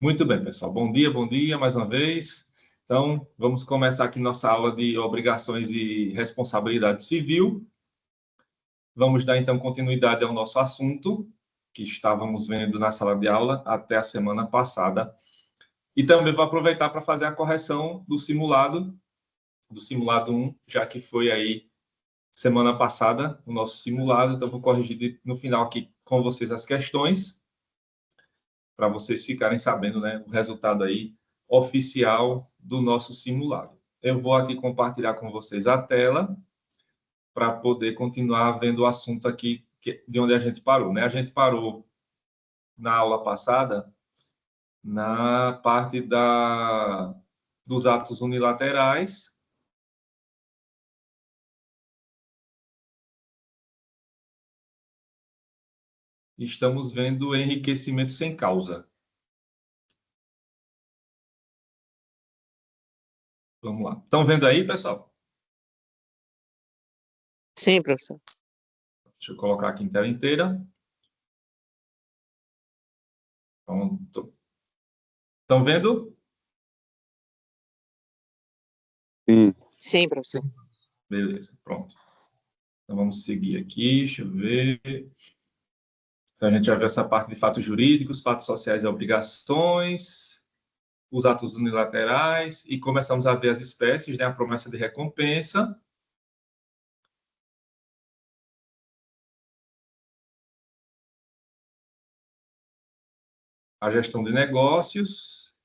Muito bem, pessoal. Bom dia mais uma vez. Então, vamos começar aqui nossa aula de obrigações e responsabilidade civil. Vamos dar, então, continuidade ao nosso assunto, que estávamos vendo na sala de aula até a semana passada. E também vou aproveitar para fazer a correção do simulado 1, já que foi aí semana passada o nosso simulado. Então, vou corrigir no final aqui com vocês as questões, para vocês ficarem sabendo, né, o resultado aí oficial do nosso simulado. Eu vou aqui compartilhar com vocês a tela para poder continuar vendo o assunto aqui de onde a gente parou, né? A gente parou na aula passada na parte dos atos unilaterais. Estamos vendo o enriquecimento sem causa. Vamos lá. Estão vendo aí, pessoal? Sim, professor. Deixa eu colocar aqui em tela inteira. Pronto. Estão vendo? Sim. Sim, professor. Beleza, pronto. Então, vamos seguir aqui, deixa eu ver. Então, a gente já viu essa parte de fatos jurídicos, fatos sociais e obrigações, os atos unilaterais, e começamos a ver as espécies, né? A promessa de recompensa. A gestão de negócios.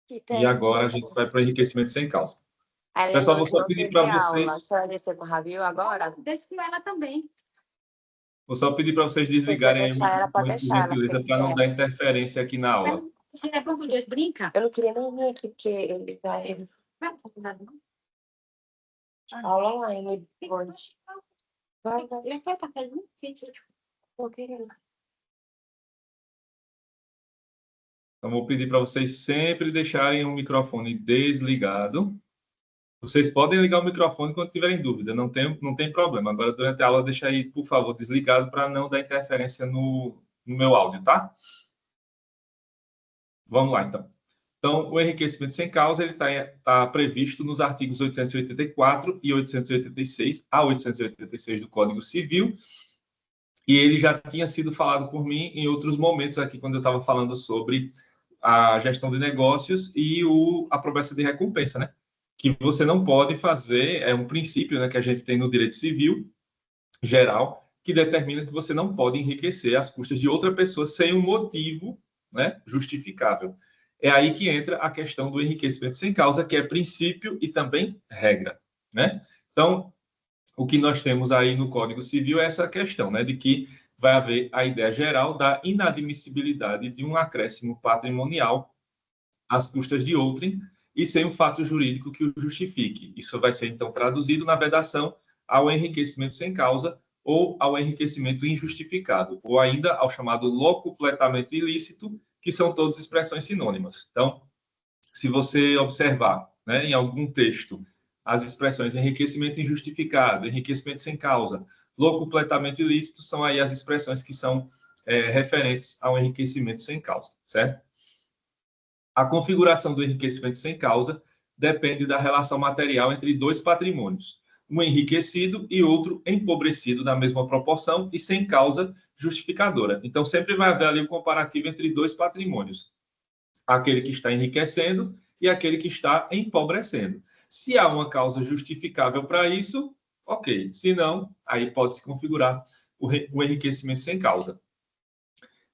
E agora a gente vai para o enriquecimento sem causa. Pessoal, vou só pedir para vocês... A senhora desceu com o Rabil agora? Desce com ela também. Vou só pedir para vocês desligarem aí, por gentileza, para não dar interferência aqui na aula. Você é bom com Deus, brinca? Eu não queria nem vir aqui, porque ele vai... Vai pra faculdade, não? Aula online, hoje. Vai. Eu quero cafezinho? Tô querendo. Então, vou pedir para vocês sempre deixarem o microfone desligado. Vocês podem ligar o microfone quando tiverem dúvida, não tem problema. Agora, durante a aula, deixa aí, por favor, desligado para não dar interferência no meu áudio, tá? Vamos lá, então. Então, o enriquecimento sem causa ele tá previsto nos artigos 884 e 886 a 886 do Código Civil, e ele já tinha sido falado por mim em outros momentos aqui, quando eu estava falando sobre a gestão de negócios e a promessa de recompensa, né? Que você não pode fazer, é um princípio, né, que a gente tem no direito civil geral, que determina que você não pode enriquecer às custas de outra pessoa sem um motivo, né, justificável. É aí que entra a questão do enriquecimento sem causa, que é princípio e também regra, né? Então, o que nós temos aí no Código Civil é essa questão, né, de que vai haver a ideia geral da inadmissibilidade de um acréscimo patrimonial às custas de outrem e sem um fato jurídico que o justifique. Isso vai ser, então, traduzido na vedação ao enriquecimento sem causa ou ao enriquecimento injustificado, ou ainda ao chamado locupletamento ilícito, que são todas expressões sinônimas. Então, se você observar, né, em algum texto as expressões enriquecimento injustificado, enriquecimento sem causa, locupletamento ilícito, são aí as expressões que são referentes ao enriquecimento sem causa, certo? A configuração do enriquecimento sem causa depende da relação material entre dois patrimônios, um enriquecido e outro empobrecido na mesma proporção e sem causa justificadora. Então, sempre vai haver ali um comparativo entre dois patrimônios, aquele que está enriquecendo e aquele que está empobrecendo. Se há uma causa justificável para isso, ok. Se não, aí pode-se configurar o enriquecimento sem causa.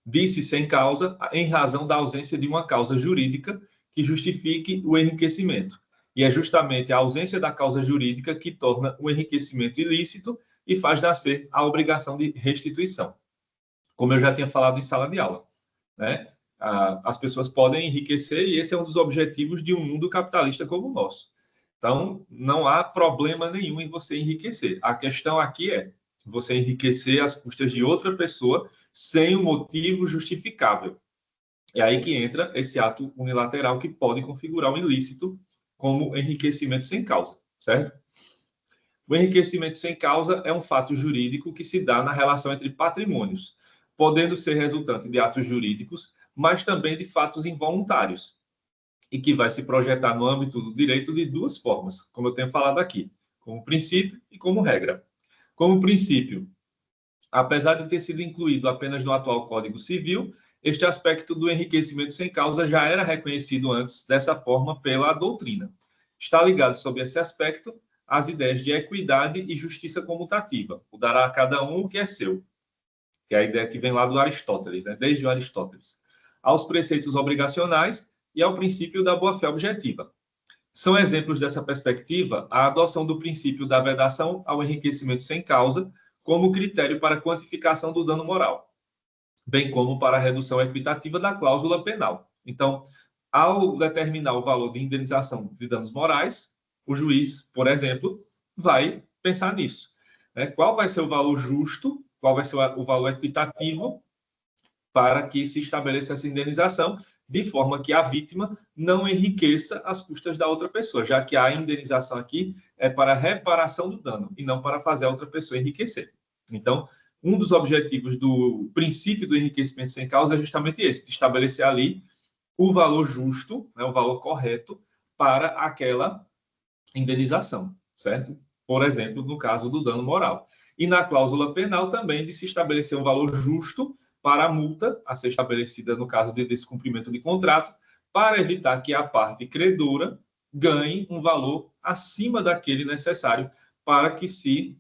Disse sem causa em razão da ausência de uma causa jurídica que justifique o enriquecimento. E é justamente a ausência da causa jurídica que torna o enriquecimento ilícito e faz nascer a obrigação de restituição. Como eu já tinha falado em sala de aula, né? As pessoas podem enriquecer e esse é um dos objetivos de um mundo capitalista como o nosso. Então, não há problema nenhum em você enriquecer. A questão aqui é você enriquecer às custas de outra pessoa sem um motivo justificável. É aí que entra esse ato unilateral que pode configurar um ilícito como enriquecimento sem causa, certo? O enriquecimento sem causa é um fato jurídico que se dá na relação entre patrimônios, podendo ser resultante de atos jurídicos, mas também de fatos involuntários, e que vai se projetar no âmbito do direito de duas formas, como eu tenho falado aqui, como princípio e como regra. Como princípio, apesar de ter sido incluído apenas no atual Código Civil, este aspecto do enriquecimento sem causa já era reconhecido antes dessa forma pela doutrina. Está ligado sob esse aspecto às ideias de equidade e justiça comutativa, o dará a cada um o que é seu, que é a ideia que vem lá do Aristóteles, né? Desde o Aristóteles, aos preceitos obrigacionais e ao princípio da boa-fé objetiva. São exemplos dessa perspectiva a adoção do princípio da vedação ao enriquecimento sem causa como critério para a quantificação do dano moral, bem como para a redução equitativa da cláusula penal. Então, ao determinar o valor de indenização de danos morais, o juiz, por exemplo, vai pensar nisso, né? Qual vai ser o valor justo, qual vai ser o valor equitativo para que se estabeleça essa indenização, de forma que a vítima não enriqueça às custas da outra pessoa, já que a indenização aqui é para a reparação do dano e não para fazer a outra pessoa enriquecer. Então, um dos objetivos do princípio do enriquecimento sem causa é justamente esse, de estabelecer ali o valor justo, né, o valor correto para aquela indenização, certo? Por exemplo, no caso do dano moral. E na cláusula penal também de se estabelecer um valor justo para a multa a ser estabelecida no caso de descumprimento de contrato, para evitar que a parte credora ganhe um valor acima daquele necessário para que se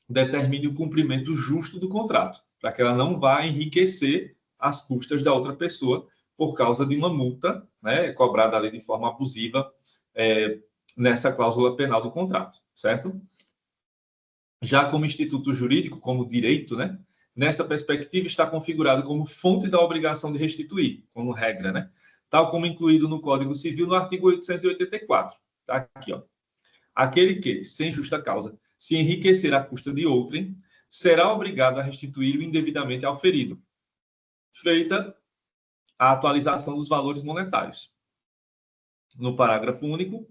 determine o cumprimento justo do contrato, para que ela não vá enriquecer às custas da outra pessoa por causa de uma multa, né, cobrada ali de forma abusiva nessa cláusula penal do contrato, certo? Já como instituto jurídico, como direito, né, nessa perspectiva está configurado como fonte da obrigação de restituir, como regra, né, tal como incluído no Código Civil no artigo 884. Tá aqui, ó. Aquele que, sem justa causa, se enriquecer à custa de outrem, será obrigado a restituir o indevidamente ao ferido, feita a atualização dos valores monetários. No parágrafo único,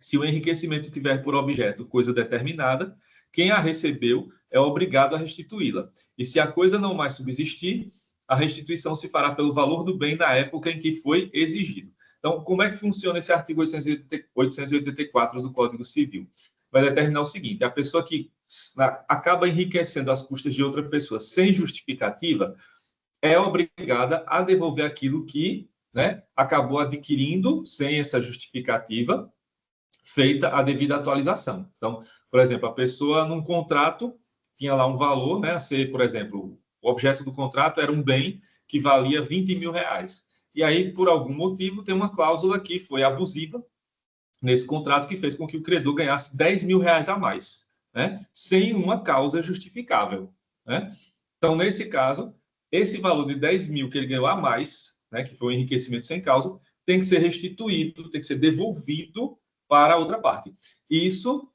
se o enriquecimento tiver por objeto coisa determinada, quem a recebeu é obrigado a restituí-la. E se a coisa não mais subsistir, a restituição se fará pelo valor do bem na época em que foi exigido. Então, como é que funciona esse artigo 884 do Código Civil? Vai determinar o seguinte: a pessoa que acaba enriquecendo às custas de outra pessoa sem justificativa é obrigada a devolver aquilo que, né, acabou adquirindo sem essa justificativa, feita a devida atualização. Então, por exemplo, a pessoa num contrato tinha lá um valor, né, a ser, por exemplo, o objeto do contrato era um bem que valia 20 mil reais. E aí, por algum motivo, tem uma cláusula que foi abusiva nesse contrato que fez com que o credor ganhasse 10 mil reais a mais, né, sem uma causa justificável, né? Então, nesse caso, esse valor de 10 mil que ele ganhou a mais, né, que foi o enriquecimento sem causa, tem que ser restituído, tem que ser devolvido para a outra parte. Isso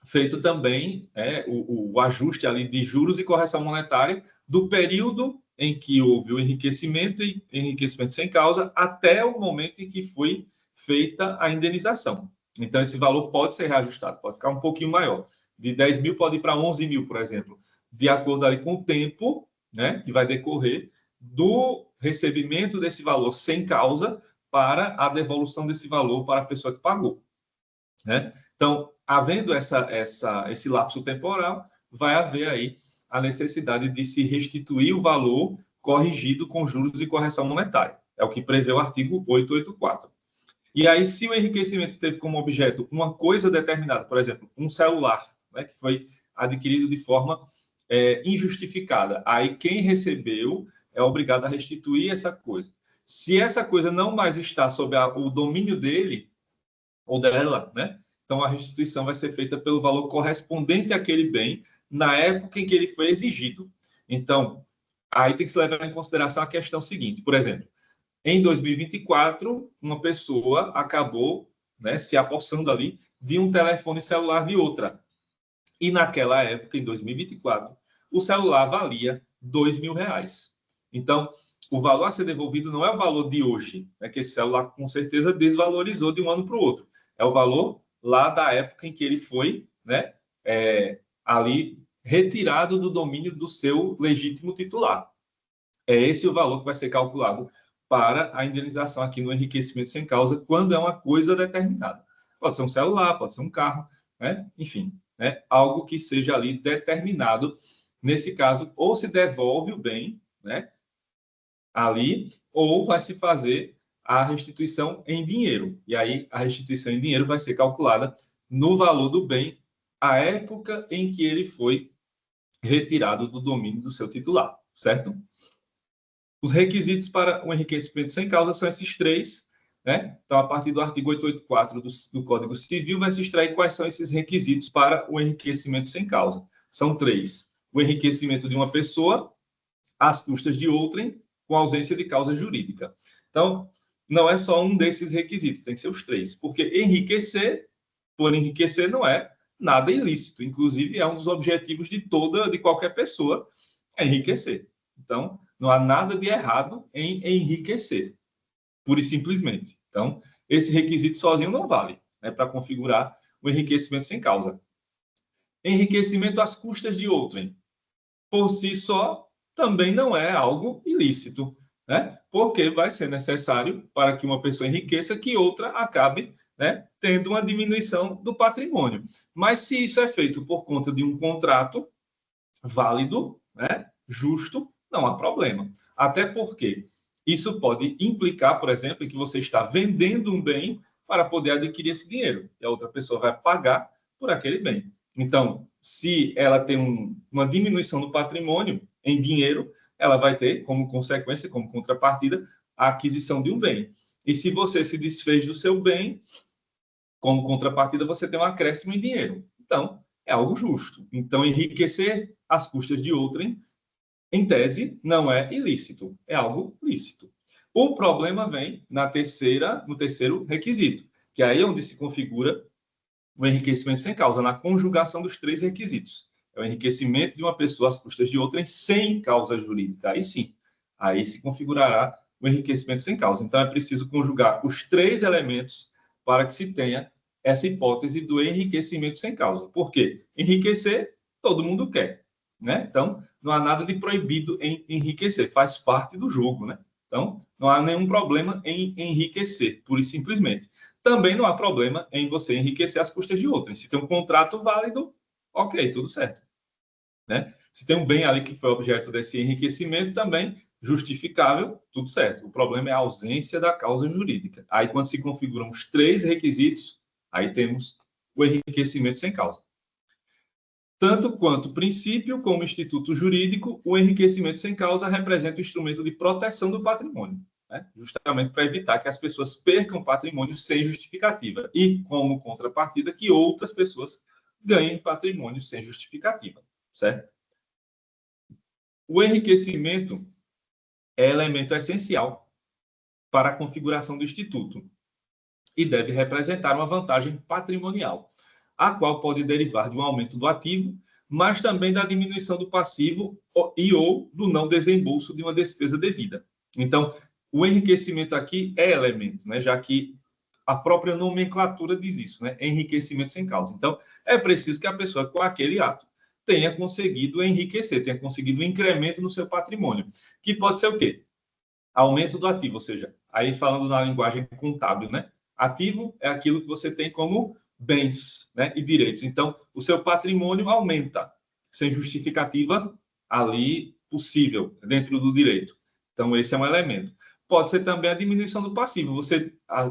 feito também o ajuste ali de juros e correção monetária do período em que houve o enriquecimento e enriquecimento sem causa até o momento em que foi feita a indenização. Então, esse valor pode ser reajustado, pode ficar um pouquinho maior. De 10 mil pode ir para 11 mil, por exemplo, de acordo ali com o tempo, né, que vai decorrer do recebimento desse valor sem causa para a devolução desse valor para a pessoa que pagou, né? Então, havendo esse lapso temporal, vai haver aí a necessidade de se restituir o valor corrigido com juros e correção monetária. É o que prevê o artigo 884. E aí, se o enriquecimento teve como objeto uma coisa determinada, por exemplo, um celular, né, que foi adquirido de forma injustificada, aí quem recebeu é obrigado a restituir essa coisa. Se essa coisa não mais está sob o domínio dele ou dela, né, então a restituição vai ser feita pelo valor correspondente àquele bem na época em que ele foi exigido. Então, aí tem que se levar em consideração a questão seguinte, por exemplo, em 2024, uma pessoa acabou, né, se apossando ali de um telefone celular de outra. E naquela época, em 2024, o celular valia 2 mil reais. Então, o valor a ser devolvido não é o valor de hoje, né, que esse celular com certeza desvalorizou de um ano para o outro. É o valor lá da época em que ele foi, né, ali retirado do domínio do seu legítimo titular. É esse o valor que vai ser calculado para a indenização aqui no enriquecimento sem causa, quando é uma coisa determinada. Pode ser um celular, pode ser um carro, né? Enfim, né? Algo que seja ali determinado. Nesse caso, ou se devolve o bem, né? Ali, ou vai se fazer a restituição em dinheiro. E aí, a restituição em dinheiro vai ser calculada no valor do bem, à época em que ele foi retirado do domínio do seu titular, certo? Os requisitos para o enriquecimento sem causa são esses três, né? Então, a partir do artigo 884 do Código Civil, vai se extrair quais são esses requisitos para o enriquecimento sem causa. São três: o enriquecimento de uma pessoa às custas de outrem, com ausência de causa jurídica. Então, não é só um desses requisitos, tem que ser os três, porque enriquecer, por enriquecer, não é nada ilícito. Inclusive, é um dos objetivos de qualquer pessoa, é enriquecer. Então, não há nada de errado em enriquecer, pura e simplesmente. Então, esse requisito sozinho não vale, né, para configurar o enriquecimento sem causa. Enriquecimento às custas de outrem, por si só, também não é algo ilícito, né? Porque vai ser necessário, para que uma pessoa enriqueça, que outra acabe, né, tendo uma diminuição do patrimônio. Mas se isso é feito por conta de um contrato válido, né, justo, não há problema. Até porque isso pode implicar, por exemplo, em que você está vendendo um bem para poder adquirir esse dinheiro, e a outra pessoa vai pagar por aquele bem. Então, se ela tem uma diminuição do patrimônio em dinheiro, ela vai ter, como consequência, como contrapartida, a aquisição de um bem. E se você se desfez do seu bem, como contrapartida, você tem um acréscimo em dinheiro. Então, é algo justo. Então, enriquecer às custas de outrem, em tese, não é ilícito, é algo lícito. O problema vem no terceiro requisito, que é aí onde se configura o enriquecimento sem causa, na conjugação dos três requisitos. É o enriquecimento de uma pessoa às custas de outrem sem causa jurídica. Aí sim, aí se configurará o enriquecimento sem causa. Então, é preciso conjugar os três elementos para que se tenha essa hipótese do enriquecimento sem causa. Por quê? Enriquecer, todo mundo quer, né? Então, não há nada de proibido em enriquecer, faz parte do jogo, né? Então, não há nenhum problema em enriquecer, pura e simplesmente. Também não há problema em você enriquecer às custas de outrem. Se tem um contrato válido, ok, tudo certo, né? Se tem um bem ali que foi objeto desse enriquecimento, também justificável, tudo certo. O problema é a ausência da causa jurídica. Aí, quando se configuram os três requisitos, aí temos o enriquecimento sem causa. Tanto quanto princípio como instituto jurídico, o enriquecimento sem causa representa o instrumento de proteção do patrimônio, né? Justamente para evitar que as pessoas percam patrimônio sem justificativa e, como contrapartida, que outras pessoas ganhem patrimônio sem justificativa, certo? O enriquecimento é elemento essencial para a configuração do instituto e deve representar uma vantagem patrimonial, a qual pode derivar de um aumento do ativo, mas também da diminuição do passivo ou do não desembolso de uma despesa devida. Então, o enriquecimento aqui é elemento, né? Já que a própria nomenclatura diz isso, né? Enriquecimento sem causa. Então, é preciso que a pessoa, com aquele ato, tenha conseguido enriquecer, tenha conseguido um incremento no seu patrimônio, que pode ser o quê? Aumento do ativo, ou seja, aí falando na linguagem contábil, né? Ativo é aquilo que você tem como bens, né, e direitos. Então, o seu patrimônio aumenta, sem justificativa ali possível, dentro do direito. Então, esse é um elemento. Pode ser também a diminuição do passivo.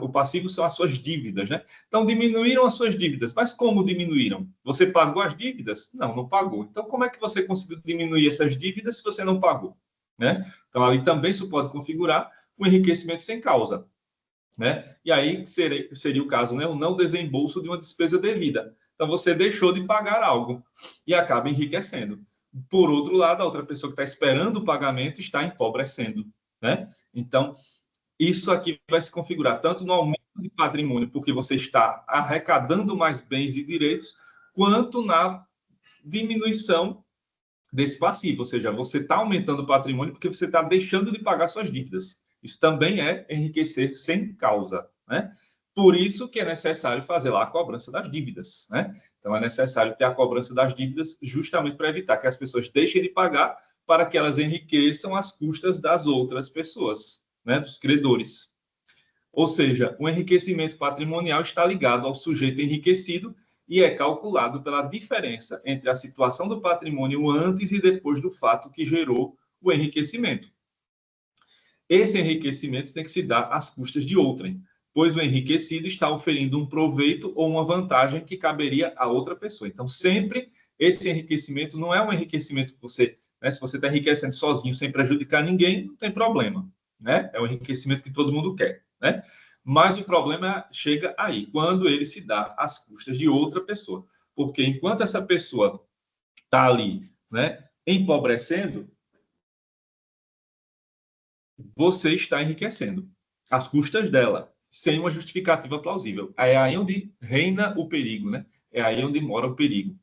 O passivo são as suas dívidas, né? Então, diminuíram as suas dívidas. Mas como diminuíram? Você pagou as dívidas? Não, não pagou. Então, como é que você conseguiu diminuir essas dívidas se você não pagou, né? Então, ali também isso pode configurar o enriquecimento sem causa, né? E aí seria o caso, né? O não desembolso de uma despesa devida. Então, você deixou de pagar algo e acaba enriquecendo. Por outro lado, a outra pessoa que está esperando o pagamento está empobrecendo, né? Então, isso aqui vai se configurar tanto no aumento de patrimônio, porque você está arrecadando mais bens e direitos, quanto na diminuição desse passivo, ou seja, você está aumentando o patrimônio porque você está deixando de pagar suas dívidas. Isso também é enriquecer sem causa, né? Por isso que é necessário fazer lá a cobrança das dívidas, né? Então, é necessário ter a cobrança das dívidas justamente para evitar que as pessoas deixem de pagar para que elas enriqueçam às custas das outras pessoas, né? Dos credores. Ou seja, o enriquecimento patrimonial está ligado ao sujeito enriquecido e é calculado pela diferença entre a situação do patrimônio antes e depois do fato que gerou o enriquecimento. Esse enriquecimento tem que se dar às custas de outrem, pois o enriquecido está oferindo um proveito ou uma vantagem que caberia a outra pessoa. Então, sempre esse enriquecimento não é um enriquecimento que você, né, se você está enriquecendo sozinho sem prejudicar ninguém, não tem problema, né? É um enriquecimento que todo mundo quer, né? Mas o problema chega aí, quando ele se dá às custas de outra pessoa. Porque enquanto essa pessoa está ali, né, empobrecendo, você está enriquecendo às custas dela, sem uma justificativa plausível. É aí onde reina o perigo, né? É aí onde mora o perigo.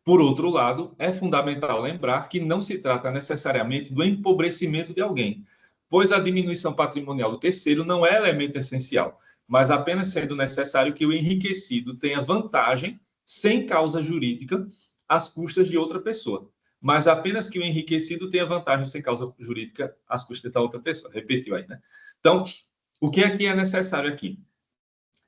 Por outro lado, é fundamental lembrar que não se trata necessariamente do empobrecimento de alguém, pois a diminuição patrimonial do terceiro não é elemento essencial, mas apenas sendo necessário que o enriquecido tenha vantagem, sem causa jurídica, às custas de outra pessoa. Mas apenas que o enriquecido tenha vantagem sem causa jurídica às custas da outra pessoa. Repetiu aí, né? Então, o que é necessário aqui?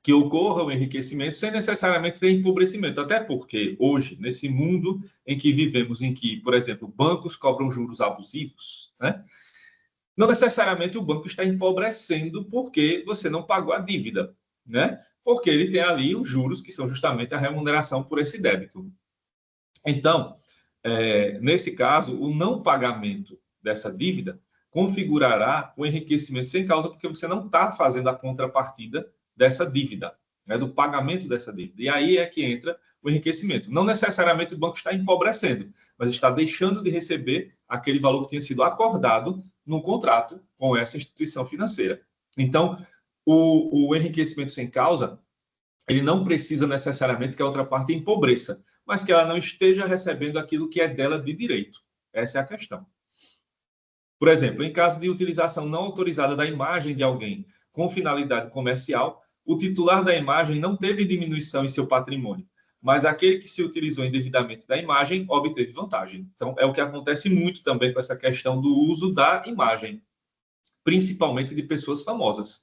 Que ocorra o enriquecimento sem necessariamente ter empobrecimento. Até porque hoje, nesse mundo em que vivemos, em que, por exemplo, bancos cobram juros abusivos, né? Não necessariamente o banco está empobrecendo porque você não pagou a dívida, né? Porque ele tem ali os juros, que são justamente a remuneração por esse débito. Então, nesse caso, o não pagamento dessa dívida configurará o enriquecimento sem causa, porque você não está fazendo a contrapartida dessa dívida, né, do pagamento dessa dívida. E aí é que entra o enriquecimento. Não necessariamente o banco está empobrecendo, mas está deixando de receber aquele valor que tinha sido acordado no contrato com essa instituição financeira. Então, o enriquecimento sem causa, ele não precisa necessariamente que a outra parte empobreça, mas que ela não esteja recebendo aquilo que é dela de direito. Essa é a questão. Por exemplo, em caso de utilização não autorizada da imagem de alguém com finalidade comercial, o titular da imagem não teve diminuição em seu patrimônio, mas aquele que se utilizou indevidamente da imagem obteve vantagem. Então, é o que acontece muito também com essa questão do uso da imagem, principalmente de pessoas famosas.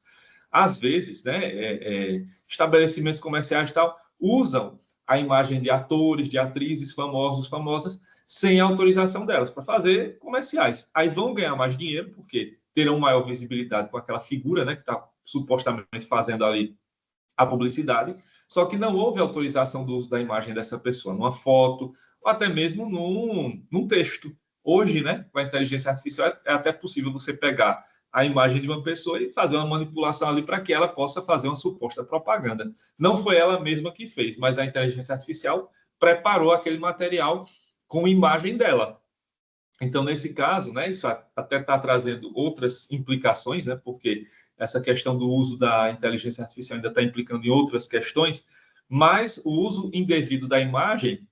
Às vezes, né, estabelecimentos comerciais e tal usam a imagem de atores, de atrizes famosos, famosas, sem autorização delas, para fazer comerciais. Aí vão ganhar mais dinheiro, porque terão maior visibilidade com aquela figura, né, que está supostamente fazendo ali a publicidade, só que não houve autorização do uso da imagem dessa pessoa, numa foto, ou até mesmo num texto. Hoje, né, com a inteligência artificial, é até possível você pegar a imagem de uma pessoa e fazer uma manipulação ali para que ela possa fazer uma suposta propaganda. Não foi ela mesma que fez, mas a inteligência artificial preparou aquele material com imagem dela. Então, nesse caso, né, isso até está trazendo outras implicações, né, porque essa questão do uso da inteligência artificial ainda está implicando em outras questões, mas o uso indevido da imagem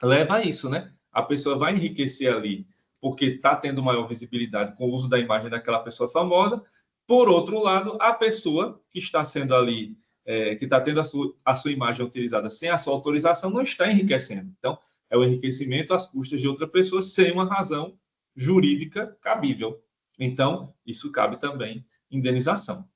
leva a isso, né? A pessoa vai enriquecer ali porque está tendo maior visibilidade com o uso da imagem daquela pessoa famosa. Por outro lado, a pessoa que está sendo ali, que está tendo a sua imagem utilizada sem a sua autorização, não está enriquecendo. Então, é o enriquecimento às custas de outra pessoa sem uma razão jurídica cabível. Então, isso cabe também indenização.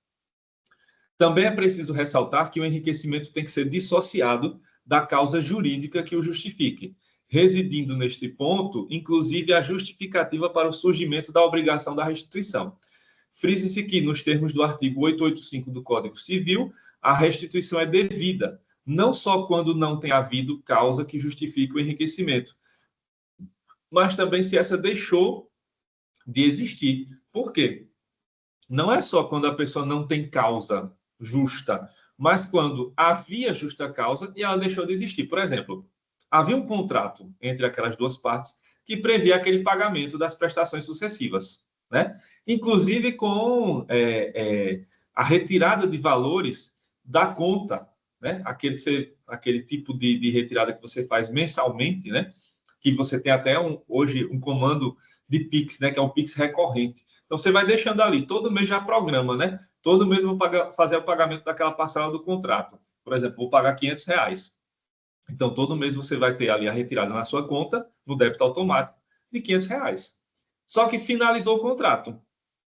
Também é preciso ressaltar que o enriquecimento tem que ser dissociado da causa jurídica que o justifique, residindo neste ponto, inclusive, a justificativa para o surgimento da obrigação da restituição. Frise-se que, nos termos do artigo 885 do Código Civil, a restituição é devida, não só quando não tem havido causa que justifique o enriquecimento, mas também se essa deixou de existir. Por quê? Não é só quando a pessoa não tem causa justa, mas quando havia justa causa e ela deixou de existir. Por exemplo, havia um contrato entre aquelas duas partes que previa aquele pagamento das prestações sucessivas, né? Inclusive com a retirada de valores da conta, né? Aquele tipo de retirada que você faz mensalmente, né? que você tem até hoje um comando de Pix, né, que é o Pix recorrente. Então, você vai deixando ali, todo mês já programa, né? Todo mês eu vou fazer o pagamento daquela parcela do contrato. Por exemplo, vou pagar R$ 500. Então, todo mês você vai ter ali a retirada na sua conta, no débito automático, de R$ 500. Só que finalizou o contrato,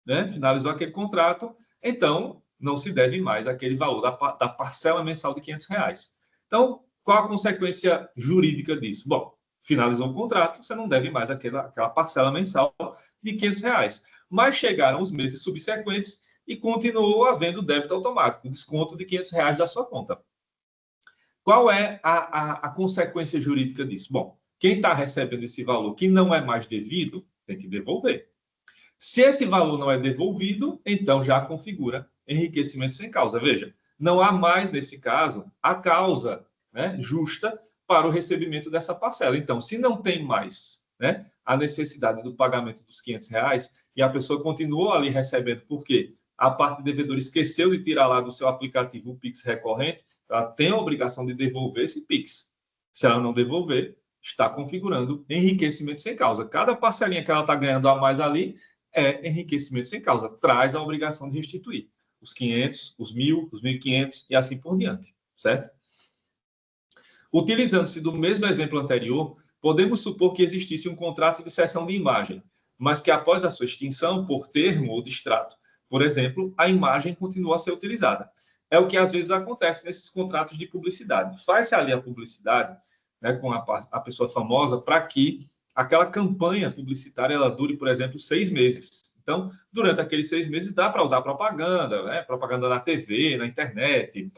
né? Finalizou aquele contrato, então não se deve mais aquele valor da parcela mensal de R$ 500. Então, qual a consequência jurídica disso? Bom, finalizou o contrato, você não deve mais aquela parcela mensal de R$ 500. Mas chegaram os meses subsequentes e continuou havendo débito automático, desconto de R$ 500 da sua conta. Qual é a consequência jurídica disso? Bom, quem está recebendo esse valor que não é mais devido, tem que devolver. Se esse valor não é devolvido, então já configura enriquecimento sem causa. Veja, não há mais, nesse caso, a causa, né, justa para o recebimento dessa parcela. Então, se não tem mais, né, a necessidade do pagamento dos R$ 500 e a pessoa continuou ali recebendo, porque a parte devedora esqueceu de tirar lá do seu aplicativo o Pix recorrente, ela tem a obrigação de devolver esse Pix. Se ela não devolver, está configurando enriquecimento sem causa. Cada parcelinha que ela está ganhando a mais ali é enriquecimento sem causa. Traz a obrigação de restituir os 500, os 1.000, os 1.500 e assim por diante, certo? Utilizando-se do mesmo exemplo anterior, podemos supor que existisse um contrato de cessão de imagem, mas que após a sua extinção, por termo ou distrato, por exemplo, a imagem continua a ser utilizada. É o que às vezes acontece nesses contratos de publicidade. Faz-se ali a publicidade, né, com a pessoa famosa para que aquela campanha publicitária ela dure, por exemplo, 6 meses. Então, durante aqueles 6 meses dá para usar propaganda, né? Propaganda na TV, na internet,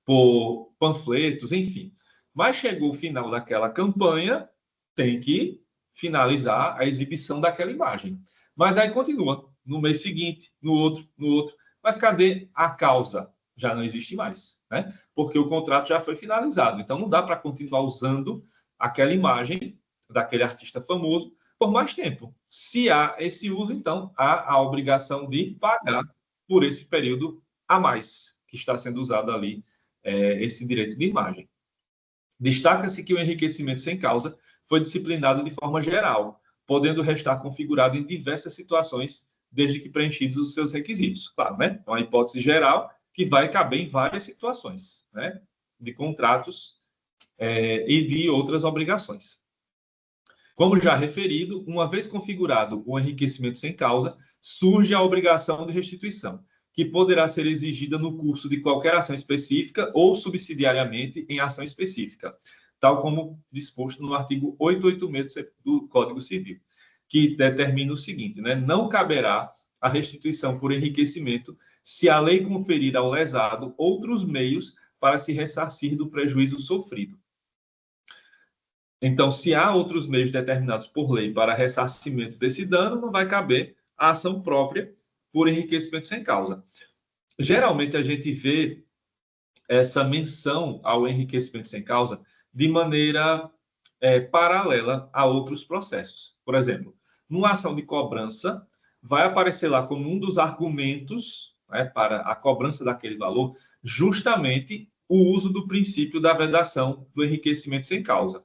por panfletos, enfim. Mas chegou o final daquela campanha, tem que finalizar a exibição daquela imagem. Mas aí continua, no mês seguinte, no outro. Mas cadê a causa? Já não existe mais, né? Porque o contrato já foi finalizado. Então, não dá para continuar usando aquela imagem daquele artista famoso por mais tempo. Se há esse uso, então, há a obrigação de pagar por esse período a mais que está sendo usado ali, esse direito de imagem. Destaca-se que o enriquecimento sem causa foi disciplinado de forma geral, podendo restar configurado em diversas situações, desde que preenchidos os seus requisitos. Claro, né? É uma hipótese geral que vai caber em várias situações, né? De contratos e de outras obrigações. Como já referido, uma vez configurado o enriquecimento sem causa, surge a obrigação de restituição, que poderá ser exigida no curso de qualquer ação específica ou subsidiariamente em ação específica, tal como disposto no artigo 886 do Código Civil, que determina o seguinte, né? Não caberá a restituição por enriquecimento se a lei conferir ao lesado outros meios para se ressarcir do prejuízo sofrido. Então, se há outros meios determinados por lei para ressarcimento desse dano, não vai caber a ação própria por enriquecimento sem causa. Geralmente, a gente vê essa menção ao enriquecimento sem causa de maneira paralela a outros processos. Por exemplo, numa ação de cobrança, vai aparecer lá como um dos argumentos, né, para a cobrança daquele valor, justamente o uso do princípio da vedação do enriquecimento sem causa.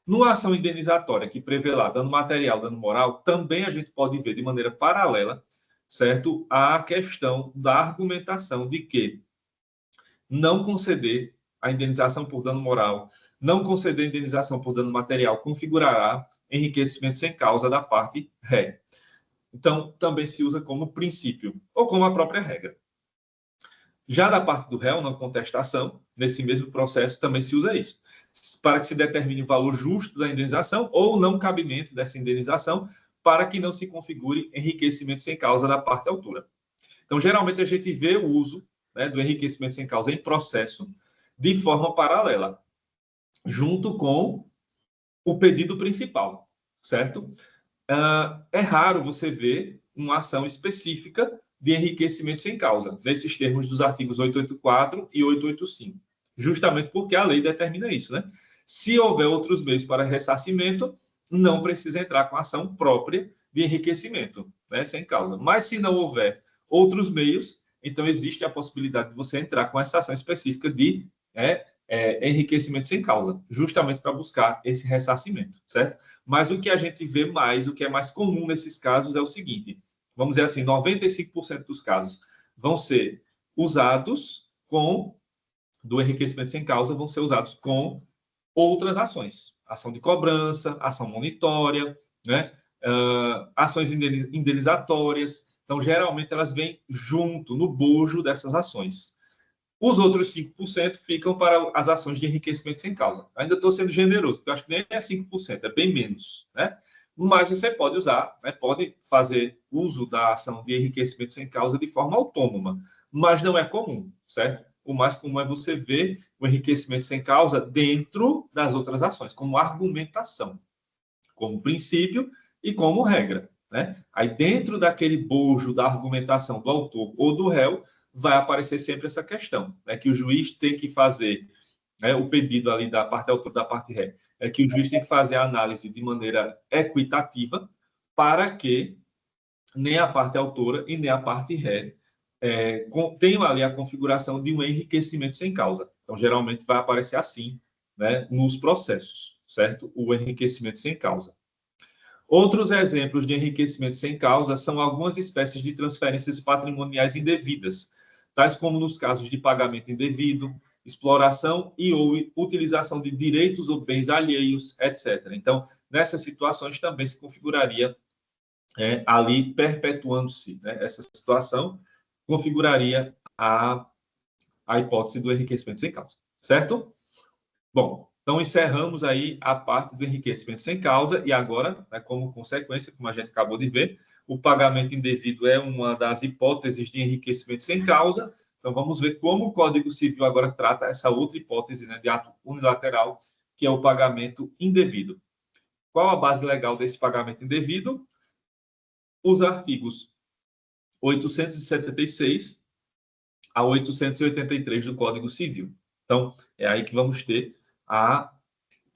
Numa ação indenizatória que prevê lá dano material, dano moral, também a gente pode ver de maneira paralela, certo, a questão da argumentação de que não conceder a indenização por dano moral, não conceder a indenização por dano material configurará enriquecimento sem causa da parte ré. Então, também se usa como princípio ou como a própria regra. Já da parte do réu, na contestação, nesse mesmo processo, também se usa isso, para que se determine o valor justo da indenização ou não cabimento dessa indenização, para que não se configure enriquecimento sem causa da parte autora. Então, geralmente, a gente vê o uso, né, do enriquecimento sem causa em processo de forma paralela, junto com o pedido principal, certo? É raro você ver uma ação específica de enriquecimento sem causa, nesses termos dos artigos 884 e 885, justamente porque a lei determina isso, né? Se houver outros meios para ressarcimento, não precisa entrar com ação própria de enriquecimento, né, sem causa. Mas se não houver outros meios, então existe a possibilidade de você entrar com essa ação específica de enriquecimento sem causa, justamente para buscar esse ressarcimento, certo? Mas o que a gente vê mais, o que é mais comum nesses casos é o seguinte, vamos dizer assim, 95% dos casos vão ser usados do enriquecimento sem causa, vão ser usados com outras ações, ação de cobrança, ação monitória, né? Ações indenizatórias. Então, geralmente, elas vêm junto, no bojo dessas ações. Os outros 5% ficam para as ações de enriquecimento sem causa. Ainda estou sendo generoso, porque eu acho que nem é 5%, é bem menos, né? Mas você pode usar, né? Pode fazer uso da ação de enriquecimento sem causa de forma autônoma, mas não é comum, certo? O mais comum é você ver o enriquecimento sem causa dentro das outras ações, como argumentação, como princípio e como regra, né? Aí, dentro daquele bojo da argumentação do autor ou do réu, vai aparecer sempre essa questão, né, que o juiz tem que fazer, né, o pedido ali da parte autora, da parte ré, é que o juiz tem que fazer a análise de maneira equitativa para que nem a parte autora e nem a parte ré tenham ali a configuração de um enriquecimento sem causa. Então, geralmente vai aparecer assim, né, nos processos, certo? O enriquecimento sem causa. Outros exemplos de enriquecimento sem causa são algumas espécies de transferências patrimoniais indevidas, tais como nos casos de pagamento indevido, exploração e ou utilização de direitos ou bens alheios, etc. Então, nessas situações também se configuraria ali perpetuando-se, né? Essa situação configuraria a hipótese do enriquecimento sem causa, certo? Bom, então encerramos aí a parte do enriquecimento sem causa e agora, né, como consequência, como a gente acabou de ver, o pagamento indevido é uma das hipóteses de enriquecimento sem causa. Então vamos ver como o Código Civil agora trata essa outra hipótese, né, de ato unilateral, que é o pagamento indevido. Qual a base legal desse pagamento indevido? Os artigos 876 a 883 do Código Civil. Então, é aí que vamos ter a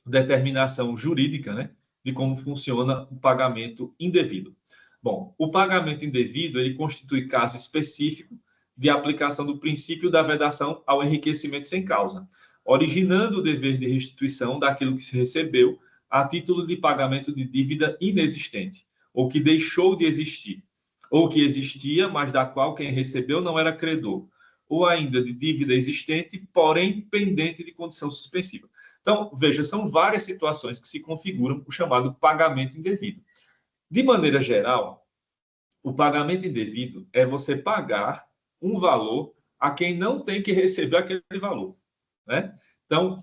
determinação jurídica, né, de como funciona o pagamento indevido. Bom, o pagamento indevido, ele constitui caso específico de aplicação do princípio da vedação ao enriquecimento sem causa, originando o dever de restituição daquilo que se recebeu a título de pagamento de dívida inexistente, ou que deixou de existir, ou que existia, mas da qual quem recebeu não era credor, ou ainda de dívida existente, porém pendente de condição suspensiva. Então, veja, são várias situações que se configuram o chamado pagamento indevido. De maneira geral, o pagamento indevido é você pagar um valor a quem não tem que receber aquele valor, né? Então,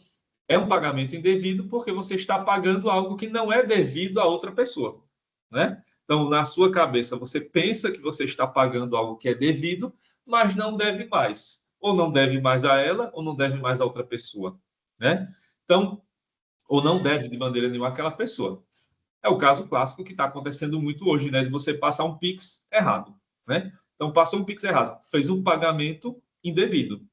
é um pagamento indevido porque você está pagando algo que não é devido a outra pessoa, né? Então, na sua cabeça, você pensa que você está pagando algo que é devido, mas não deve mais. Ou não deve mais a ela, ou não deve mais a outra pessoa, né? Então, ou não deve de maneira nenhuma àquela pessoa. É o caso clássico que está acontecendo muito hoje, né? De você passar um Pix errado, né? Então, passou um Pix errado, fez um pagamento indevido,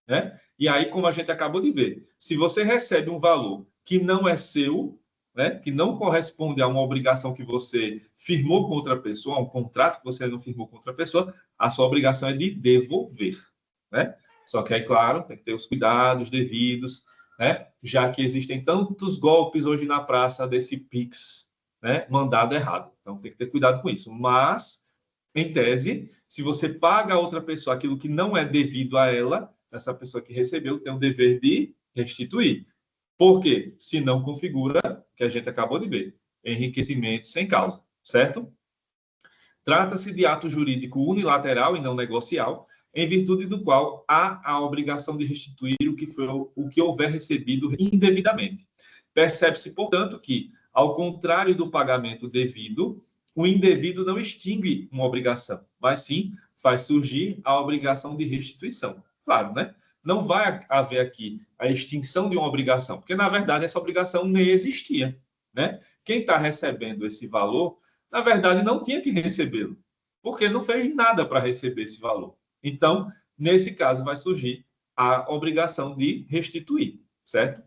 né? E aí, como a gente acabou de ver, se você recebe um valor que não é seu, né? Que não corresponde a uma obrigação que você firmou com outra pessoa, a um contrato que você não firmou com outra pessoa, a sua obrigação é de devolver, né? Só que aí, claro, tem que ter os cuidados devidos, né? Já que existem tantos golpes hoje na praça desse Pix, né, mandado errado. Então, tem que ter cuidado com isso. Mas, em tese, se você paga a outra pessoa aquilo que não é devido a ela, essa pessoa que recebeu tem o dever de restituir. Por quê? Se não configura, que a gente acabou de ver, enriquecimento sem causa, certo? Trata-se de ato jurídico unilateral e não negocial, em virtude do qual há a obrigação de restituir o que houver recebido indevidamente. Percebe-se, portanto, que, ao contrário do pagamento devido, o indevido não extingue uma obrigação, mas sim faz surgir a obrigação de restituição. Claro, né? Não vai haver aqui a extinção de uma obrigação, porque, na verdade, essa obrigação nem existia, né? Quem está recebendo esse valor, na verdade, não tinha que recebê-lo, porque não fez nada para receber esse valor. Então, nesse caso, vai surgir a obrigação de restituir, certo?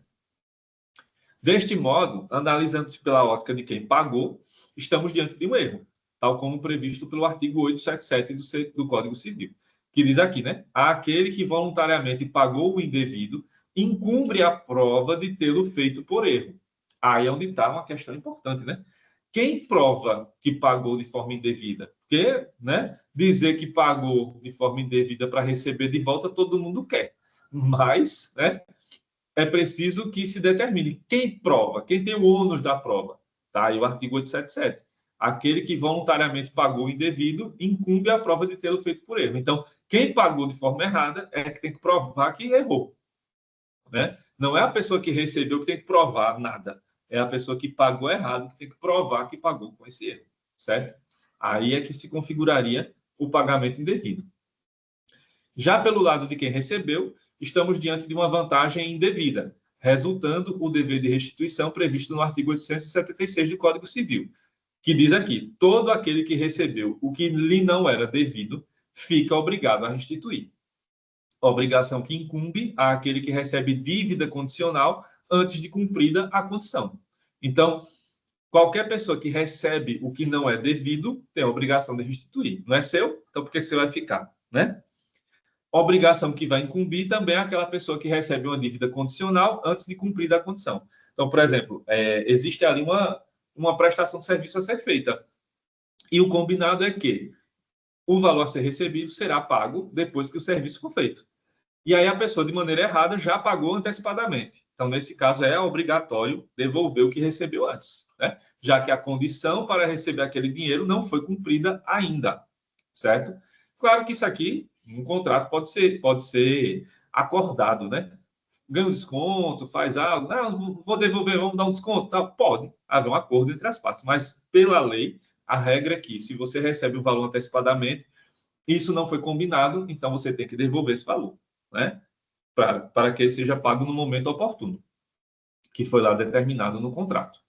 Deste modo, analisando-se pela ótica de quem pagou, estamos diante de um erro, tal como previsto pelo artigo 877 do Código Civil, que diz aqui, né? Aquele que voluntariamente pagou o indevido incumbe a prova de tê-lo feito por erro. Aí é onde está uma questão importante, né? Quem prova que pagou de forma indevida? Porque, né, dizer que pagou de forma indevida para receber de volta, todo mundo quer. Mas, né, é preciso que se determine quem prova, quem tem o ônus da prova. Tá aí o artigo 877. Aquele que voluntariamente pagou indevido incumbe a prova de tê-lo feito por erro. Então, quem pagou de forma errada é que tem que provar que errou. Né? Não é a pessoa que recebeu que tem que provar nada. É a pessoa que pagou errado que tem que provar que pagou com esse erro. Certo? Aí é que se configuraria o pagamento indevido. Já pelo lado de quem recebeu, estamos diante de uma vantagem indevida, resultando o dever de restituição previsto no artigo 876 do Código Civil, que diz aqui: todo aquele que recebeu o que lhe não era devido fica obrigado a restituir. Obrigação que incumbe àquele que recebe dívida condicional antes de cumprida a condição. Então, qualquer pessoa que recebe o que não é devido tem a obrigação de restituir. Não é seu? Então, por que você vai ficar? Né? Obrigação que vai incumbir também é aquela pessoa que recebe uma dívida condicional antes de cumprida a condição. Então, por exemplo, existe ali uma prestação de serviço a ser feita. E o combinado é que o valor a ser recebido será pago depois que o serviço for feito. E aí a pessoa, de maneira errada, já pagou antecipadamente. Então, nesse caso, é obrigatório devolver o que recebeu antes, né? Já que a condição para receber aquele dinheiro não foi cumprida ainda, certo? Claro que isso aqui, um contrato pode ser acordado, né? Ganha um desconto, faz algo, não, vou devolver, vamos dar um desconto, tá? Pode haver um acordo entre as partes, mas pela lei, a regra é que se você recebe o valor antecipadamente, isso não foi combinado, então você tem que devolver esse valor, né? Para que ele seja pago no momento oportuno, que foi lá determinado no contrato.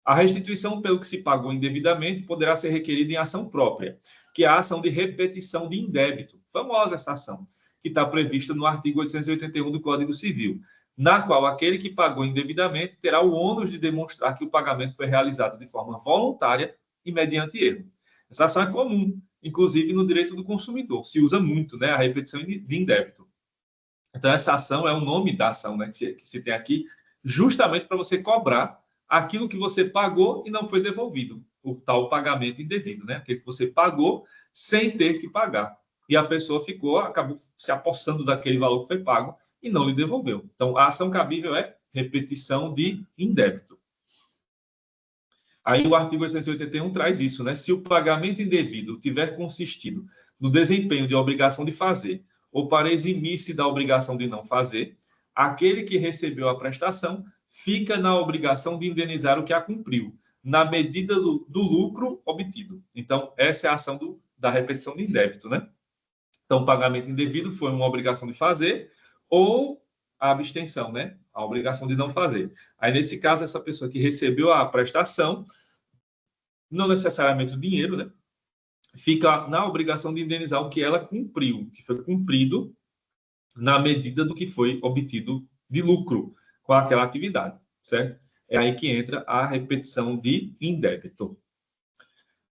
A restituição pelo que se pagou indevidamente poderá ser requerida em ação própria, que é a ação de repetição de indébito, famosa essa ação, que está prevista no artigo 881 do Código Civil, na qual aquele que pagou indevidamente terá o ônus de demonstrar que o pagamento foi realizado de forma voluntária e mediante erro. Essa ação é comum, inclusive no direito do consumidor, se usa muito, né, a repetição de indébito. Então, essa ação é o nome da ação, né, que se tem aqui, justamente para você cobrar aquilo que você pagou e não foi devolvido, o tal pagamento indevido, né? Aquele que você pagou sem ter que pagar. E a pessoa acabou se apossando daquele valor que foi pago e não lhe devolveu. Então, a ação cabível é repetição de indébito. Aí o artigo 881 traz isso, né? Se o pagamento indevido tiver consistido no desempenho de obrigação de fazer ou para eximir-se da obrigação de não fazer, aquele que recebeu a prestação fica na obrigação de indenizar o que a cumpriu, na medida do lucro obtido. Então, essa é a ação da repetição de indébito, né? Então, o pagamento indevido foi uma obrigação de fazer ou a abstenção, né? A obrigação de não fazer. Aí, nesse caso, essa pessoa que recebeu a prestação, não necessariamente o dinheiro, né? Fica na obrigação de indenizar o que ela cumpriu, que foi cumprido na medida do que foi obtido de lucro com aquela atividade, certo? É aí que entra a repetição de indébito.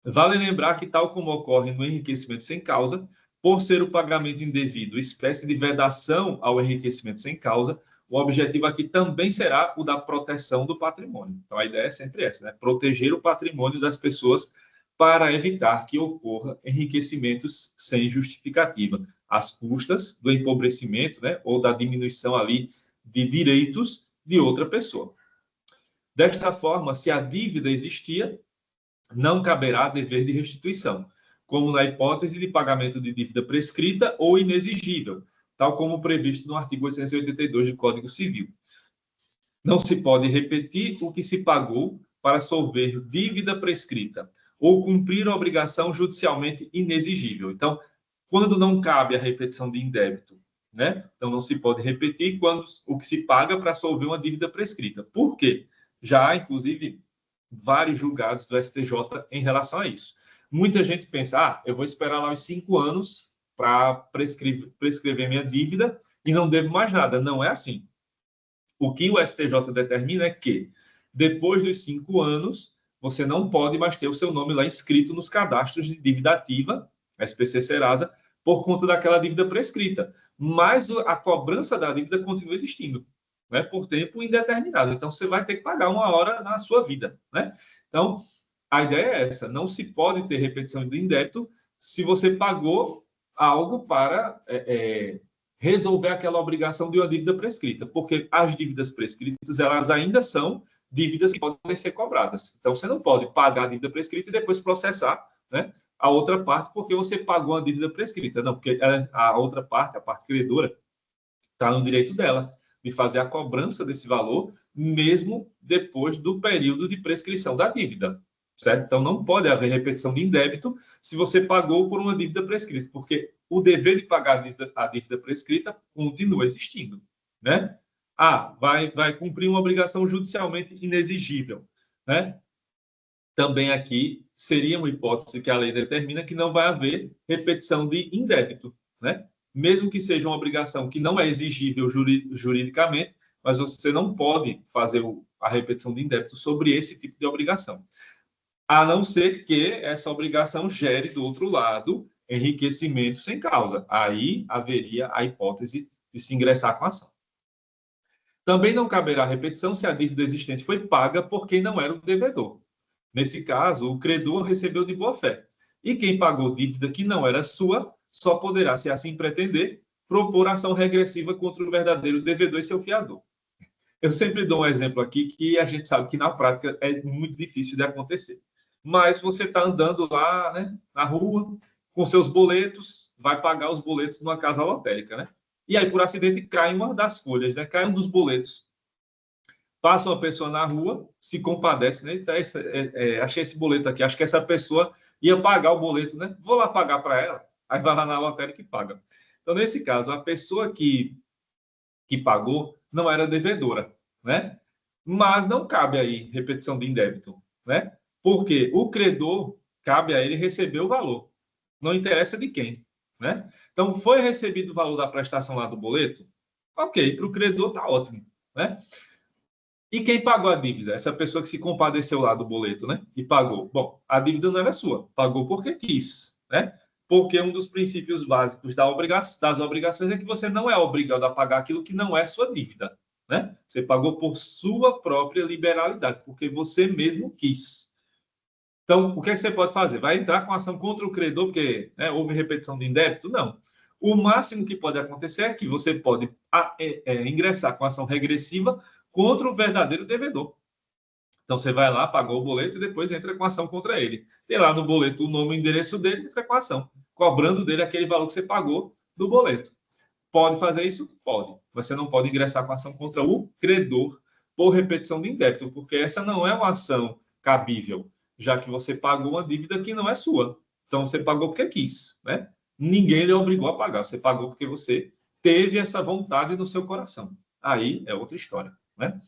Vale lembrar que, tal como ocorre no enriquecimento sem causa, por ser o pagamento indevido espécie de vedação ao enriquecimento sem causa, o objetivo aqui também será o da proteção do patrimônio. Então, a ideia é sempre essa, né? Proteger o patrimônio das pessoas para evitar que ocorra enriquecimentos sem justificativa, às custas do empobrecimento, né? Ou da diminuição ali de direitos de outra pessoa. Desta forma, se a dívida existia, não caberá dever de restituição, como na hipótese de pagamento de dívida prescrita ou inexigível, tal como previsto no artigo 882 do Código Civil. Não se pode repetir o que se pagou para solver dívida prescrita ou cumprir a obrigação judicialmente inexigível. Então, quando não cabe a repetição de indébito, né? Então, não se pode repetir quando o que se paga para solver uma dívida prescrita. Por quê? Já há, inclusive, vários julgados do STJ em relação a isso. Muita gente pensa, eu vou esperar lá os 5 anos para prescrever minha dívida e não devo mais nada. Não é assim. O que o STJ determina é que, depois dos 5 anos, você não pode mais ter o seu nome lá inscrito nos cadastros de dívida ativa, SPC Serasa, por conta daquela dívida prescrita. Mas a cobrança da dívida continua existindo, né, por tempo indeterminado. Então, você vai ter que pagar uma hora na sua vida, né? Então, a ideia é essa. Não se pode ter repetição de indébito se você pagou algo para resolver aquela obrigação de uma dívida prescrita, porque as dívidas prescritas, elas ainda são dívidas que podem ser cobradas. Então, você não pode pagar a dívida prescrita e depois processar, né, a outra parte porque você pagou a dívida prescrita. Não, porque a outra parte, a parte credora, está no direito dela de fazer a cobrança desse valor, mesmo depois do período de prescrição da dívida, certo? Então, não pode haver repetição de indébito se você pagou por uma dívida prescrita, porque o dever de pagar a dívida prescrita continua existindo, né? Vai cumprir uma obrigação judicialmente inexigível, né? Também aqui seria uma hipótese que a lei determina que não vai haver repetição de indébito, né? Mesmo que seja uma obrigação que não é exigível juridicamente, mas você não pode fazer a repetição de indébito sobre esse tipo de obrigação, a não ser que essa obrigação gere, do outro lado, enriquecimento sem causa. Aí haveria a hipótese de se ingressar com a ação. Também não caberá repetição se a dívida existente foi paga por quem não era o devedor. Nesse caso, o credor recebeu de boa-fé. E quem pagou dívida que não era sua, só poderá, se assim pretender, propor ação regressiva contra o verdadeiro devedor e seu fiador. Eu sempre dou um exemplo aqui que a gente sabe que na prática é muito difícil de acontecer. Mas você está andando lá, né, na rua, com seus boletos, vai pagar os boletos numa casa lotérica, né? E aí, por acidente, cai uma das folhas, né? Cai um dos boletos. Passa uma pessoa na rua, se compadece, né? Então, achei esse boleto aqui, acho que essa pessoa ia pagar o boleto, né? Vou lá pagar para ela. Aí vai lá na lotérica e paga. Então, nesse caso, a pessoa que pagou não era devedora, né? Mas não cabe aí repetição de indébito, né? Porque o credor, cabe a ele receber o valor. Não interessa de quem, né? Então, foi recebido o valor da prestação lá do boleto? Ok, para o credor está ótimo, né? E quem pagou a dívida? Essa pessoa que se compadeceu lá do boleto, né? E pagou. Bom, a dívida não era sua, pagou porque quis, né? Porque um dos princípios básicos das obrigações é que você não é obrigado a pagar aquilo que não é sua dívida, né? Você pagou por sua própria liberalidade, porque você mesmo quis. Então, o que é que você pode fazer? Vai entrar com ação contra o credor, porque, né, houve repetição de indébito? Não. O máximo que pode acontecer é que você pode ingressar com ação regressiva contra o verdadeiro devedor. Então, você vai lá, pagou o boleto e depois entra com ação contra ele. Tem lá no boleto o nome e o endereço dele, entra com ação, cobrando dele aquele valor que você pagou do boleto. Pode fazer isso? Pode. Você não pode ingressar com ação contra o credor por repetição de indébito, porque essa não é uma ação cabível, já que você pagou uma dívida que não é sua. Então, você pagou porque quis, né? Ninguém lhe obrigou a pagar. Você pagou porque você teve essa vontade no seu coração. Aí é outra história, né?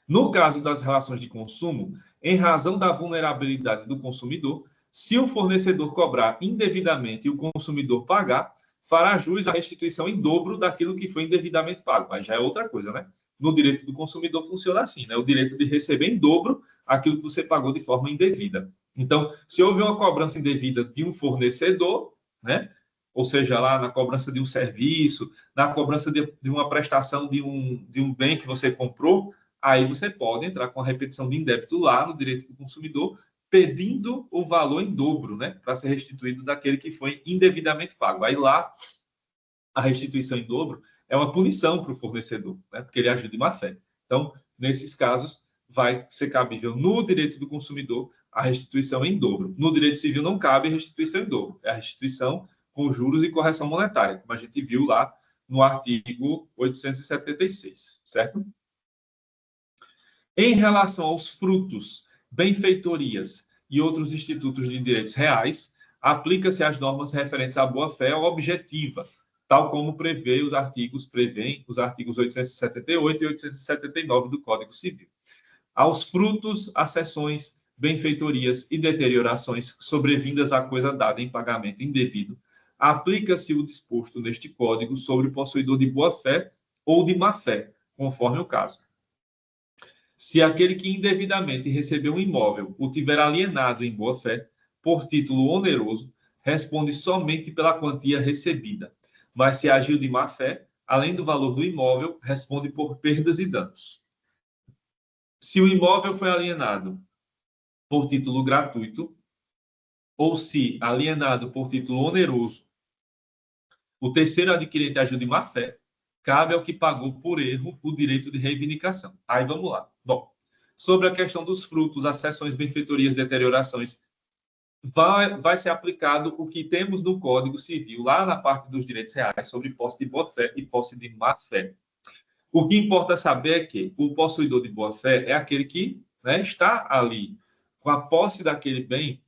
No caso das relações de consumo, em razão da vulnerabilidade do consumidor, se o fornecedor cobrar indevidamente e o consumidor pagar, fará jus à restituição em dobro daquilo que foi indevidamente pago. Mas já é outra coisa, né? No direito do consumidor funciona assim, né? O direito de receber em dobro aquilo que você pagou de forma indevida. Então, se houve uma cobrança indevida de um fornecedor, né? Ou seja, lá na cobrança de um serviço, na cobrança de uma prestação de um bem que você comprou, aí você pode entrar com a repetição de indébito lá no direito do consumidor, pedindo o valor em dobro, né, para ser restituído daquele que foi indevidamente pago. Aí lá, a restituição em dobro é uma punição para o fornecedor, né, porque ele agiu de má fé. Então, nesses casos, vai ser cabível no direito do consumidor a restituição em dobro. No direito civil não cabe restituição em dobro, é a restituição com juros e correção monetária, como a gente viu lá no artigo 876, certo? Em relação aos frutos, benfeitorias e outros institutos de direitos reais, aplica-se às normas referentes à boa-fé objetiva, tal como prevêem os artigos 878 e 879 do Código Civil. Aos frutos, acessões, benfeitorias e deteriorações sobrevindas à coisa dada em pagamento indevido, aplica-se o disposto neste Código sobre o possuidor de boa-fé ou de má-fé, conforme o caso. Se aquele que indevidamente recebeu um imóvel o tiver alienado em boa-fé, por título oneroso, responde somente pela quantia recebida. Mas se agiu de má-fé, além do valor do imóvel, responde por perdas e danos. Se o imóvel foi alienado por título gratuito, ou se alienado por título oneroso, o terceiro adquirente agiu de má-fé, cabe ao que pagou por erro o direito de reivindicação. Aí vamos lá. Bom, sobre a questão dos frutos, acessões, benfeitorias, deteriorações, vai ser aplicado o que temos no Código Civil, lá na parte dos direitos reais, sobre posse de boa-fé e posse de má-fé. O que importa saber é que o possuidor de boa-fé é aquele que, né, está ali com a posse daquele bem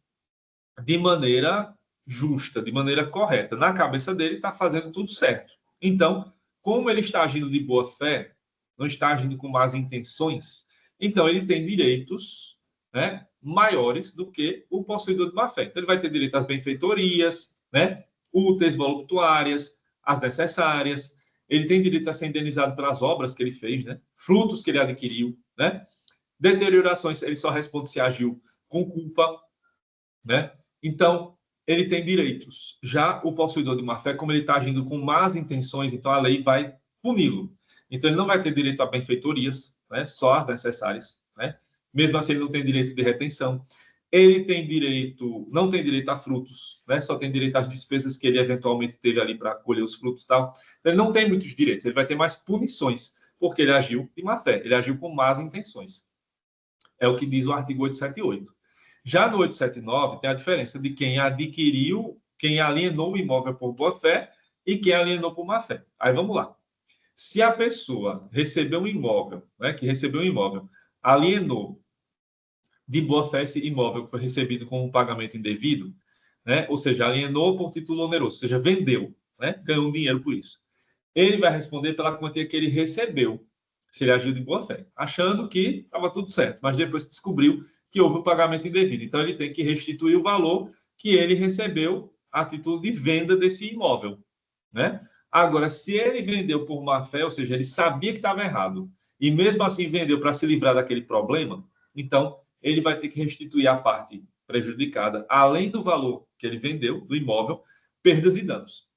de maneira justa, de maneira correta. Na cabeça dele, está fazendo tudo certo. Então, como ele está agindo de boa-fé, não está agindo com más intenções, então ele tem direitos, né, maiores do que o possuidor de má-fé. Então, ele vai ter direito às benfeitorias, né, úteis, voluptuárias, as necessárias. Ele tem direito a ser indenizado pelas obras que ele fez, né, frutos que ele adquiriu, né. Deteriorações, ele só responde se agiu com culpa, né. Então, ele tem direitos. Já o possuidor de má-fé, como ele está agindo com más intenções, então a lei vai puni-lo. Então, ele não vai ter direito a benfeitorias, né, só as necessárias, né? Mesmo assim, ele não tem direito de retenção. Ele tem direito, não tem direito a frutos, né? Só tem direito às despesas que ele eventualmente teve ali para colher os frutos e tal. Então, ele não tem muitos direitos, ele vai ter mais punições, porque ele agiu de má-fé, ele agiu com más intenções. É o que diz o artigo 878. Já no 879, tem a diferença de quem adquiriu, quem alienou o imóvel por boa-fé e quem alienou por má-fé. Aí vamos lá. Se a pessoa recebeu um imóvel, né, que recebeu um imóvel, alienou de boa-fé esse imóvel que foi recebido com um pagamento indevido, né, ou seja, alienou por título oneroso, ou seja, vendeu, né, ganhou um dinheiro por isso. Ele vai responder pela quantia que ele recebeu, se ele agiu de boa-fé, achando que estava tudo certo, mas depois descobriu que houve um pagamento indevido. Então, ele tem que restituir o valor que ele recebeu a título de venda desse imóvel, né? Agora, se ele vendeu por má-fé, ou seja, ele sabia que estava errado, e mesmo assim vendeu para se livrar daquele problema, então, ele vai ter que restituir a parte prejudicada, além do valor que ele vendeu do imóvel, perdas e danos.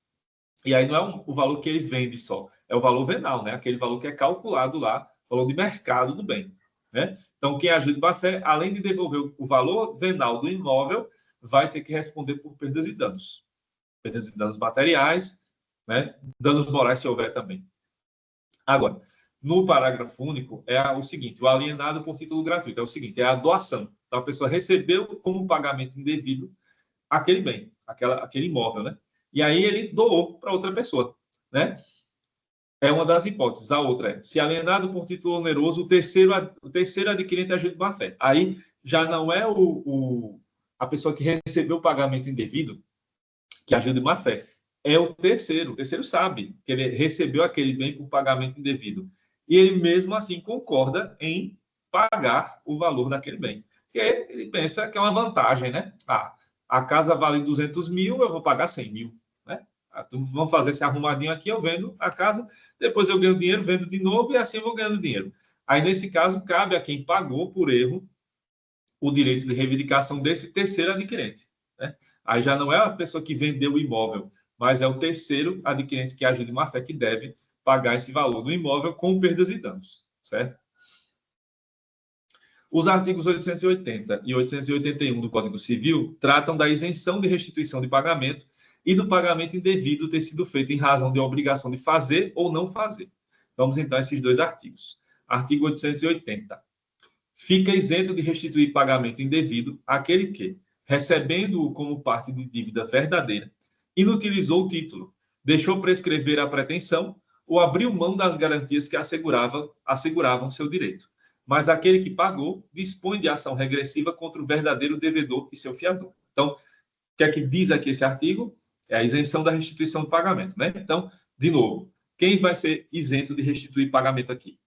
E aí não é o valor que ele vende só, é o valor venal, né? Aquele valor que é calculado lá, valor de mercado do bem, né? Então, quem agiu de má-fé, além de devolver o valor venal do imóvel, vai ter que responder por perdas e danos. Perdas e danos materiais, né? Danos morais, se houver também. Agora, no parágrafo único, é o seguinte: o alienado por título gratuito é o seguinte, é a doação. Então, a pessoa recebeu como pagamento indevido aquele bem, aquele imóvel, né? E aí ele doou para outra pessoa, né? É uma das hipóteses. A outra é, se alienado por título oneroso, o terceiro adquirente agiu de má-fé. Aí já não é a pessoa que recebeu o pagamento indevido que agiu de má-fé. É o terceiro. O terceiro sabe que ele recebeu aquele bem por pagamento indevido. E ele, mesmo assim, concorda em pagar o valor daquele bem. Porque ele pensa que é uma vantagem, né? A casa vale 200 mil, eu vou pagar 100 mil. Né? Então, vamos fazer esse arrumadinho aqui, eu vendo a casa, depois eu ganho dinheiro, vendo de novo e assim eu vou ganhando dinheiro. Aí, nesse caso, cabe a quem pagou por erro o direito de reivindicação desse terceiro adquirente. Né? Aí já não é a pessoa que vendeu o imóvel, mas é o terceiro adquirente que agiu de má-fé que deve pagar esse valor do imóvel com perdas e danos, certo? Os artigos 880 e 881 do Código Civil tratam da isenção de restituição de pagamento e do pagamento indevido ter sido feito em razão de obrigação de fazer ou não fazer. Vamos então a esses dois artigos. Artigo 880. Fica isento de restituir pagamento indevido aquele que, recebendo-o como parte de dívida verdadeira, inutilizou o título, deixou prescrever a pretensão ou abriu mão das garantias que asseguravam seu direito. Mas aquele que pagou dispõe de ação regressiva contra o verdadeiro devedor e seu fiador. Então, o que é que diz aqui esse artigo? É a isenção da restituição do pagamento, né? Então, de novo, quem vai ser isento de restituir pagamento aqui?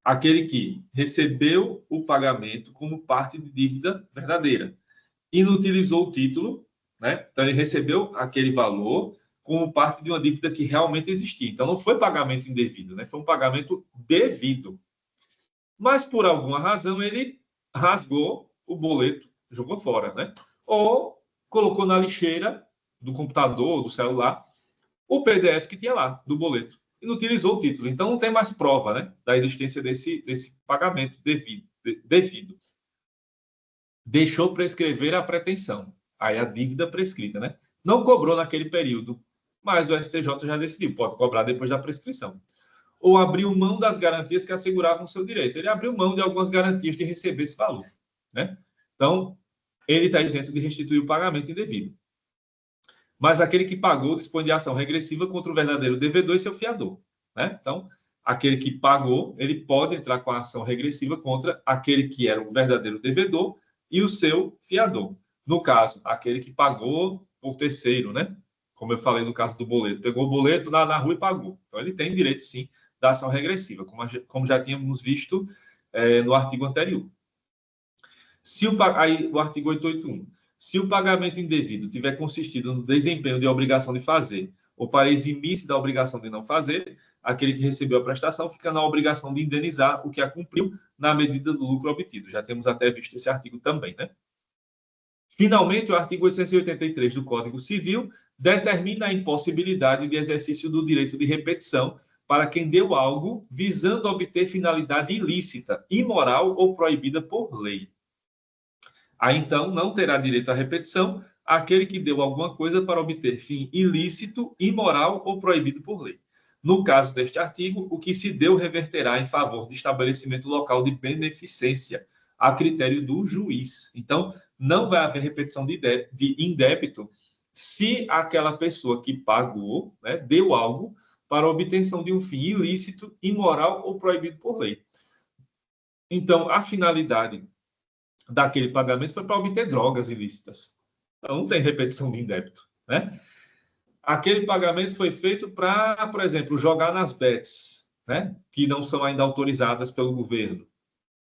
Aquele que recebeu o pagamento como parte de dívida verdadeira, inutilizou o título, né? Então, ele recebeu aquele valor como parte de uma dívida que realmente existia. Então, não foi pagamento indevido, né? Foi um pagamento devido. Mas, por alguma razão, ele rasgou o boleto, jogou fora, né? Ou colocou na lixeira do computador, do celular, o PDF que tinha lá, do boleto. E não utilizou o título. Então, não tem mais prova, né, da existência desse pagamento devido. Deixou prescrever a pretensão. Aí a dívida prescrita, né? Não cobrou naquele período, mas o STJ já decidiu, pode cobrar depois da prescrição. Ou abriu mão das garantias que asseguravam o seu direito. Ele abriu mão de algumas garantias de receber esse valor, né? Então, ele está isento de restituir o pagamento indevido. Mas aquele que pagou dispõe de ação regressiva contra o verdadeiro devedor e seu fiador, né? Então, aquele que pagou, ele pode entrar com a ação regressiva contra aquele que era o verdadeiro devedor e o seu fiador. No caso, aquele que pagou por terceiro, né? Como eu falei no caso do boleto. Pegou o boleto na rua e pagou. Então, ele tem direito, sim, da ação regressiva, como já tínhamos visto no artigo anterior. Aí, o artigo 881. Se o pagamento indevido tiver consistido no desempenho de obrigação de fazer ou para eximir-se da obrigação de não fazer, aquele que recebeu a prestação fica na obrigação de indenizar o que a cumpriu na medida do lucro obtido. Já temos até visto esse artigo também, né? Finalmente, o artigo 883 do Código Civil determina a impossibilidade de exercício do direito de repetição para quem deu algo visando obter finalidade ilícita, imoral ou proibida por lei. Aí, então, não terá direito à repetição aquele que deu alguma coisa para obter fim ilícito, imoral ou proibido por lei. No caso deste artigo, o que se deu reverterá em favor de estabelecimento local de beneficência, a critério do juiz. Então, não vai haver repetição de indébito se aquela pessoa que pagou, né, deu algo para a obtenção de um fim ilícito, imoral ou proibido por lei. Então, a finalidade daquele pagamento foi para obter drogas ilícitas. Então, não tem repetição de indébito, né? Aquele pagamento foi feito para, por exemplo, jogar nas bets, né? Que não são ainda autorizadas pelo governo.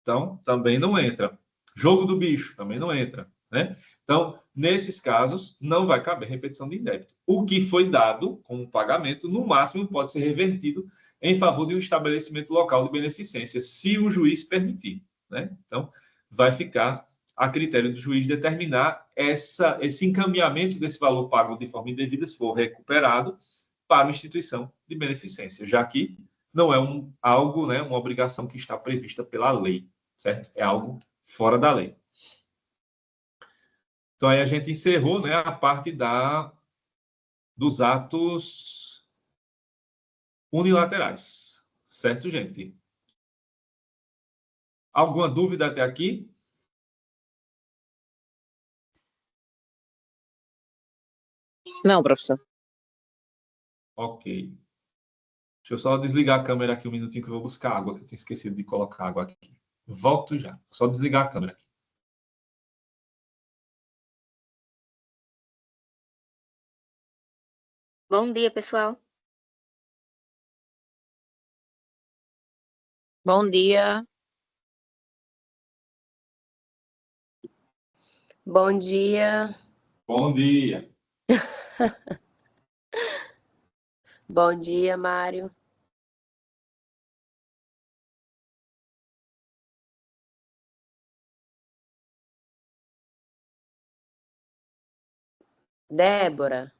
Então, também não entra. Jogo do bicho, também não entra, né? Então, nesses casos, não vai caber repetição de indébito. O que foi dado como pagamento, no máximo, pode ser revertido em favor de um estabelecimento local de beneficência, se o juiz permitir, né? Então, vai ficar a critério do juiz determinar esse encaminhamento desse valor pago de forma indevida, se for recuperado, para uma instituição de beneficência, já que não é algo, né, uma obrigação que está prevista pela lei, certo? É algo fora da lei. Então, aí a gente encerrou, né, a parte dos atos unilaterais, certo, gente? Alguma dúvida até aqui? Não, professor. Ok. Deixa eu só desligar a câmera aqui um minutinho que eu vou buscar água, que eu tinha esquecido de colocar água aqui. Volto já. Só desligar a câmera aqui. Bom dia, pessoal. Bom dia. Bom dia. Bom dia. Bom dia, Mário. Débora.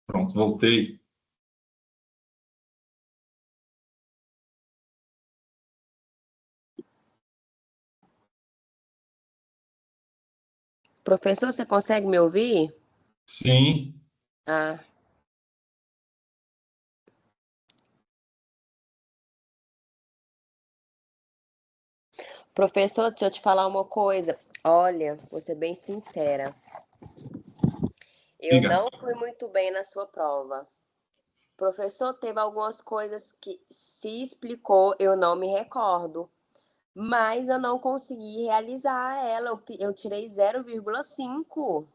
Pronto, voltei. Professor, você consegue me ouvir? Sim. Ah. Professor, deixa eu te falar uma coisa. Olha, vou ser bem sincera. Eu Diga. não fui muito bem na sua prova. Professor, teve algumas coisas que se explicou, eu não me recordo. Mas eu não consegui realizar ela. Eu tirei 0,5.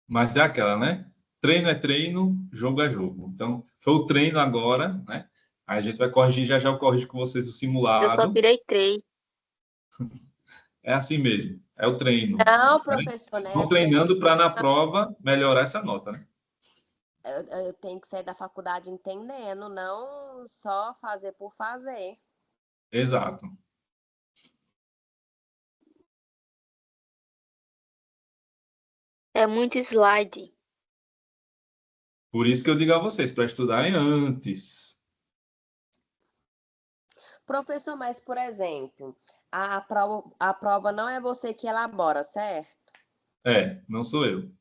Mas é aquela, né? Treino é treino, jogo é jogo. Então, foi o treino agora, né? Aí a gente vai corrigir, já já eu corrijo com vocês o Eu só simulado. tirei 3. É assim mesmo, é o treino. Não, Né? professor, né? Vão treinando para na prova melhorar essa nota, né? Eu tenho que sair da faculdade entendendo, não só fazer por fazer. Exato. É muito slide. Por isso que eu digo a vocês, para estudarem antes. Professor, mas, por exemplo, a prova não é você que elabora, certo? É, não sou eu.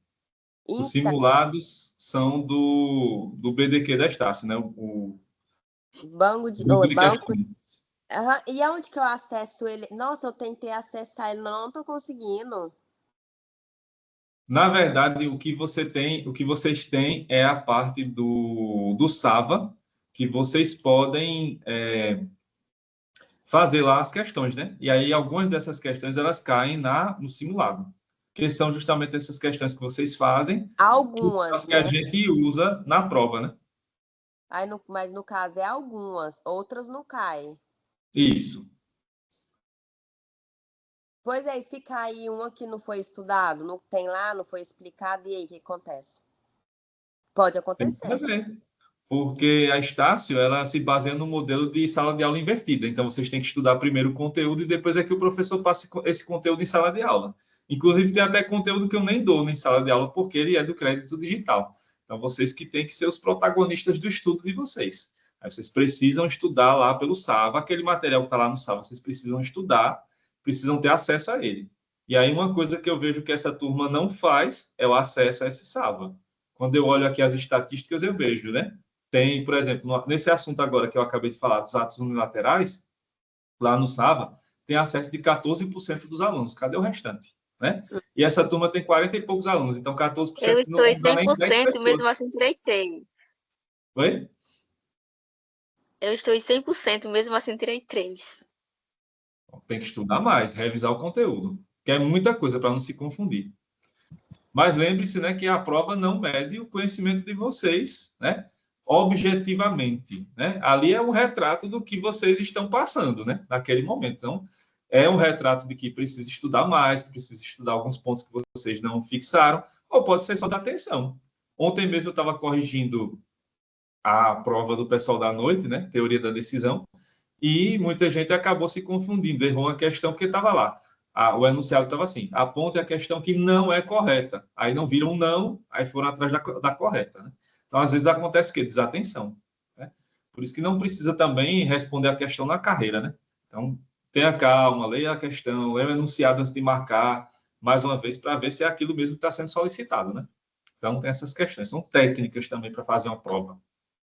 Os Então, simulados são do BDQ da Estácio, né? O grupo de banco. questões. Aham, e aonde que eu acesso ele? Nossa, eu tentei acessar ele, não tô conseguindo. Na verdade, o que você tem, o que vocês têm é a parte do Sava, que vocês podem fazer lá as questões, né? E aí algumas dessas questões elas caem no simulado, que são justamente essas questões que vocês fazem, que são as Algumas, que a né? gente usa na prova, né? Mas no caso é algumas, outras não caem. Isso. Pois é, e se cair uma que não foi estudado, não tem lá, não foi explicado, e aí o que acontece? Pode Tem que acontecer. fazer. Porque a Estácio, ela se baseia no modelo de sala de aula invertida. Então, vocês têm que estudar primeiro o conteúdo e depois é que o professor passa esse conteúdo em sala de aula. Inclusive, tem até conteúdo que eu nem dou em sala de aula, porque ele é do crédito digital. Então, vocês que têm que ser os protagonistas do estudo de vocês. Aí vocês precisam estudar lá pelo Sava, aquele material que está lá no Sava, vocês precisam estudar, precisam ter acesso a ele. E aí, uma coisa que eu vejo que essa turma não faz é o acesso a esse Sava. Quando eu olho aqui as estatísticas, eu vejo, né? Tem, por exemplo, nesse assunto agora que eu acabei de falar, dos atos unilaterais, lá no Sava, tem acesso de 14% dos alunos. Cadê o restante? Né? E essa turma tem 40 e poucos alunos, então Eu 14% não estou em dá nem 10 100%, mesmo pessoas. assim tirei 3. Oi? Eu estou em 100%, mesmo assim tirei 3. Tem que estudar mais, revisar o conteúdo, que é muita coisa para não se confundir. Mas lembre-se, né, que a prova não mede o conhecimento de vocês, né, objetivamente, né? Ali é um retrato do que vocês estão passando, né, naquele momento. Então, é um retrato de que precisa estudar mais, que precisa estudar alguns pontos que vocês não fixaram, ou pode ser só da atenção. Ontem mesmo eu estava corrigindo a prova do pessoal da noite, né, teoria da decisão, e muita gente acabou se confundindo, errou uma questão porque estava lá. O enunciado estava assim: aponte a questão que não é correta. Aí não viram um não, aí foram atrás da correta. Né? Então, às vezes, acontece o quê? Desatenção. Né? Por isso que não precisa também responder a questão na carreira. Né? Então, tenha calma, leia a questão, leia o enunciado antes de marcar, mais uma vez, para ver se é aquilo mesmo que está sendo solicitado. Né? Então, tem essas questões. São técnicas também para fazer uma prova.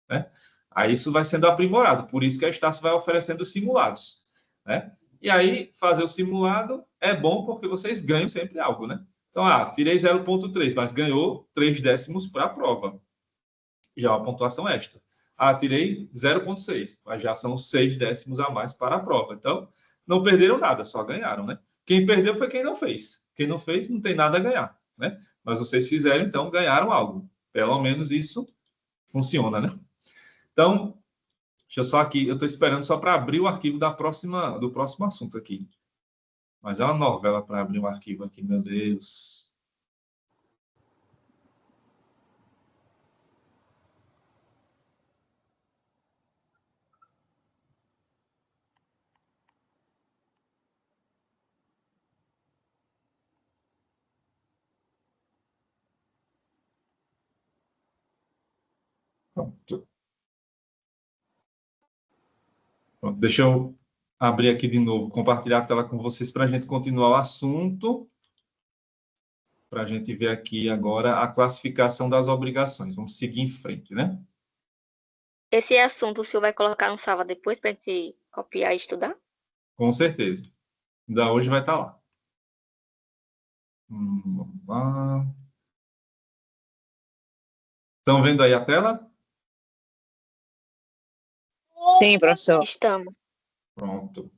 Né? Aí isso vai sendo aprimorado, por isso que a Estácio vai oferecendo simulados, né? E aí, fazer o simulado é bom porque vocês ganham sempre algo, né? Então, tirei 0,3, mas ganhou 3 décimos para a prova. Já é uma pontuação extra. Tirei 0,6, mas já são 6 décimos a mais para a prova. Então, não perderam nada, só ganharam, né? Quem perdeu foi quem não fez. Quem não fez não tem nada a ganhar, né? Mas vocês fizeram, então ganharam algo. Pelo menos isso funciona, né? Então, deixa eu só aqui, eu estou esperando só para abrir o arquivo do próximo assunto aqui. Mas é uma novela para abrir um arquivo aqui, meu Deus. Pronto. Pronto, deixa eu abrir aqui de novo, compartilhar a tela com vocês para a gente continuar o assunto. Para a gente ver aqui agora a classificação das obrigações. Vamos seguir em frente, né? Esse assunto o senhor vai colocar no Sava depois para a gente copiar e estudar? Com certeza. Ainda hoje vai estar lá. Vamos lá. Estão vendo aí a tela? Sim, professor. Estamos. Pronto.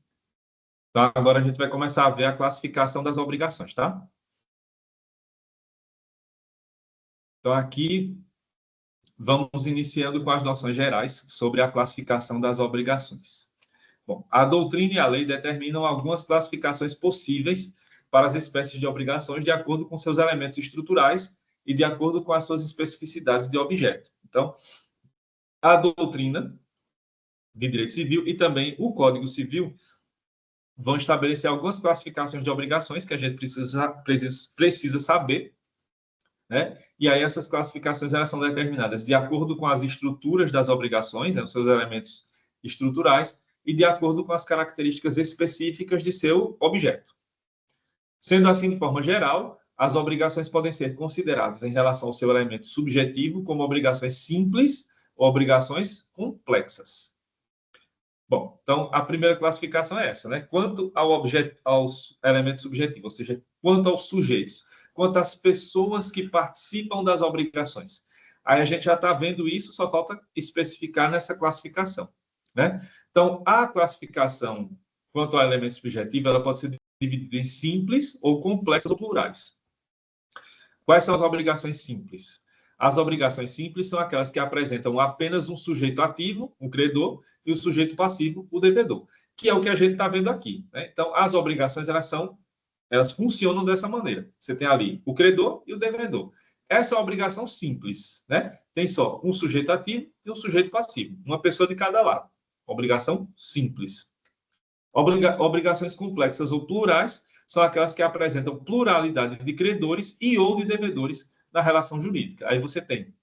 Então, agora a gente vai começar a ver a classificação das obrigações, tá? Então, aqui, vamos iniciando com as noções gerais sobre a classificação das obrigações. Bom, a doutrina e a lei determinam algumas classificações possíveis para as espécies de obrigações de acordo com seus elementos estruturais e de acordo com as suas especificidades de objeto. Então, a doutrina de direito civil e também o Código Civil vão estabelecer algumas classificações de obrigações que a gente precisa saber, né? E aí essas classificações elas são determinadas de acordo com as estruturas das obrigações, né, os seus elementos estruturais, e de acordo com as características específicas de seu objeto. Sendo assim, de forma geral, as obrigações podem ser consideradas em relação ao seu elemento subjetivo como obrigações simples ou obrigações complexas. Bom, então a primeira classificação é essa, né? Quanto aos elementos subjetivos, ou seja, quanto aos sujeitos, quanto às pessoas que participam das obrigações. Aí a gente já está vendo isso, só falta especificar nessa classificação, né? Então, a classificação quanto ao elemento subjetivo, ela pode ser dividida em simples ou complexas ou plurais. Quais são as obrigações simples? As obrigações simples são aquelas que apresentam apenas um sujeito ativo, um credor, e o sujeito passivo, o devedor, que é o que a gente está vendo aqui, né? Então, as obrigações, elas funcionam dessa maneira. Você tem ali o credor e o devedor. Essa é uma obrigação simples, né? Tem só um sujeito ativo e um sujeito passivo, uma pessoa de cada lado. Obrigação simples. Obrigações complexas ou plurais são aquelas que apresentam pluralidade de credores e ou de devedores na relação jurídica. Aí você tem,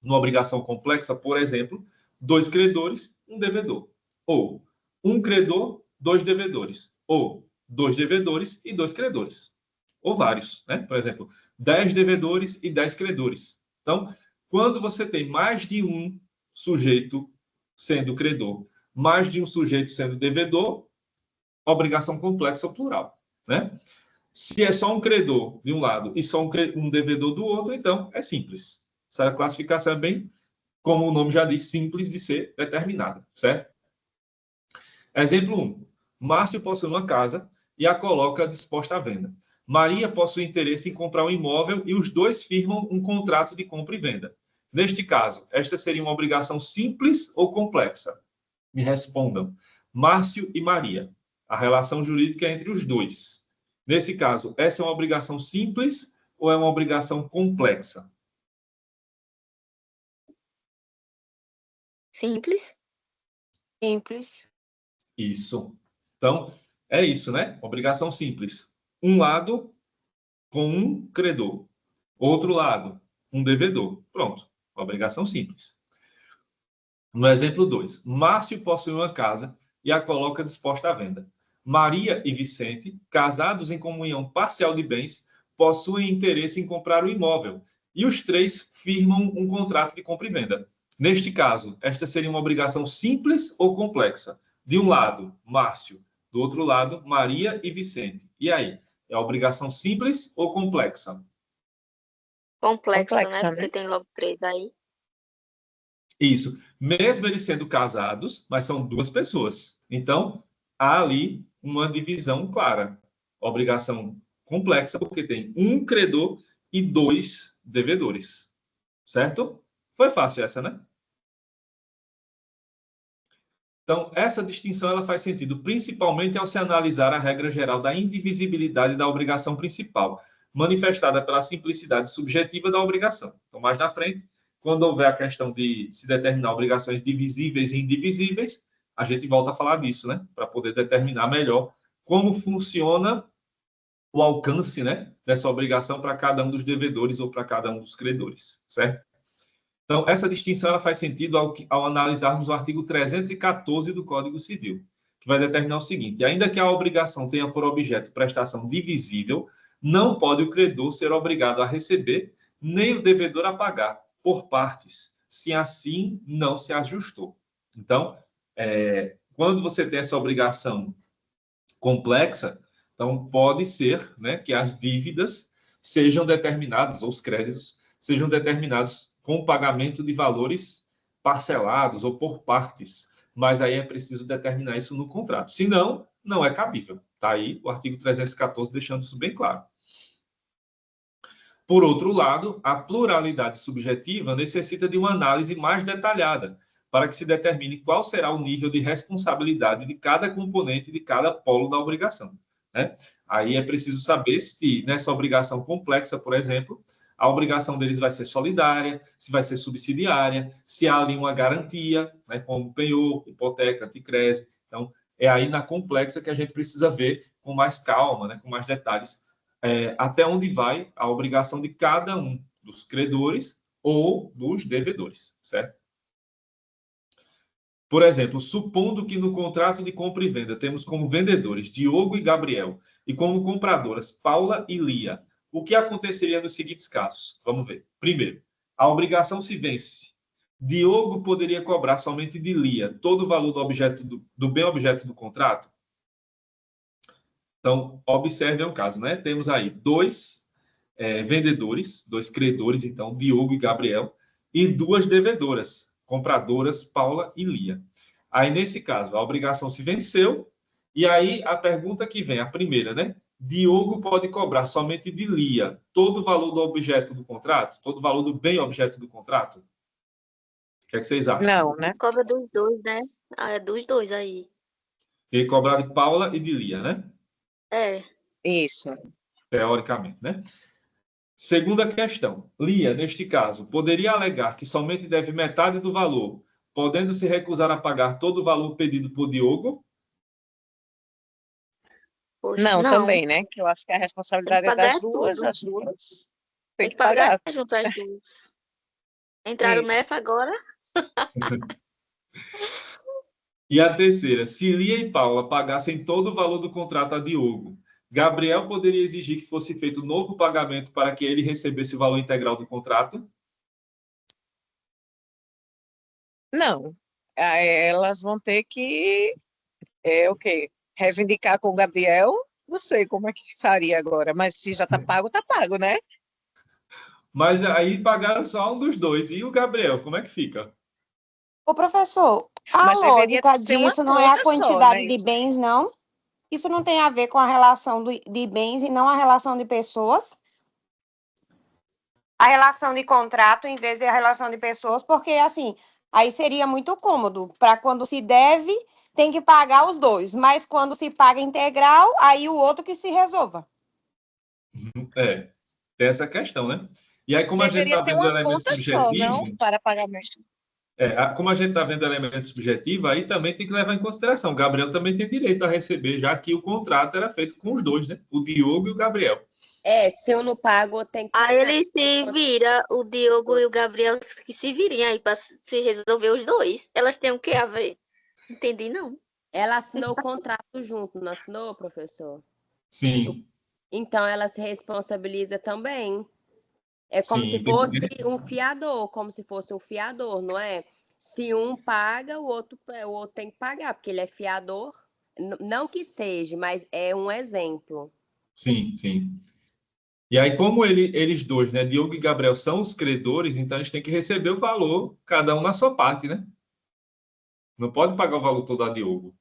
numa obrigação complexa, por exemplo, 2 credores, um devedor. Ou um credor, 2 devedores. Ou 2 devedores e 2 credores. Ou vários, né? Por exemplo, 10 devedores e 10 credores. Então, quando você tem mais de um sujeito sendo credor, mais de um sujeito sendo devedor, obrigação complexa ou plural, né? Se é só um credor de um lado e só um devedor do outro, então é simples. Essa classificação é bem, como o nome já diz, simples de ser determinada, certo? Exemplo 1. Márcio possui uma casa e a coloca disposta à venda. Maria possui interesse em comprar um imóvel e os dois firmam um contrato de compra e venda. Neste caso, esta seria uma obrigação simples ou complexa? Me respondam. Márcio e Maria. A relação jurídica é entre os dois. Nesse caso, essa é uma obrigação simples ou é uma obrigação complexa? Simples. Simples. Isso. Então, é isso, né? Obrigação simples. Um lado com um credor. Outro lado, um devedor. Pronto. Obrigação simples. No exemplo 2. Márcio possui uma casa e a coloca disposta à venda. Maria e Vicente, casados em comunhão parcial de bens, possuem interesse em comprar o imóvel e os três firmam um contrato de compra e venda. Neste caso, esta seria uma obrigação simples ou complexa? De um lado, Márcio, do outro lado, Maria e Vicente. E aí, é obrigação simples ou complexa? Complexa, né? Né? Porque tem logo 3 aí. Isso. Mesmo eles sendo casados, mas são 2 pessoas. Então, há ali uma divisão clara. Obrigação complexa, porque tem um credor e 2 devedores. Certo? Foi fácil essa, né? Então, essa distinção ela faz sentido principalmente ao se analisar a regra geral da indivisibilidade da obrigação principal, manifestada pela simplicidade subjetiva da obrigação. Então, mais na frente, quando houver a questão de se determinar obrigações divisíveis e indivisíveis, a gente volta a falar disso, né? Para poder determinar melhor como funciona o alcance, né, dessa obrigação para cada um dos devedores ou para cada um dos credores, certo? Então, essa distinção ela faz sentido ao analisarmos o artigo 314 do Código Civil, que vai determinar o seguinte: ainda que a obrigação tenha por objeto prestação divisível, não pode o credor ser obrigado a receber, nem o devedor a pagar, por partes, se assim não se ajustou. Então, quando você tem essa obrigação complexa, então pode ser, né, que as dívidas sejam determinadas, ou os créditos sejam determinados com o pagamento de valores parcelados ou por partes, mas aí é preciso determinar isso no contrato. Senão, não é cabível. Está aí o artigo 314 deixando isso bem claro. Por outro lado, a pluralidade subjetiva necessita de uma análise mais detalhada para que se determine qual será o nível de responsabilidade de cada componente de cada polo da obrigação, né? Aí é preciso saber se nessa obrigação complexa, por exemplo, a obrigação deles vai ser solidária, se vai ser subsidiária, se há ali uma garantia, né, como penhor, hipoteca, anticrese. Então, é aí na complexa que a gente precisa ver com mais calma, né, com mais detalhes, até onde vai a obrigação de cada um dos credores ou dos devedores, certo? Por exemplo, supondo que no contrato de compra e venda temos como vendedores Diogo e Gabriel e como compradoras Paula e Lia, o que aconteceria nos seguintes casos? Vamos ver. Primeiro, a obrigação se vence. Diogo poderia cobrar somente de Lia todo o valor do objeto do bem objeto do contrato? Então, observe o caso, né? Temos aí dois vendedores, dois credores, então, Diogo e Gabriel, e duas devedoras, compradoras, Paula e Lia. Aí, nesse caso, a obrigação se venceu, e aí a pergunta que vem, a primeira, né? Diogo pode cobrar somente de Lia todo o valor do objeto do contrato, todo o valor do bem objeto do contrato? O que é que vocês acham? Não, né? Cobra dos dois, né? Ah, é dos dois aí. Ele cobrar de Paula e de Lia, né? É. Isso. Teoricamente, né? Segunda questão. Lia, neste caso, poderia alegar que somente deve metade do valor, podendo se recusar a pagar todo o valor pedido por Diogo? Poxa, Não, não. também, né? Que eu acho que a Tem que responsabilidade é pagar das duas, tudo. as duas Tem tem que que pagar. pagar junto as duas. Entraram Isso. nessa agora? E a terceira, se Lia e Paula pagassem todo o valor do contrato a Diogo, Gabriel poderia exigir que fosse feito novo pagamento para que ele recebesse o valor integral do contrato? Não. Elas vão ter que, o quê? Reivindicar com o Gabriel. Não sei como é que faria agora, mas se já tá pago, né? Mas aí pagaram só um dos dois. E o Gabriel, como é que fica? Ô, professor, a Mas deveria lógica ser uma disso não é a conta só, quantidade né? de bens, não? Isso não tem a ver com a relação de bens e não a relação de pessoas? A relação de contrato em vez da relação de pessoas, porque assim, aí seria muito cômodo. Para quando se deve, tem que pagar os dois, mas quando se paga integral, aí o outro que se resolva. É, tem essa questão, né? E aí, como a gente Deveria está ter vendo o uma elemento conta só, não? subjetivo, Para pagamento. como a gente está vendo o elemento subjetivo, aí também tem que levar em consideração. O Gabriel também tem direito a receber, já que o contrato era feito com os dois, né? O Diogo e o Gabriel. Se eu não pago, eu tenho que Aí pagar. ele se vira, o Diogo e o Gabriel que se virem aí para se resolver os dois. Elas têm o que a ver? Entendi, não. Ela assinou o contrato junto, não assinou, professor? Sim, Então ela se responsabiliza também. É como sim. se fosse um fiador, não é? Se um paga, o outro tem que pagar, porque ele é fiador. Não que seja, mas é um exemplo. Sim, sim. E aí, como eles dois, né, Diogo e Gabriel, são os credores, então eles têm que receber o valor, cada um na sua parte, né? Não pode pagar o valor todo a Diogo.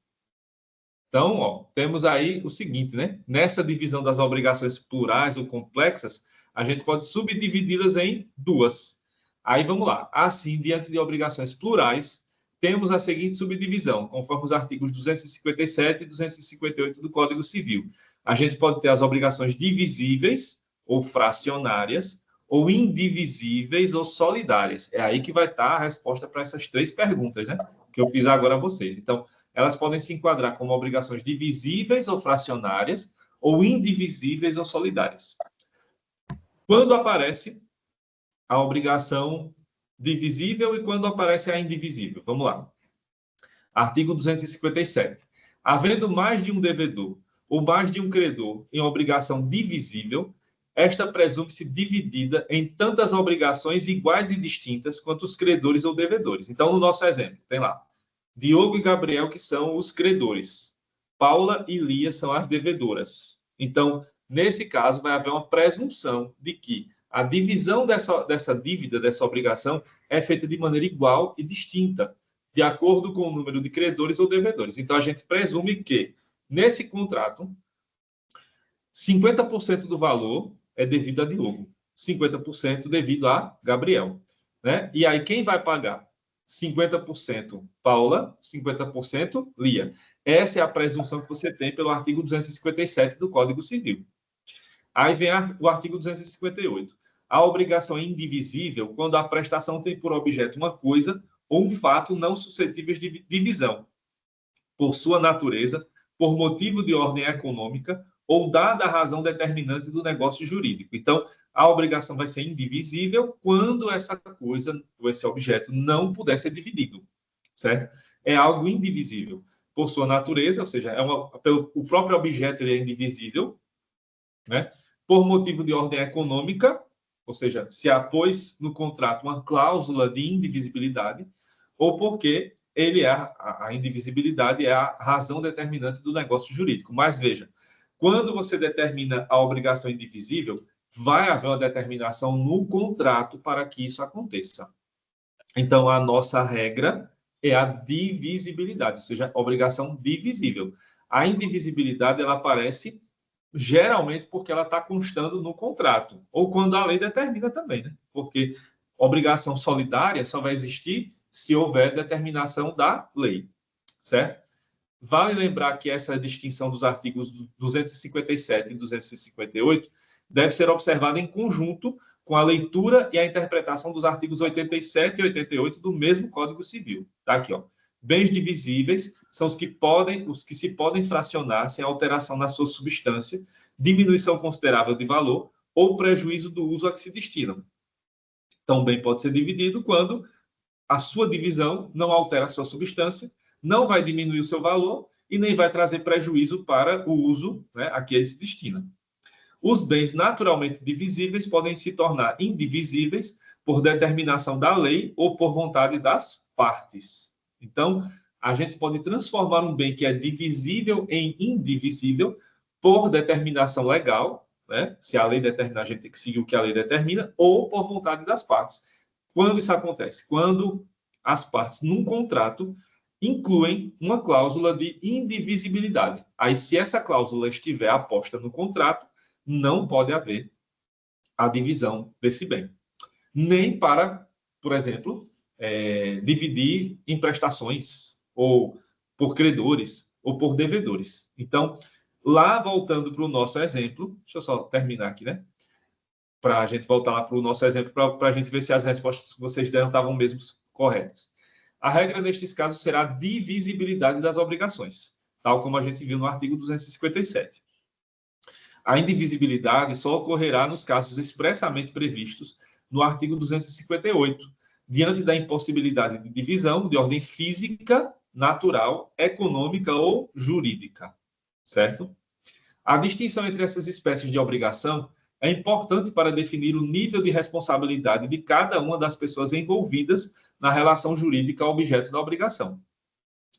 Então, ó, temos aí o seguinte, né? Nessa divisão das obrigações plurais ou complexas, a gente pode subdividi-las em duas. Aí vamos lá. Assim, diante de obrigações plurais, temos a seguinte subdivisão, conforme os artigos 257 e 258 do Código Civil. A gente pode ter as obrigações divisíveis ou fracionárias, ou indivisíveis ou solidárias. É aí que vai estar a resposta para essas três perguntas, né? Que eu fiz agora a vocês. Então, elas podem se enquadrar como obrigações divisíveis ou fracionárias, ou indivisíveis ou solidárias. Quando aparece a obrigação divisível e quando aparece a indivisível? Vamos lá. Artigo 257. Havendo mais de um devedor ou mais de um credor em obrigação divisível, esta presume-se dividida em tantas obrigações iguais e distintas quanto os credores ou devedores. Então, no nosso exemplo, tem lá Diogo e Gabriel, que são os credores. Paula e Lia são as devedoras. Então, nesse caso, vai haver uma presunção de que a divisão dessa dívida, dessa obrigação, é feita de maneira igual e distinta. de acordo com o número de credores ou devedores. Então, a gente presume que, nesse contrato, 50% do valor é devido a Diogo, 50% devido a Gabriel, né? E aí, quem vai pagar? 50% Paula, 50% Lia. Essa é a presunção que você tem pelo artigo 257 do Código Civil. Aí vem o artigo 258. A obrigação é indivisível quando a prestação tem por objeto uma coisa ou um fato não suscetíveis de divisão, por sua natureza, por motivo de ordem econômica ou dada a razão determinante do negócio jurídico. Então, a obrigação vai ser indivisível quando essa coisa, ou esse objeto, não puder ser dividido, certo? É algo indivisível por sua natureza, ou seja, o próprio objeto ele é indivisível, né? Por motivo de ordem econômica, ou seja, se apôs no contrato uma cláusula de indivisibilidade, ou porque a indivisibilidade é a razão determinante do negócio jurídico. Mas veja, quando você determina a obrigação indivisível, vai haver uma determinação no contrato para que isso aconteça. Então, a nossa regra é a divisibilidade, ou seja, obrigação divisível. A indivisibilidade, ela aparece geralmente porque ela está constando no contrato, ou quando a lei determina também, né? Porque obrigação solidária só vai existir se houver determinação da lei, certo? Vale lembrar que essa distinção dos artigos 257 e 258 deve ser observada em conjunto com a leitura e a interpretação dos artigos 87 e 88 do mesmo Código Civil. Tá aqui, ó. Bens divisíveis são os que se podem fracionar sem alteração na sua substância, diminuição considerável de valor ou prejuízo do uso a que se destinam. Então, o bem pode ser dividido quando a sua divisão não altera a sua substância, não vai diminuir o seu valor e nem vai trazer prejuízo para o uso, né, a que ele se destina. Os bens naturalmente divisíveis podem se tornar indivisíveis por determinação da lei ou por vontade das partes. Então, a gente pode transformar um bem que é divisível em indivisível por determinação legal, né? Se a lei determinar, a gente tem que seguir o que a lei determina, ou por vontade das partes. Quando isso acontece? Quando as partes, num contrato, incluem uma cláusula de indivisibilidade. Aí, se essa cláusula estiver aposta no contrato, não pode haver a divisão desse bem. Nem para, por exemplo, dividir em prestações, ou por credores, ou por devedores. Então, lá voltando para o nosso exemplo, deixa eu só terminar aqui, né? Para a gente voltar lá para o nosso exemplo, para a gente ver se as respostas que vocês deram estavam mesmo corretas. A regra nestes casos será a divisibilidade das obrigações, tal como a gente viu no artigo 257. A indivisibilidade só ocorrerá nos casos expressamente previstos no artigo 258, diante da impossibilidade de divisão de ordem física, natural, econômica ou jurídica, certo? A distinção entre essas espécies de obrigação é importante para definir o nível de responsabilidade de cada uma das pessoas envolvidas na relação jurídica ao objeto da obrigação.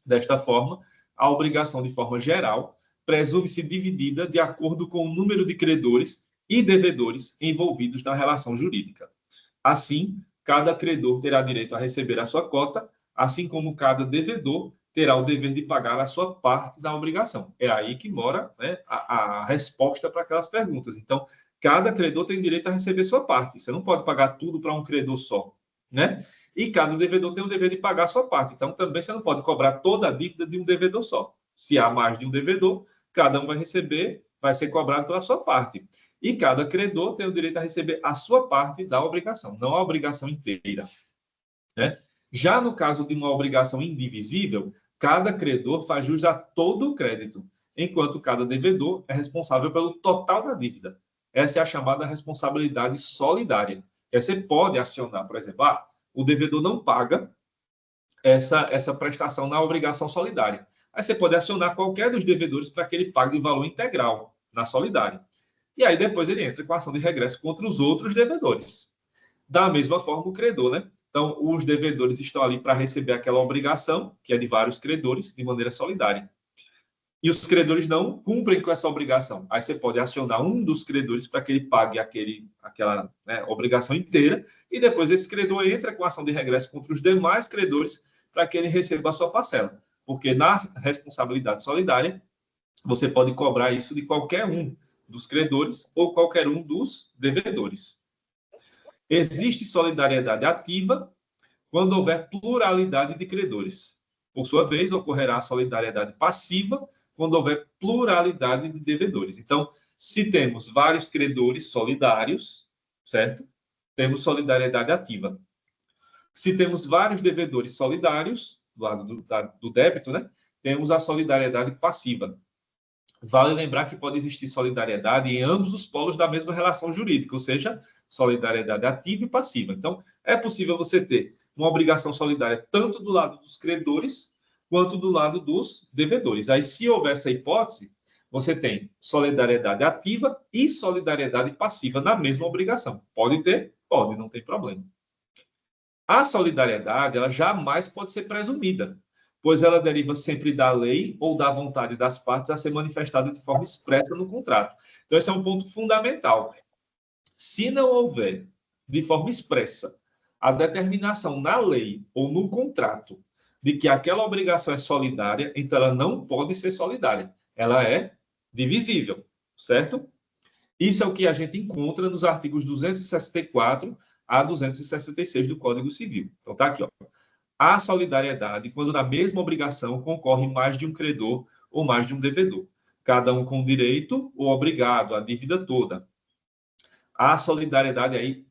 Desta forma, a obrigação, de forma geral, presume-se dividida de acordo com o número de credores e devedores envolvidos na relação jurídica. Assim, cada credor terá direito a receber a sua cota, assim como cada devedor terá o dever de pagar a sua parte da obrigação. É aí que mora, né, a resposta para aquelas perguntas. Então, cada credor tem direito a receber sua parte. Você não pode pagar tudo para um credor só, né? E cada devedor tem o dever de pagar a sua parte. Então, também você não pode cobrar toda a dívida de um devedor só. Se há mais de um devedor, cada um vai ser cobrado pela sua parte. E cada credor tem o direito a receber a sua parte da obrigação, não a obrigação inteira, né? Já no caso de uma obrigação indivisível, cada credor faz jus a todo o crédito, enquanto cada devedor é responsável pelo total da dívida. Essa é a chamada responsabilidade solidária. Você pode acionar, por exemplo, o devedor não paga essa prestação na obrigação solidária. Aí você pode acionar qualquer dos devedores para que ele pague o valor integral na solidária. E aí depois ele entra com ação de regresso contra os outros devedores. Da mesma forma o credor, né? Então, os devedores estão ali para receber aquela obrigação, que é de vários credores, de maneira solidária. E os credores não cumprem com essa obrigação. Aí você pode acionar um dos credores para que ele pague aquela, né, obrigação inteira, e depois esse credor entra com ação de regresso contra os demais credores para que ele receba a sua parcela. Porque na responsabilidade solidária, você pode cobrar isso de qualquer um dos credores ou qualquer um dos devedores. Existe solidariedade ativa quando houver pluralidade de credores. Por sua vez, ocorrerá a solidariedade passiva quando houver pluralidade de devedores. Então, se temos vários credores solidários, certo? Temos solidariedade ativa. Se temos vários devedores solidários, do lado do débito, né? Temos a solidariedade passiva. Vale lembrar que pode existir solidariedade em ambos os polos da mesma relação jurídica, ou seja, solidariedade ativa e passiva. Então, é possível você ter uma obrigação solidária tanto do lado dos credores quanto do lado dos devedores. Aí, se houver essa hipótese, você tem solidariedade ativa e solidariedade passiva na mesma obrigação. Pode ter? Pode, não tem problema. A solidariedade, ela jamais pode ser presumida, pois ela deriva sempre da lei ou da vontade das partes a ser manifestada de forma expressa no contrato. Então, esse é um ponto fundamental. Se não houver, de forma expressa, a determinação na lei ou no contrato de que aquela obrigação é solidária, então ela não pode ser solidária. Ela é divisível, certo? Isso é o que a gente encontra nos artigos 264 a 266 do Código Civil. Então, tá aqui, ó. Há solidariedade quando na mesma obrigação concorre mais de um credor ou mais de um devedor, cada um com direito ou obrigado à dívida toda. Há solidariedade aí,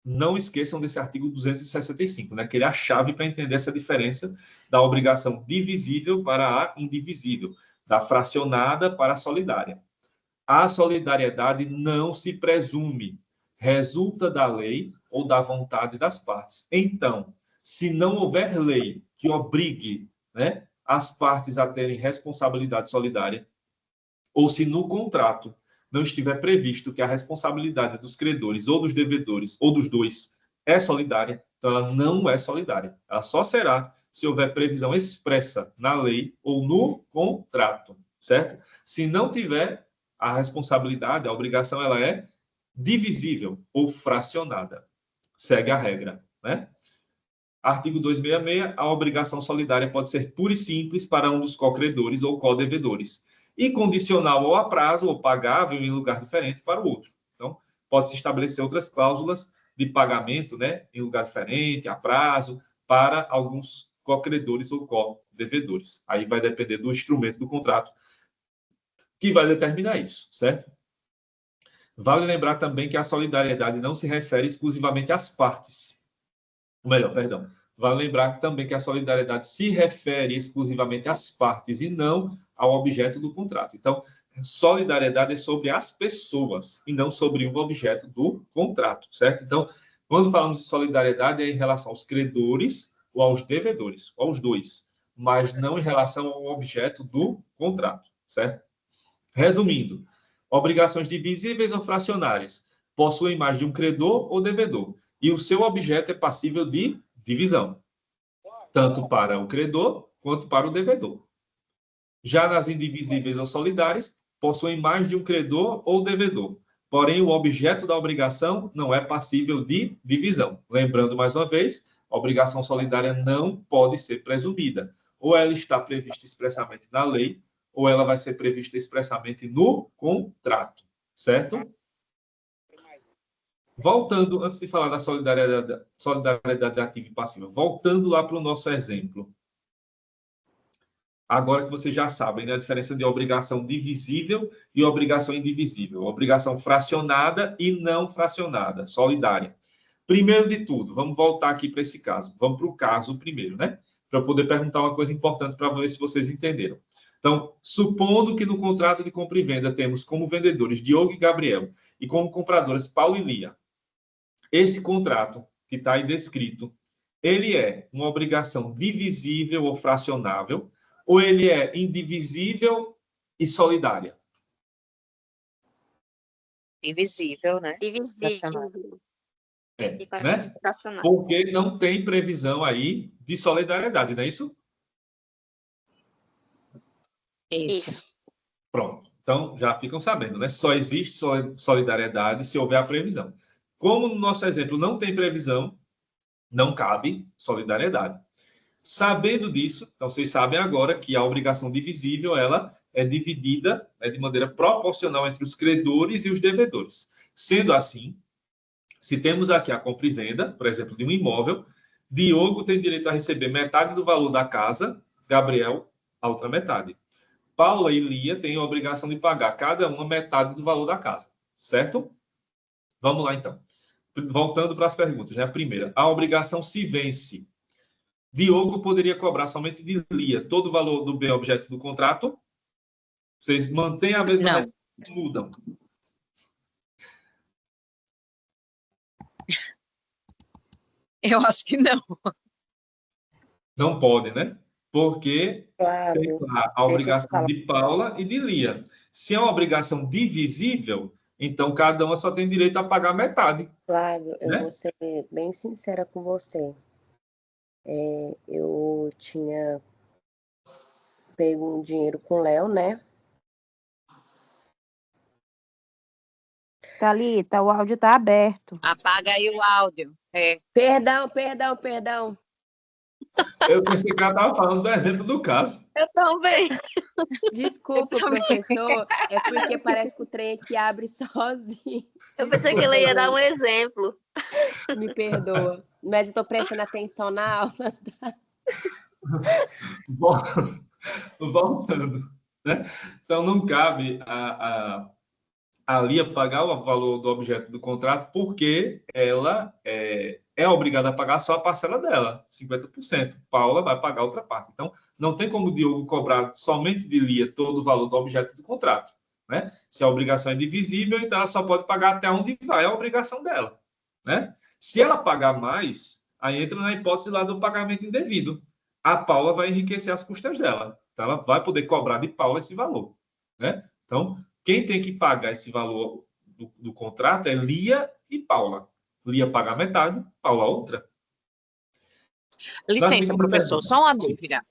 não esqueçam desse artigo 265, né, que ele é a chave para entender essa diferença da obrigação divisível para a indivisível, da fracionada para a solidária. A solidariedade não se presume, resulta da lei ou da vontade das partes. Então, se não houver lei que obrigue, né, as partes a terem responsabilidade solidária, ou se no contrato não estiver previsto que a responsabilidade dos credores ou dos devedores, ou dos dois, é solidária, então ela não é solidária. Ela só será se houver previsão expressa na lei ou no contrato, certo? Se não tiver, a responsabilidade, a obrigação, ela é divisível ou fracionada. Segue a regra, né? Artigo 266, a obrigação solidária pode ser pura e simples para um dos co-credores ou co-devedores, e condicional ou a prazo ou pagável em lugar diferente para o outro. Então, pode-se estabelecer outras cláusulas de pagamento, né, em lugar diferente, a prazo, para alguns co-credores ou co-devedores. Aí vai depender do instrumento do contrato que vai determinar isso, certo? Vale lembrar também que a solidariedade não se refere exclusivamente às partes. Ou melhor, perdão. Vale lembrar também que a solidariedade se refere exclusivamente às partes e não ao objeto do contrato. Então, solidariedade é sobre as pessoas e não sobre o objeto do contrato, certo? Então, quando falamos de solidariedade é em relação aos credores ou aos devedores, ou aos dois, mas não em relação ao objeto do contrato, certo? Resumindo, obrigações divisíveis ou fracionárias possuem mais de um credor ou devedor, e o seu objeto é passível de divisão, tanto para o credor quanto para o devedor. Já nas indivisíveis ou solidárias, possuem mais de um credor ou devedor, porém o objeto da obrigação não é passível de divisão. Lembrando mais uma vez, a obrigação solidária não pode ser presumida, ou ela está prevista expressamente na lei, ou ela vai ser prevista expressamente no contrato, certo? Voltando, antes de falar da solidariedade ativa e passiva, voltando lá para o nosso exemplo. Agora que vocês já sabem, né, a diferença de obrigação divisível e obrigação indivisível. Obrigação fracionada e não fracionada, solidária. Primeiro de tudo, vamos voltar aqui para esse caso. Vamos para o caso primeiro, né? Para eu poder perguntar uma coisa importante para ver se vocês entenderam. Então, supondo que no contrato de compra e venda temos como vendedores Diogo e Gabriel e como compradoras Paulo e Lia. Esse contrato, que está aí descrito, ele é uma obrigação divisível ou fracionável, ou ele é indivisível e solidária? Divisível, né? Divisível. É, E para né? fracionar. Porque não tem previsão aí de solidariedade, não é isso? Isso. Pronto. Então, já ficam sabendo, né? Só existe solidariedade se houver a previsão. Como no nosso exemplo não tem previsão, não cabe solidariedade. Sabendo disso, então vocês sabem agora que a obrigação divisível ela é dividida, né, de maneira proporcional entre os credores e os devedores. Sendo assim, se temos aqui a compra e venda, por exemplo, de um imóvel, Diogo tem direito a receber metade do valor da casa, Gabriel, a outra metade. Paula e Lia têm a obrigação de pagar cada uma metade do valor da casa, certo? Vamos lá, então. Voltando para as perguntas, né? A primeira, a obrigação se vence. Diogo poderia cobrar somente de Lia todo o valor do bem objeto do contrato? Vocês mantêm a mesma Não. resposta, mudam? Eu acho que não. Não pode, né? Porque tem Flávio, lá a deixa eu obrigação falar. de Paula e de Lia. Se é uma obrigação divisível, então cada uma só tem direito a pagar metade. Flávio, eu Né? vou ser bem sincera com você. Eu tinha pego um dinheiro com o Léo, né? Thalita, o áudio tá aberto. Apaga aí o áudio. Perdão. Eu pensei que ela estava falando do exemplo do caso. Eu também. Desculpa, professor. É porque parece que o trem aqui abre sozinho. Eu pensei que ele ia dar um exemplo. Me perdoa. Mas eu tô prestando atenção na aula. Voltando, né? Então, não cabe a Lia pagar o valor do objeto do contrato porque ela é obrigada a pagar só a parcela dela, 50%. Paula vai pagar outra parte. Então, não tem como o Diogo cobrar somente de Lia todo o valor do objeto do contrato. Né? Se a obrigação é divisível, então ela só pode pagar até onde vai a obrigação dela. Né? Se ela pagar mais, aí entra na hipótese lá do pagamento indevido. A Paula vai enriquecer as custas dela. Então, ela vai poder cobrar de Paula esse valor. Né? Então, quem tem que pagar esse valor do contrato é Lia e Paula. Lia paga metade, Paula a outra. Licença, professor, só uma dúvida.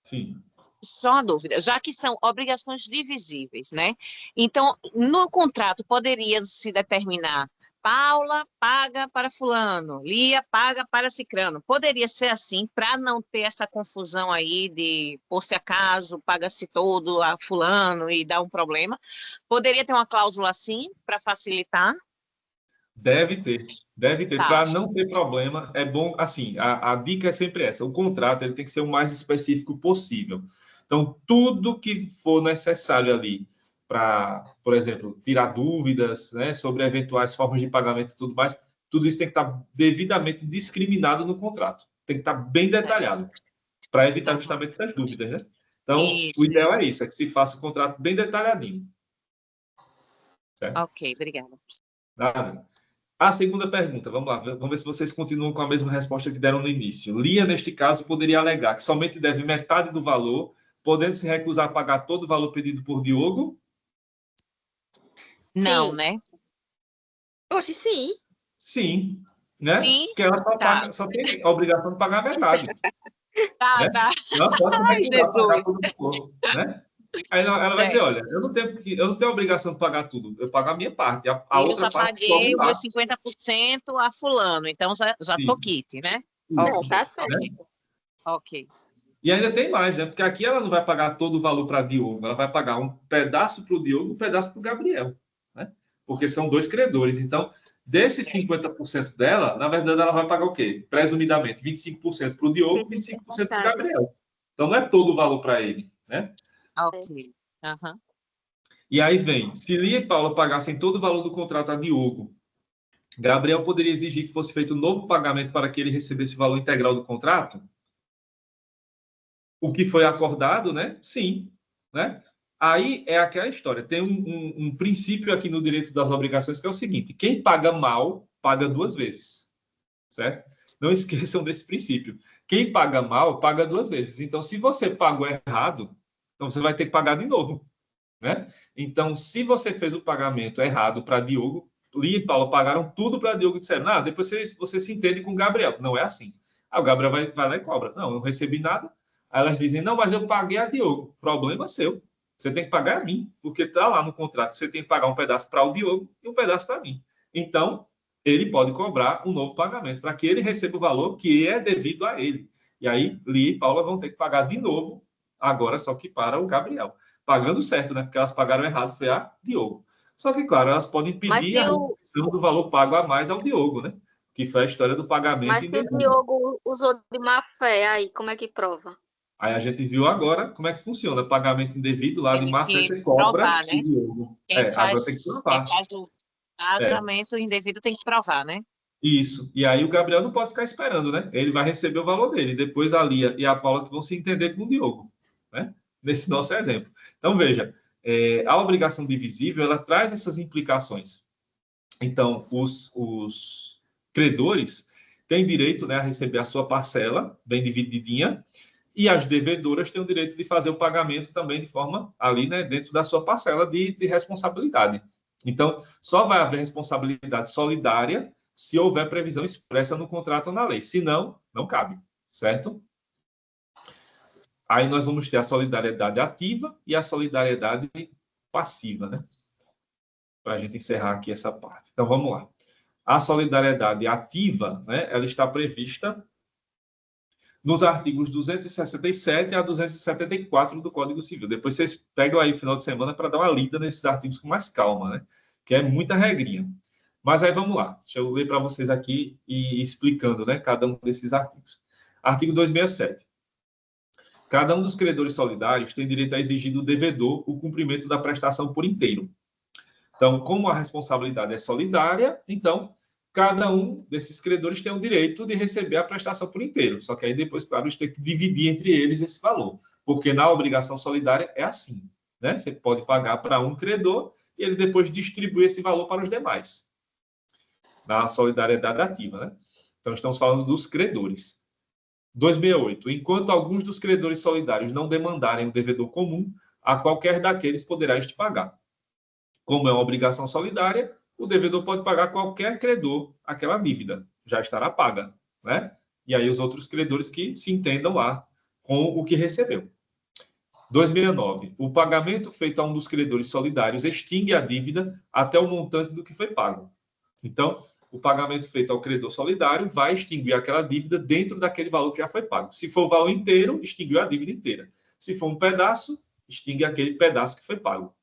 Sim. Só uma dúvida. Já que são obrigações divisíveis, né? Então, no contrato poderia se determinar Paula paga para fulano, Lia paga para cicrano. Poderia ser assim, para não ter essa confusão aí de, por se acaso, paga-se todo a fulano e dá um problema. Poderia ter uma cláusula assim, para facilitar? Deve ter. Tá. Para não ter problema, é bom, assim, a dica é sempre essa, o contrato ele tem que ser o mais específico possível. Então, tudo que for necessário ali para, por exemplo, tirar dúvidas, né, sobre eventuais formas de pagamento e tudo mais, tudo isso tem que estar devidamente discriminado no contrato. Tem que estar bem detalhado, para evitar justamente essas dúvidas, né? Então, o ideal é isso, é que se faça o contrato bem detalhadinho. Certo? Ok, obrigada. Nada. A segunda pergunta, vamos lá, vamos ver se vocês continuam com a mesma resposta que deram no início. Lia, neste caso, poderia alegar que somente deve metade do valor, podendo se recusar a pagar todo o valor pedido por Diogo? Não, Sim. né? Oxe, sim. Sim, né? Sim, Porque ela só tem a obrigação de pagar a metade. Tá, né? tá. Ela pode se Ai, recusar a pagar Jesus. todo o valor, né? Aí ela vai dizer, olha, eu não tenho a obrigação de pagar tudo, eu pago a minha parte, a Eu outra já parte paguei sobe os lá. meus 50% a fulano, então já tô Isso. quite, né? Isso, Ok, Tá certo. né? ok. E ainda tem mais, né? Porque aqui ela não vai pagar todo o valor para Diogo, ela vai pagar um pedaço para o Diogo, um pedaço para o Gabriel, né? Porque são dois credores. Então, desses 50% dela, na verdade, ela vai pagar o quê? Presumidamente, 25% para o Diogo, 25% para o Gabriel. Então, não é todo o valor para ele, né? Ok. Aham. E aí vem, se Lia e Paula pagassem todo o valor do contrato a Diogo, Gabriel poderia exigir que fosse feito um novo pagamento para que ele recebesse o valor integral do contrato? O que foi acordado, né? Sim, né? Aí é aquela história. Tem um princípio aqui no direito das obrigações que é o seguinte: quem paga mal, paga duas vezes, certo? Não esqueçam desse princípio. Quem paga mal, paga duas vezes. Então, se você pagou errado, então você vai ter que pagar de novo, né? Então, se você fez o pagamento errado para Diogo, Lia e Paulo pagaram tudo para Diogo e disseram, depois você se entende com o Gabriel. Não é assim. Aí o Gabriel vai lá e cobra. Não, eu não recebi nada. Aí elas dizem, não, mas eu paguei a Diogo. Problema seu. Você tem que pagar a mim, porque está lá no contrato. Você tem que pagar um pedaço para o Diogo e um pedaço para mim. Então, ele pode cobrar um novo pagamento para que ele receba o valor que é devido a ele. E aí, Lia e Paula vão ter que pagar de novo, agora só que para o Gabriel. Pagando certo, né? Porque elas pagaram errado, foi a Diogo. Só que, claro, elas podem Mas pedir se a o, redução do valor pago a mais ao Diogo, né? Que foi a história do pagamento mas se o indevido. Diogo usou de má fé, aí como é que prova? Aí a gente viu agora como é que funciona. Pagamento indevido lá de Tem má fé, que você cobra provar, o né? Diogo. Quem Agora tem que faz, provar. o É. pagamento indevido tem que provar, né? Isso. E aí o Gabriel não pode ficar esperando, né? Ele vai receber o valor dele. Depois a Lia e a Paula que vão se entender com o Diogo, né? Nesse nosso exemplo. Então, veja, a obrigação divisível, ela traz essas implicações. Então, os credores têm direito, né, a receber a sua parcela, bem divididinha, e as devedoras têm o direito de fazer o pagamento também de forma ali, né, dentro da sua parcela de responsabilidade. Então, só vai haver responsabilidade solidária se houver previsão expressa no contrato ou na lei. Se não, não cabe, certo? Aí nós vamos ter a solidariedade ativa e a solidariedade passiva, né? Para a gente encerrar aqui essa parte. Então, vamos lá. A solidariedade ativa, né, ela está prevista nos artigos 267 a 274 do Código Civil. Depois vocês pegam aí o final de semana para dar uma lida nesses artigos com mais calma, né? Que é muita regrinha. Mas aí vamos lá. Deixa eu ler para vocês aqui e explicando, né, cada um desses artigos. Artigo 267. Cada um dos credores solidários tem direito a exigir do devedor o cumprimento da prestação por inteiro. Então, como a responsabilidade é solidária, então, cada um desses credores tem o direito de receber a prestação por inteiro. Só que aí depois, claro, eles têm que dividir entre eles esse valor. Porque na obrigação solidária é assim, né? Você pode pagar para um credor e ele depois distribui esse valor para os demais. Na solidariedade ativa, né? Então, estamos falando dos credores. 268. Enquanto alguns dos credores solidários não demandarem o devedor comum, a qualquer daqueles poderá este pagar. Como é uma obrigação solidária, o devedor pode pagar qualquer credor aquela dívida. Já estará paga, né? E aí os outros credores que se entendam lá com o que recebeu. 269. O pagamento feito a um dos credores solidários extingue a dívida até o montante do que foi pago. Então, o pagamento feito ao credor solidário vai extinguir aquela dívida dentro daquele valor que já foi pago. Se for o valor inteiro, extinguiu a dívida inteira. Se for um pedaço, extingue aquele pedaço que foi pago.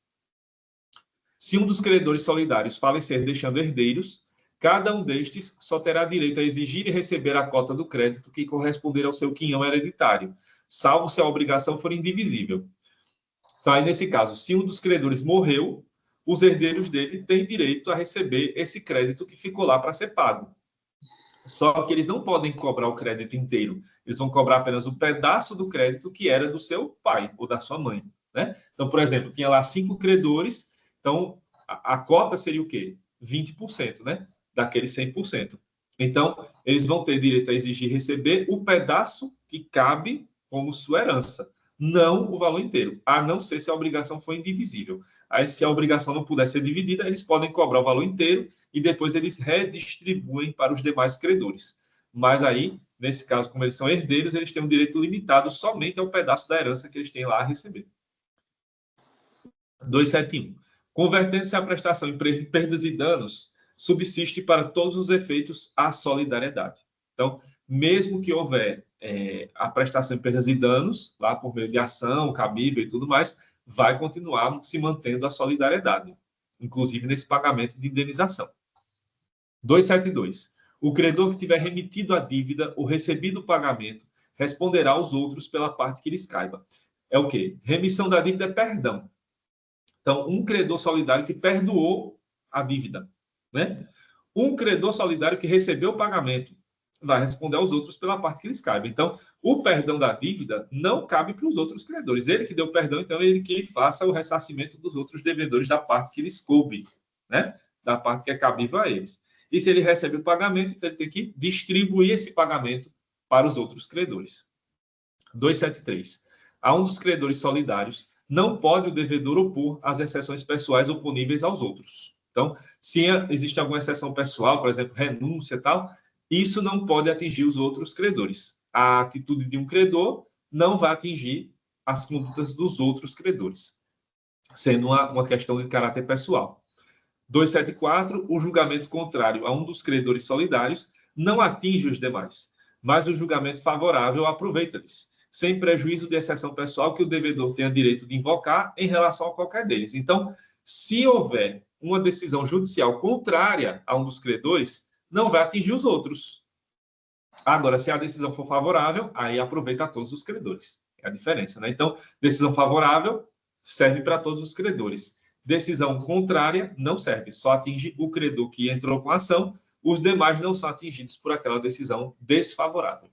Se um dos credores solidários falecer deixando herdeiros, cada um destes só terá direito a exigir e receber a cota do crédito que corresponder ao seu quinhão hereditário, salvo se a obrigação for indivisível. Então, aí, nesse caso, se um dos credores morreu, os herdeiros dele têm direito a receber esse crédito que ficou lá para ser pago. Só que eles não podem cobrar o crédito inteiro. Eles vão cobrar apenas um pedaço do crédito que era do seu pai ou da sua mãe, né? Então, por exemplo, tinha lá 5 credores, então a cota seria o quê? 20%, né? Daqueles 100%. Então, eles vão ter direito a exigir receber o pedaço que cabe como sua herança, não o valor inteiro, a não ser se a obrigação for indivisível. Aí, se a obrigação não puder ser dividida, eles podem cobrar o valor inteiro e depois eles redistribuem para os demais credores. Mas aí, nesse caso, como eles são herdeiros, eles têm um direito limitado somente ao pedaço da herança que eles têm lá a receber. 271. Convertendo-se a prestação em perdas e danos, subsiste para todos os efeitos a solidariedade. Então, mesmo que houver a prestação em perdas e danos, lá por meio de ação, cabível e tudo mais, vai continuar se mantendo a solidariedade, inclusive nesse pagamento de indenização. 272. O credor que tiver remitido a dívida ou recebido o pagamento responderá aos outros pela parte que lhes caiba. É o quê? Remissão da dívida é perdão. Então, um credor solidário que perdoou a dívida, né? Um credor solidário que recebeu o pagamento vai responder aos outros pela parte que lhes cabe. Então, o perdão da dívida não cabe para os outros credores. Ele que deu o perdão, então, ele que faça o ressarcimento dos outros devedores da parte que lhes coube, né? Da parte que é cabível a eles. E se ele recebe o pagamento, então ele tem que distribuir esse pagamento para os outros credores. 273. A um dos credores solidários não pode o devedor opor as exceções pessoais oponíveis aos outros. Então, se existe alguma exceção pessoal, por exemplo, renúncia e tal, isso não pode atingir os outros credores. A atitude de um credor não vai atingir as condutas dos outros credores, sendo uma questão de caráter pessoal. 274. O julgamento contrário a um dos credores solidários não atinge os demais, mas o julgamento favorável aproveita-lhes, sem prejuízo de exceção pessoal que o devedor tenha direito de invocar em relação a qualquer deles. Então, se houver uma decisão judicial contrária a um dos credores, não vai atingir os outros. Agora, se a decisão for favorável, aí aproveita a todos os credores. É a diferença, né? Então, decisão favorável serve para todos os credores. Decisão contrária não serve, só atinge o credor que entrou com a ação, os demais não são atingidos por aquela decisão desfavorável.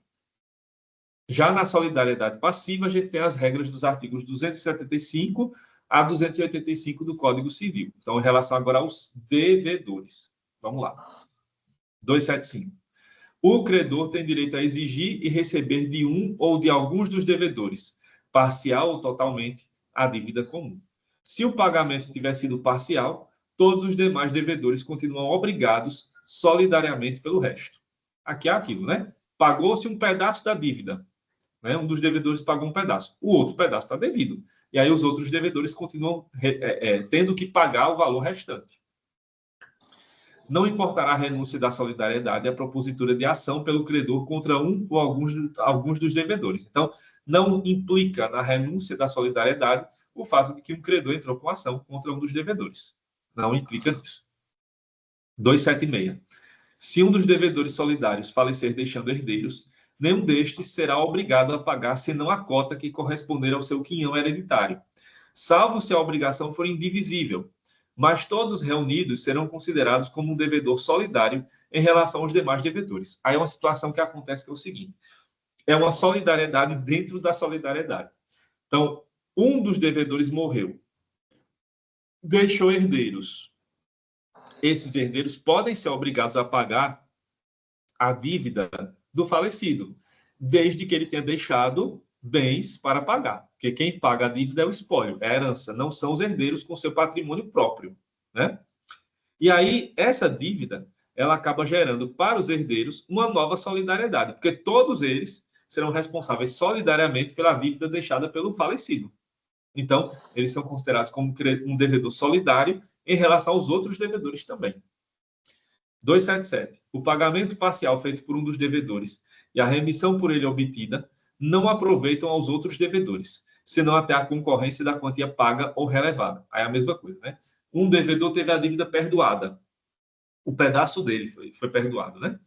Já na solidariedade passiva, a gente tem as regras dos artigos 275 a 285 do Código Civil. Então, em relação agora aos devedores. Vamos lá. 275. O credor tem direito a exigir e receber de um ou de alguns dos devedores, parcial ou totalmente, a dívida comum. Se o pagamento tiver sido parcial, todos os demais devedores continuam obrigados solidariamente pelo resto. Aqui é aquilo, né? Pagou-se um pedaço da dívida. Né? Um dos devedores pagou um pedaço. O outro pedaço está devido. E aí os outros devedores continuam tendo que pagar o valor restante. Não importará a renúncia da solidariedade e a propositura de ação pelo credor contra um ou alguns dos devedores. Então, não implica na renúncia da solidariedade o fato de que um credor entrou com ação contra um dos devedores. Não implica nisso. 276. Se um dos devedores solidários falecer deixando herdeiros, nenhum destes será obrigado a pagar senão a cota que corresponder ao seu quinhão hereditário, salvo se a obrigação for indivisível, mas todos reunidos serão considerados como um devedor solidário em relação aos demais devedores. Aí é uma situação que acontece que é o seguinte, é uma solidariedade dentro da solidariedade. Então, um dos devedores morreu, deixou herdeiros. Esses herdeiros podem ser obrigados a pagar a dívida do falecido, desde que ele tenha deixado bens para pagar. Porque quem paga a dívida é o espólio, é a herança, não são os herdeiros com seu patrimônio próprio, né? E aí, essa dívida, ela acaba gerando para os herdeiros uma nova solidariedade, porque todos eles serão responsáveis solidariamente pela dívida deixada pelo falecido. Então, eles são considerados como um devedor solidário em relação aos outros devedores também. 277. O pagamento parcial feito por um dos devedores e a remissão por ele obtida não aproveitam aos outros devedores, senão até a concorrência da quantia paga ou relevada. Aí é a mesma coisa, né? Um devedor teve a dívida perdoada. O pedaço dele foi perdoado, né?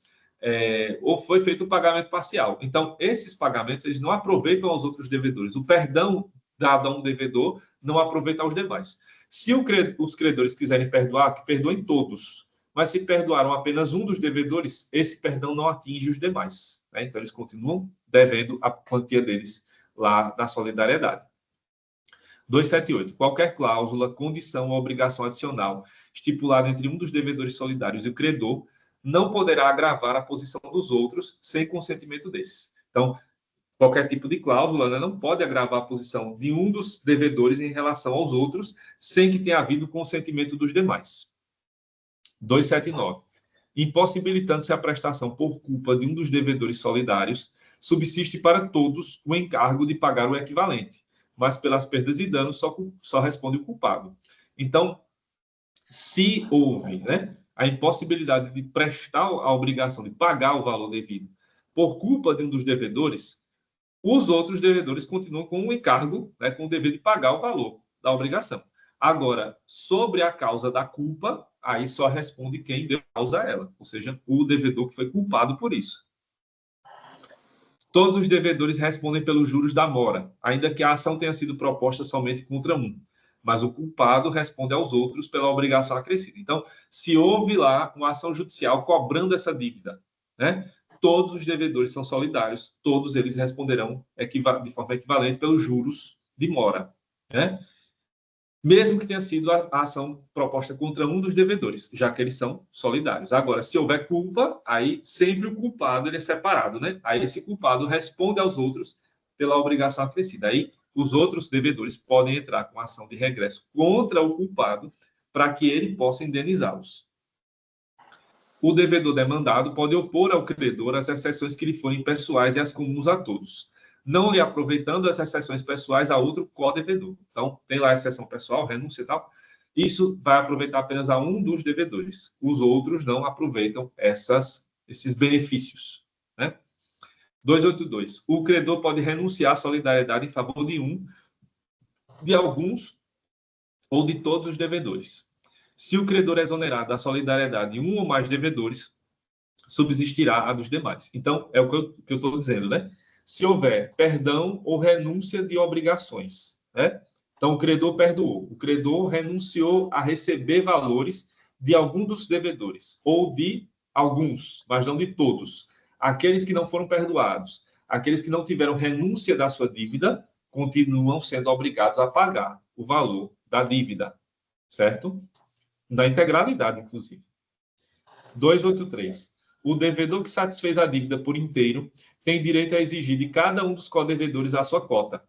Ou foi feito o pagamento parcial. Então, esses pagamentos, eles não aproveitam aos outros devedores. O perdão dado a um devedor não aproveita aos demais. Se os credores quiserem perdoar, que perdoem todos. Mas se perdoaram apenas um dos devedores, esse perdão não atinge os demais, né? Então, eles continuam devendo a quantia deles lá na solidariedade. 278. Qualquer cláusula, condição ou obrigação adicional estipulada entre um dos devedores solidários e o credor não poderá agravar a posição dos outros sem consentimento desses. Então, qualquer tipo de cláusula, né, não pode agravar a posição de um dos devedores em relação aos outros sem que tenha havido consentimento dos demais. 279. Impossibilitando-se a prestação por culpa de um dos devedores solidários, subsiste para todos o encargo de pagar o equivalente, mas pelas perdas e danos só responde o culpado. Então, se houve, né, a impossibilidade de prestar a obrigação de pagar o valor devido por culpa de um dos devedores, os outros devedores continuam com o encargo, né, com o dever de pagar o valor da obrigação. Agora, sobre a causa da culpa, aí só responde quem deu causa a ela, ou seja, o devedor que foi culpado por isso. Todos os devedores respondem pelos juros da mora, ainda que a ação tenha sido proposta somente contra um, mas o culpado responde aos outros pela obrigação acrescida. Então, se houve lá uma ação judicial cobrando essa dívida, né, todos os devedores são solidários, todos eles responderão de forma equivalente pelos juros de mora, né? Mesmo que tenha sido a ação proposta contra um dos devedores, já que eles são solidários. Agora, se houver culpa, aí sempre o culpado ele é separado, né? Aí esse culpado responde aos outros pela obrigação acrescida. Aí os outros devedores podem entrar com ação de regresso contra o culpado para que ele possa indenizá-los. O devedor demandado pode opor ao credor as exceções que lhe forem pessoais e as comuns a todos, não lhe aproveitando as exceções pessoais a outro co-devedor. Então, tem lá a exceção pessoal, renúncia e tal. Isso vai aproveitar apenas a um dos devedores. Os outros não aproveitam esses benefícios, né? 282. O credor pode renunciar à solidariedade em favor de alguns ou de todos os devedores. Se o credor é exonerado da solidariedade de um ou mais devedores, subsistirá a dos demais. Então, é o que eu estou dizendo, né? Se houver perdão ou renúncia de obrigações, né? Então, o credor perdoou. O credor renunciou a receber valores de algum dos devedores, ou de alguns, mas não de todos. Aqueles que não foram perdoados, aqueles que não tiveram renúncia da sua dívida, continuam sendo obrigados a pagar o valor da dívida, certo? Da integralidade, inclusive. 283. O devedor que satisfez a dívida por inteiro tem direito a exigir de cada um dos codevedores a sua cota,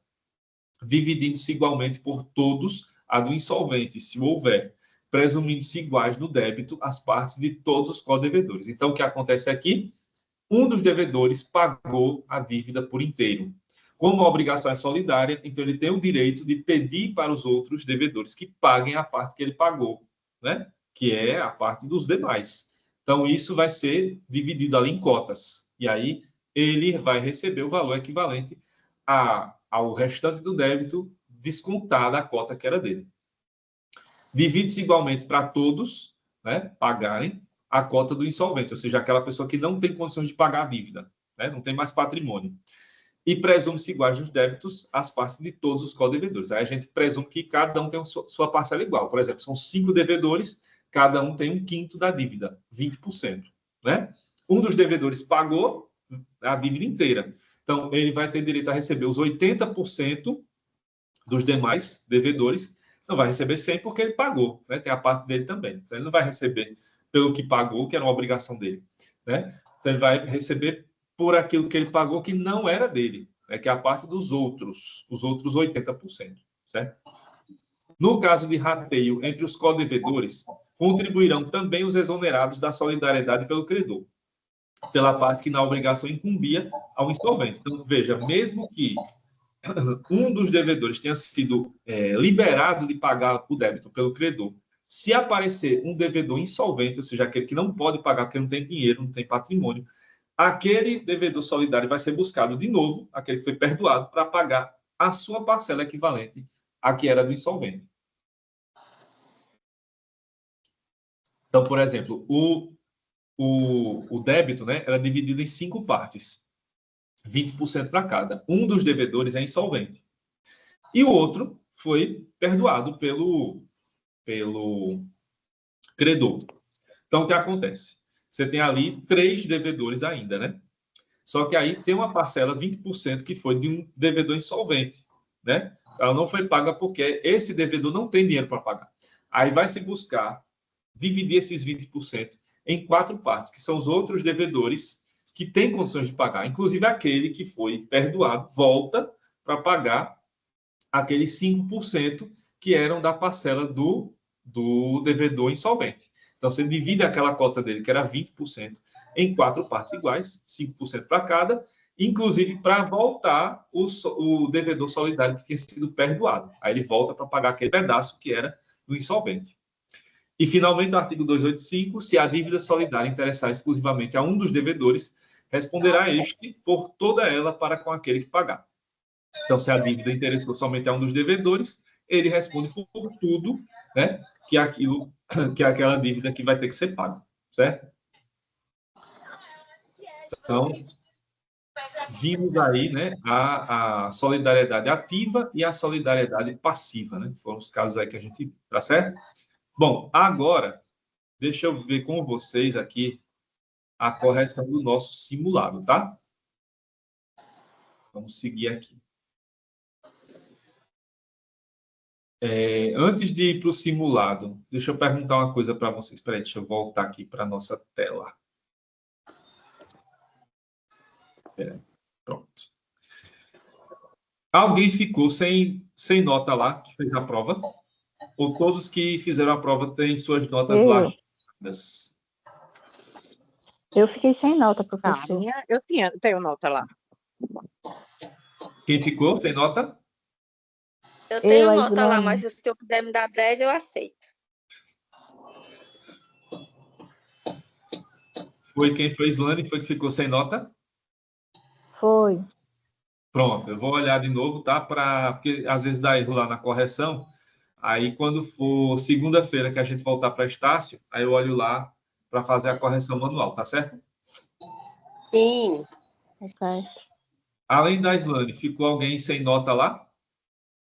dividindo-se igualmente por todos a do insolvente, se houver, presumindo-se iguais no débito as partes de todos os codevedores. Então, o que acontece aqui? Um dos devedores pagou a dívida por inteiro. Como a obrigação é solidária, então ele tem o direito de pedir para os outros devedores que paguem a parte que ele pagou, né? Que é a parte dos demais. Então, isso vai ser dividido ali em cotas. E aí, ele vai receber o valor equivalente ao restante do débito descontado a cota que era dele. Divide-se igualmente para todos, né, pagarem a cota do insolvente, ou seja, aquela pessoa que não tem condições de pagar a dívida, né, não tem mais patrimônio. E presume-se iguais nos débitos as partes de todos os codevedores. Aí a gente presume que cada um tem sua parcela igual. Por exemplo, são 5 devedores, cada um tem 1/5 da dívida, 20%. Né? Um dos devedores pagou a dívida inteira. Então, ele vai ter direito a receber os 80% dos demais devedores. Não vai receber 100% porque ele pagou. Né? Tem a parte dele também. Então, ele não vai receber pelo que pagou, que era uma obrigação dele. Né? Então, ele vai receber por aquilo que ele pagou que não era dele, né? Que é a parte dos outros, os outros 80%. Certo? No caso de rateio entre os codevedores, contribuirão também os exonerados da solidariedade pelo credor, pela parte que na obrigação incumbia ao insolvente. Então, veja, mesmo que um dos devedores tenha sido liberado de pagar o débito pelo credor, se aparecer um devedor insolvente, ou seja, aquele que não pode pagar porque não tem dinheiro, não tem patrimônio, aquele devedor solidário vai ser buscado de novo, aquele que foi perdoado, para pagar a sua parcela equivalente à que era do insolvente. Então, por exemplo, o débito, né, era dividido em 5 partes, 20% para cada. Um dos devedores é insolvente. E o outro foi perdoado pelo credor. Então, o que acontece? Você tem ali 3 devedores ainda, né? Só que aí tem uma parcela, 20%, que foi de um devedor insolvente, né? Ela não foi paga porque esse devedor não tem dinheiro para pagar. Aí vai se buscar dividir esses 20% em 4 partes, que são os outros devedores que têm condições de pagar. Inclusive, aquele que foi perdoado volta para pagar aqueles 5% que eram da parcela do devedor insolvente. Então, você divide aquela cota dele, que era 20%, em 4 partes iguais, 5% para cada, inclusive para voltar o devedor solidário que tinha sido perdoado. Aí ele volta para pagar aquele pedaço que era do insolvente. E, finalmente, o artigo 285, se a dívida solidária interessar exclusivamente a um dos devedores, responderá este por toda ela para com aquele que pagar. Então, se a dívida interessou somente a um dos devedores, ele responde por tudo, né, que é aquela dívida que vai ter que ser paga, certo? Então, vimos aí, né, a solidariedade ativa e a solidariedade passiva, né? Foram os casos aí que a gente viu, tá certo? Bom, agora, deixa eu ver com vocês aqui a correção do nosso simulado, tá? Vamos seguir aqui. Antes de ir para o simulado, deixa eu perguntar uma coisa para vocês. Espera aí, deixa eu voltar aqui para a nossa tela. Pronto. Alguém ficou sem nota lá, que fez a prova? Ou todos que fizeram a prova têm suas notas lá? Eu fiquei sem nota, Não, professor. eu tenho nota lá. Quem ficou sem nota? Eu tenho a nota lá, Islane. mas se o senhor quiser me dar breve, eu aceito. Foi quem foi Islane, foi que ficou sem nota? Foi. Pronto, eu vou olhar de novo, tá? Porque às vezes dá erro lá na correção. Aí, quando for segunda-feira que a gente voltar para Estácio, aí eu olho lá para fazer a correção manual, tá certo? Sim. Tá certo. Além da Islane, ficou alguém sem nota lá?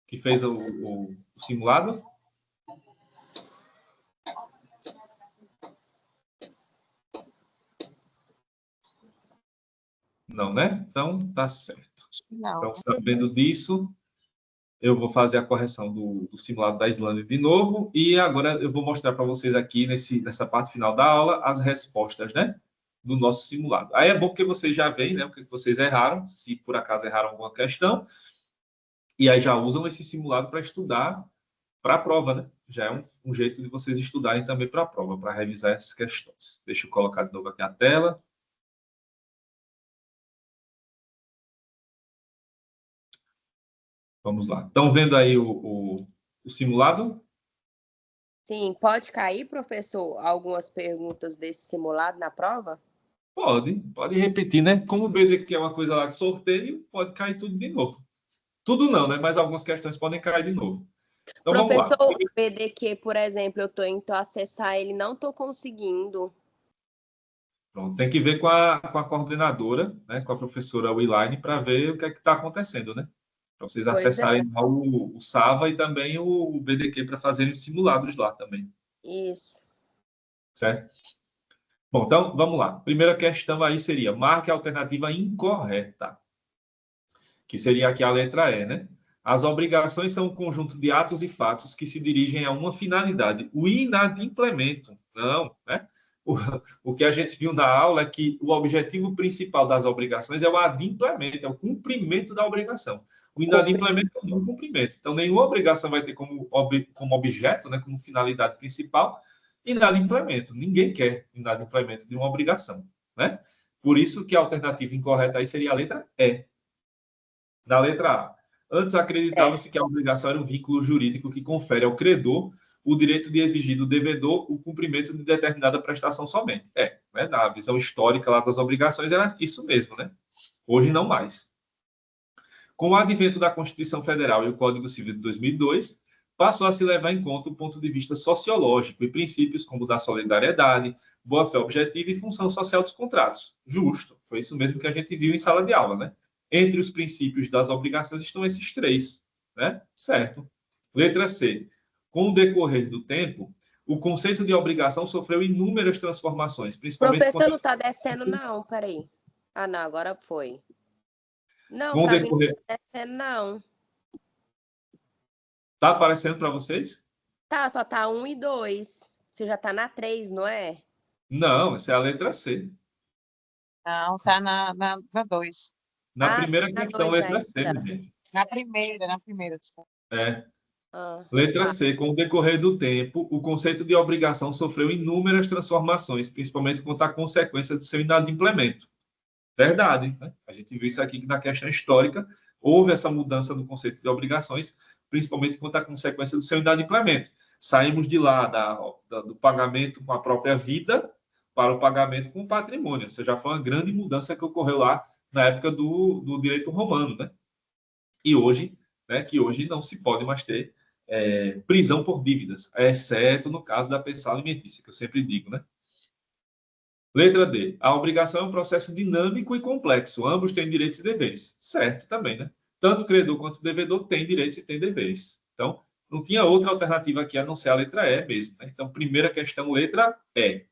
Que fez o simulado? Não, né? Então, tá certo. Não. Então, sabendo disso, eu vou fazer a correção do simulado da Islândia de novo. E agora eu vou mostrar para vocês aqui, nessa parte final da aula, as respostas, né? Do nosso simulado. Aí é bom porque vocês já veem, né? O que vocês erraram, se por acaso erraram alguma questão. E aí já usam esse simulado para estudar para a prova, né? Já é um jeito de vocês estudarem também para a prova, para revisar essas questões. Deixa eu colocar de novo aqui a tela. Vamos lá. Estão vendo aí o simulado? Sim, pode cair, professor, algumas perguntas desse simulado na prova? Pode repetir, né? Como o BDQ é uma coisa lá de sorteio, pode cair tudo de novo. Tudo não, né? Mas algumas questões podem cair de novo. Então vamos lá. Professor, o BDQ, por exemplo, eu estou indo acessar ele, não estou conseguindo. Pronto, tem que ver com a coordenadora, né? Com a professora Willine, para ver o que é que está acontecendo, né? Para vocês Pois acessarem lá o Sava e também o BDQ para fazerem os simulados lá também. Isso. Certo? Bom, então, vamos lá. Primeira questão aí seria, marque a alternativa incorreta, que seria aqui a letra E, né? As obrigações são um conjunto de atos e fatos que se dirigem a uma finalidade. O inadimplemento, não, né? O que a gente viu na aula é que o objetivo principal das obrigações é o adimplemento, é o cumprimento da obrigação. O inadimplemento é o não cumprimento. Então, nenhuma obrigação vai ter como objeto, né, como finalidade principal, inadimplemento. Ninguém quer inadimplemento de uma obrigação, né? Por isso que a alternativa incorreta aí seria a letra E. Na letra A, antes acreditava-se que a obrigação era um vínculo jurídico que confere ao credor o direito de exigir do devedor o cumprimento de determinada prestação somente. Né? Na visão histórica lá das obrigações era isso mesmo, né? Hoje não mais. Com o advento da Constituição Federal e o Código Civil de 2002, passou a se levar em conta o ponto de vista sociológico e princípios como da solidariedade, boa-fé objetiva e função social dos contratos. Justo, foi isso mesmo que a gente viu em sala de aula, né? Entre os princípios das obrigações estão esses três, né? Certo. Letra C. Com o decorrer do tempo, o conceito de obrigação sofreu inúmeras transformações, principalmente... Professor, não está descendo, não. Peraí. Ah, não, agora foi. Não, Com o para mim decorrer... não está descendo, não. Tá aparecendo para vocês? Tá, só tá 1 e 2. Você já tá na 3, não é? Não, essa é a letra C. Não, tá na 2. Na Ah, primeira na questão, dois letra C, ainda. minha gente. Na primeira, desculpa. Letra C. Com o decorrer do tempo, o conceito de obrigação sofreu inúmeras transformações, principalmente quanto à consequência do seu inadimplemento. Verdade, né? A gente viu isso aqui que na questão histórica houve essa mudança do conceito de obrigações, principalmente quanto à consequência do seu inadimplemento. Saímos de lá do pagamento com a própria vida para o pagamento com o patrimônio. Essa já foi uma grande mudança que ocorreu lá na época do direito romano, né? E hoje, né, que hoje não se pode mais ter prisão por dívidas, exceto no caso da pensão alimentícia, que eu sempre digo, né? Letra D. A obrigação é um processo dinâmico e complexo. Ambos têm direitos e deveres. Certo também, né? Tanto o credor quanto o devedor têm direitos e têm deveres. Então, não tinha outra alternativa aqui a não ser a letra E mesmo, né? Então, primeira questão, letra E.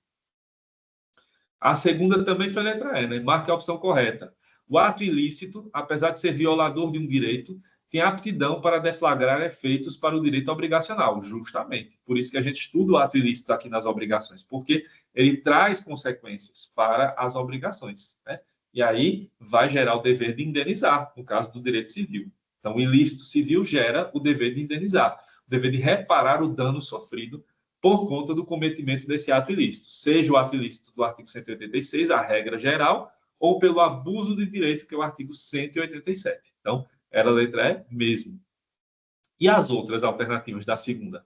A segunda também foi letra E, né? Marque a opção correta. O ato ilícito, apesar de ser violador de um direito, tem aptidão para deflagrar efeitos para o direito obrigacional, justamente. Por isso que a gente estuda o ato ilícito aqui nas obrigações, porque ele traz consequências para as obrigações, né? E aí vai gerar o dever de indenizar, no caso do direito civil. Então, o ilícito civil gera o dever de indenizar, o dever de reparar o dano sofrido por conta do cometimento desse ato ilícito, seja o ato ilícito do artigo 186, a regra geral, ou pelo abuso de direito, que é o artigo 187. Então, era a letra E mesmo. E as outras alternativas da segunda?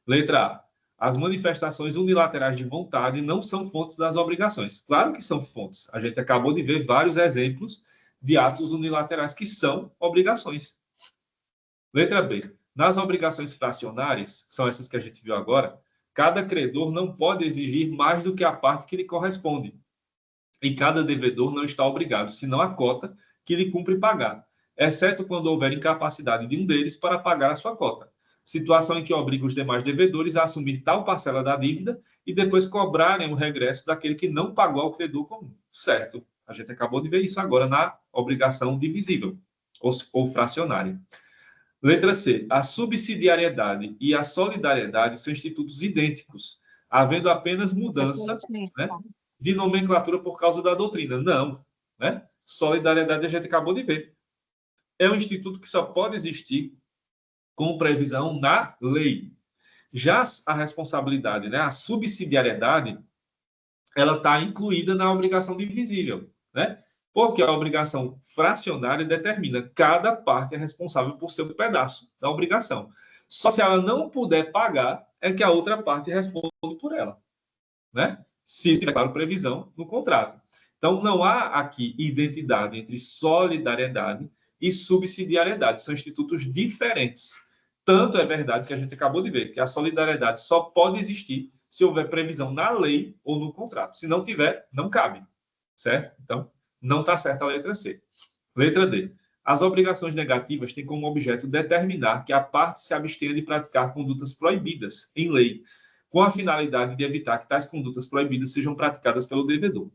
Letra A. As manifestações unilaterais de vontade não são fontes das obrigações. Claro que são fontes. A gente acabou de ver vários exemplos de atos unilaterais, que são obrigações. Letra B. Nas obrigações fracionárias, que são essas que a gente viu agora, cada credor não pode exigir mais do que a parte que lhe corresponde. E cada devedor não está obrigado, senão a cota que lhe cumpre pagar, exceto quando houver incapacidade de um deles para pagar a sua cota. Situação em que obriga os demais devedores a assumir tal parcela da dívida e depois cobrarem o regresso daquele que não pagou ao credor comum. Certo. A gente acabou de ver isso agora na obrigação divisível ou fracionária. Letra C. A subsidiariedade e a solidariedade são institutos idênticos, havendo apenas mudança, né, de nomenclatura por causa da doutrina. Não. Né? Solidariedade a gente acabou de ver. É um instituto que só pode existir com previsão na lei. Já a responsabilidade, né, a subsidiariedade, ela está incluída na obrigação divisível, né? Porque a obrigação fracionária determina cada parte é responsável por seu pedaço da obrigação. Só se ela não puder pagar é que a outra parte responde por ela, né? Se tiver, claro, previsão no contrato. Então, não há aqui identidade entre solidariedade e subsidiariedade. São institutos diferentes. Tanto é verdade que a gente acabou de ver que a solidariedade só pode existir se houver previsão na lei ou no contrato. Se não tiver, não cabe. Certo? Então, não está certa a letra C. Letra D. As obrigações negativas têm como objeto determinar que a parte se abstenha de praticar condutas proibidas em lei, com a finalidade de evitar que tais condutas proibidas sejam praticadas pelo devedor.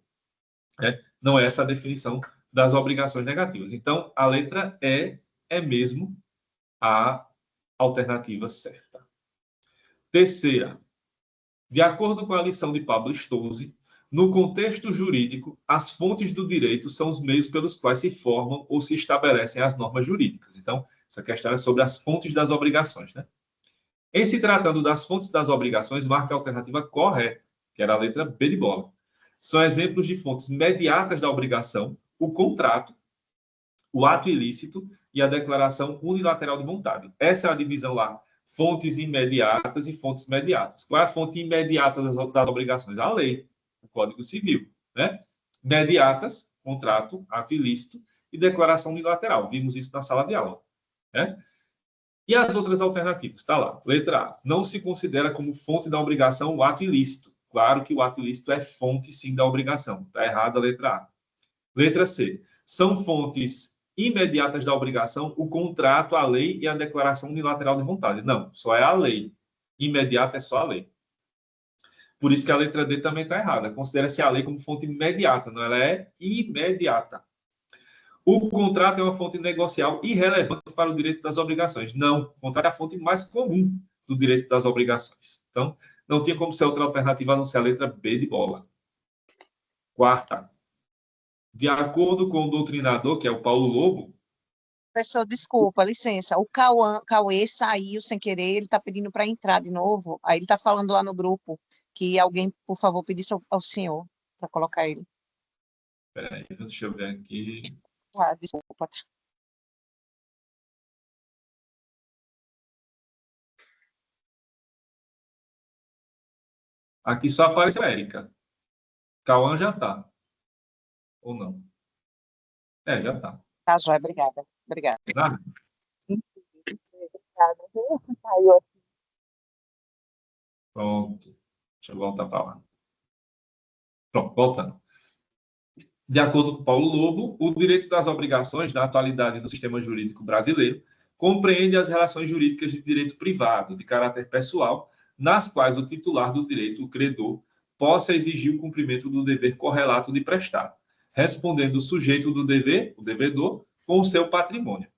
Não é essa a definição das obrigações negativas. Então, a letra E é mesmo a alternativa certa. Terceira. De acordo com a lição de Pablo Stolze, no contexto jurídico, as fontes do direito são os meios pelos quais se formam ou se estabelecem as normas jurídicas. Então, essa questão é sobre as fontes das obrigações, né? Em se tratando das fontes das obrigações, marca a alternativa correta, que era a letra B de bola. São exemplos de fontes imediatas da obrigação, o contrato, o ato ilícito e a declaração unilateral de vontade. Essa é a divisão lá. Fontes imediatas e fontes mediatas. Qual é a fonte imediata das obrigações? A lei, o Código Civil, né? Mediatas, contrato, ato ilícito e declaração unilateral. Vimos isso na sala de aula, né? E as outras alternativas? Está lá. Letra A. Não se considera como fonte da obrigação o ato ilícito. Claro que o ato ilícito é fonte, sim, da obrigação. Está errada a letra A. Letra C. São fontes imediatas da obrigação o contrato, a lei e a declaração unilateral de vontade. Não, só é a lei. Imediata é só a lei. Por isso que a letra D também está errada. Considera-se a lei como fonte imediata, não, ela é imediata. O contrato é uma fonte negocial irrelevante para o direito das obrigações. Não, o contrato é a fonte mais comum do direito das obrigações. Então, não tinha como ser outra alternativa a não ser a letra B de bola. Quarta. De acordo com o doutrinador, que é o Paulo Lobo... Professor, desculpa, licença. O Cauê saiu sem querer, ele está pedindo para entrar de novo. Aí ele está falando lá no grupo que alguém, por favor, pedisse ao senhor para colocar ele. Espera aí, deixa eu ver aqui. Ah, desculpa. Aqui só aparece a Érica. Cauã já está. Ou não? É, já está. Tá, joia, obrigada. Obrigada. Nada. Pronto. Deixa eu voltar para lá. Pronto, voltando. De acordo com Paulo Lobo, o direito das obrigações, na atualidade do sistema jurídico brasileiro, compreende as relações jurídicas de direito privado, de caráter pessoal, nas quais o titular do direito, o credor, possa exigir o cumprimento do dever correlato de prestar, respondendo o sujeito do dever, o devedor, com o seu patrimônio.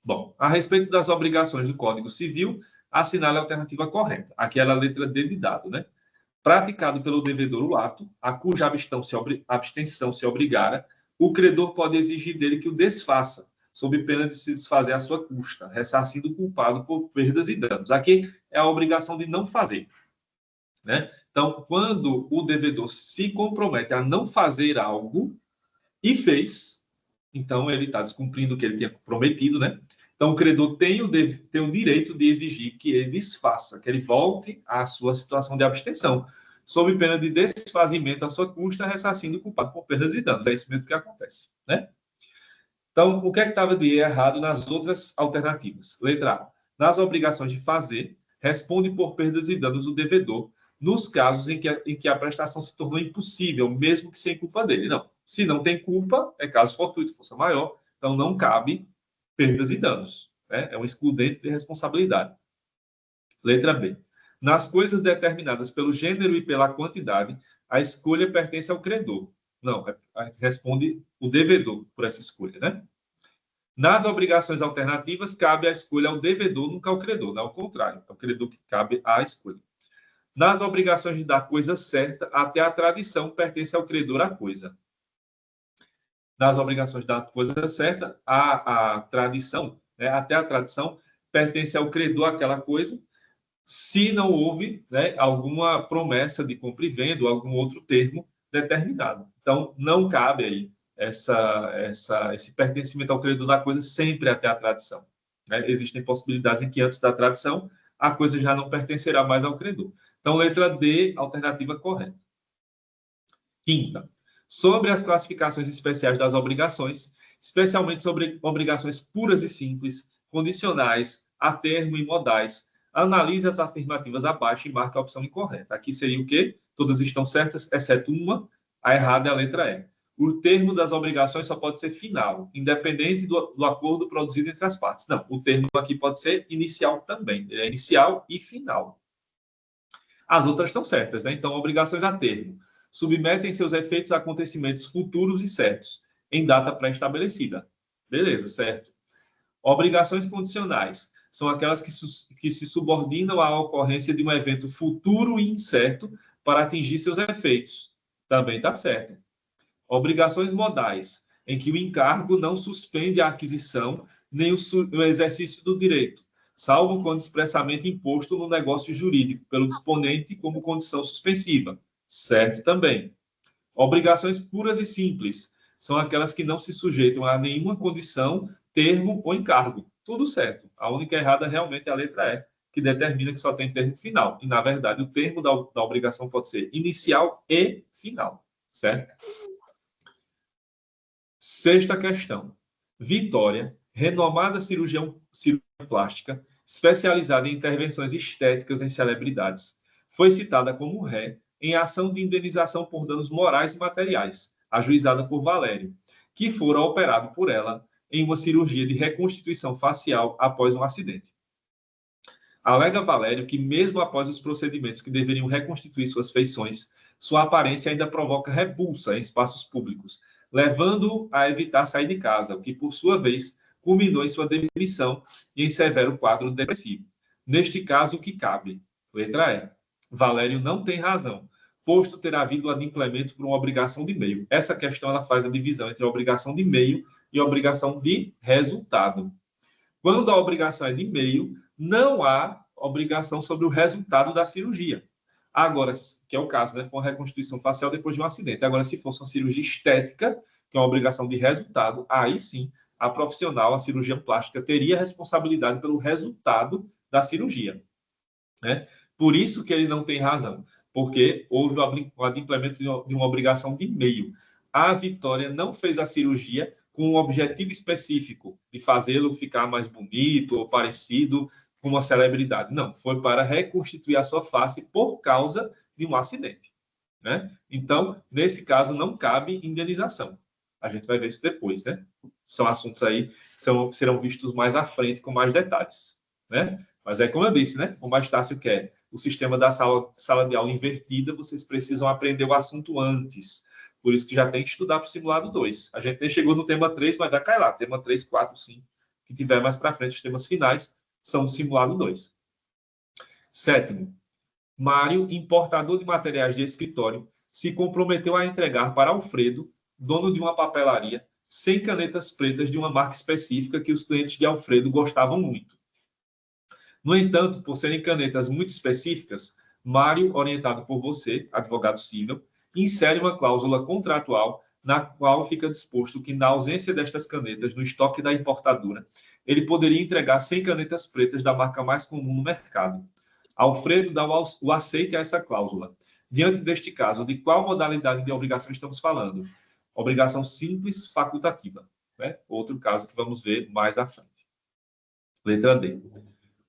Bom, a respeito das obrigações do Código Civil, assinale a alternativa correta. Aqui era a letra D de dado, né? Praticado pelo devedor o ato, a cuja abstenção se obrigara, o credor pode exigir dele que o desfaça, sob pena de se desfazer à sua custa, ressarcindo o culpado por perdas e danos. Aqui é a obrigação de não fazer, né? Então, quando o devedor se compromete a não fazer algo e fez, então ele está descumprindo o que ele tinha prometido, né? Então, o credor tem o direito de exigir que ele desfaça, que ele volte à sua situação de abstenção, sob pena de desfazimento à sua custa, ressarcindo o culpado por perdas e danos. É isso mesmo que acontece, né? Então, o que é que estava de errado nas outras alternativas? Letra A. Nas obrigações de fazer, responde por perdas e danos o devedor, nos casos em que a prestação se tornou impossível, mesmo que sem culpa dele. Não. Se não tem culpa, é caso fortuito, força maior, então não cabe perdas e danos. Né? É um excludente de responsabilidade. Letra B. Nas coisas determinadas pelo gênero e pela quantidade, a escolha pertence ao credor. Não, responde o devedor por essa escolha, né? Nas obrigações alternativas, cabe a escolha ao devedor, nunca ao credor, não ao contrário. É o credor que cabe à escolha. Nas obrigações de dar coisa certa, até a tradição pertence ao credor à coisa. Nas obrigações de dar coisa certa, a tradição, né, até a tradição, pertence ao credor àquela coisa, se não houve, né, alguma promessa de compra e venda ou algum outro termo determinado. Então, não cabe aí esse pertencimento ao credor da coisa sempre até a tradição. Né? Existem possibilidades em que antes da tradição a coisa já não pertencerá mais ao credor. Então, letra D, alternativa correta. Quinta. Sobre as classificações especiais das obrigações, especialmente sobre obrigações puras e simples, condicionais, a termo e modais, analise as afirmativas abaixo e marque a opção incorreta. Aqui seria o quê? Todas estão certas, exceto uma. A errada é a letra E. O termo das obrigações só pode ser final, independente do acordo produzido entre as partes. Não, o termo aqui pode ser inicial também. Ele é inicial e final. As outras estão certas, né? Então, obrigações a termo. Submetem seus efeitos a acontecimentos futuros e certos, em data pré-estabelecida. Beleza, certo. Obrigações condicionais são aquelas que se subordinam à ocorrência de um evento futuro e incerto para atingir seus efeitos. Também está certo. Obrigações modais, em que o encargo não suspende a aquisição nem o exercício do direito, salvo quando expressamente imposto no negócio jurídico pelo disponente como condição suspensiva. Certo também. Obrigações puras e simples são aquelas que não se sujeitam a nenhuma condição, termo ou encargo. Tudo certo. A única errada realmente é a letra E, que determina que só tem termo final. E, na verdade, o termo da obrigação pode ser inicial e final. Certo? Sexta questão. Vitória, renomada cirurgiã plástica, especializada em intervenções estéticas em celebridades, foi citada como ré em ação de indenização por danos morais e materiais, ajuizada por Valério, que fora operado por ela em uma cirurgia de reconstituição facial após um acidente. Alega Valério que, mesmo após os procedimentos que deveriam reconstituir suas feições, sua aparência ainda provoca repulsa em espaços públicos, levando-o a evitar sair de casa, o que, por sua vez, culminou em sua demissão e em severo quadro depressivo. Neste caso, o que cabe? Letra E. Valério não tem razão, posto ter havido adimplemento por uma obrigação de meio. Essa questão ela faz a divisão entre a obrigação de meio e a obrigação de resultado. Quando a obrigação é de meio, não há obrigação sobre o resultado da cirurgia. Agora, que é o caso, né? Foi uma reconstituição facial depois de um acidente. Agora, se fosse uma cirurgia estética, que é uma obrigação de resultado, aí sim, a profissional, a cirurgiã plástica, teria responsabilidade pelo resultado da cirurgia. Né? Por isso que ele não tem razão, porque houve o adimplemento de uma obrigação de meio. A Vitória não fez a cirurgia com um objetivo específico de fazê-lo ficar mais bonito ou parecido com uma celebridade. Não, foi para reconstituir a sua face por causa de um acidente. Né? Então, nesse caso, não cabe indenização. A gente vai ver isso depois, né? São assuntos aí que serão vistos mais à frente, com mais detalhes, né? Mas é como eu disse, né? Como a Estácio quer o sistema da sala de aula invertida, vocês precisam aprender o assunto antes. Por isso que já tem que estudar para o simulado 2. A gente nem chegou no tema 3, mas vai cair lá. Tema 3, 4, 5, que tiver mais para frente, os temas finais são do simulado 2. Sétimo. Mário, importador de materiais de escritório, se comprometeu a entregar para Alfredo, dono de uma papelaria, 100 canetas pretas de uma marca específica que os clientes de Alfredo gostavam muito. No entanto, por serem canetas muito específicas, Mário, orientado por você, advogado civil, insere uma cláusula contratual na qual fica disposto que, na ausência destas canetas no estoque da importadora, ele poderia entregar 100 canetas pretas da marca mais comum no mercado. Alfredo dá o aceite a essa cláusula. Diante deste caso, de qual modalidade de obrigação estamos falando? Obrigação simples facultativa. né? Outro caso que vamos ver mais à frente. Letra D.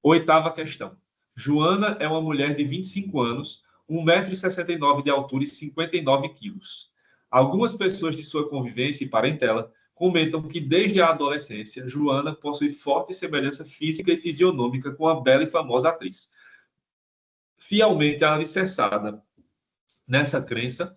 Oitava questão. Joana é uma mulher de 25 anos, 1,69 m de altura e 59 quilos. Algumas pessoas de sua convivência e parentela comentam que desde a adolescência, Joana possui forte semelhança física e fisionômica com a bela e famosa atriz. Fielmente alicerçada nessa crença,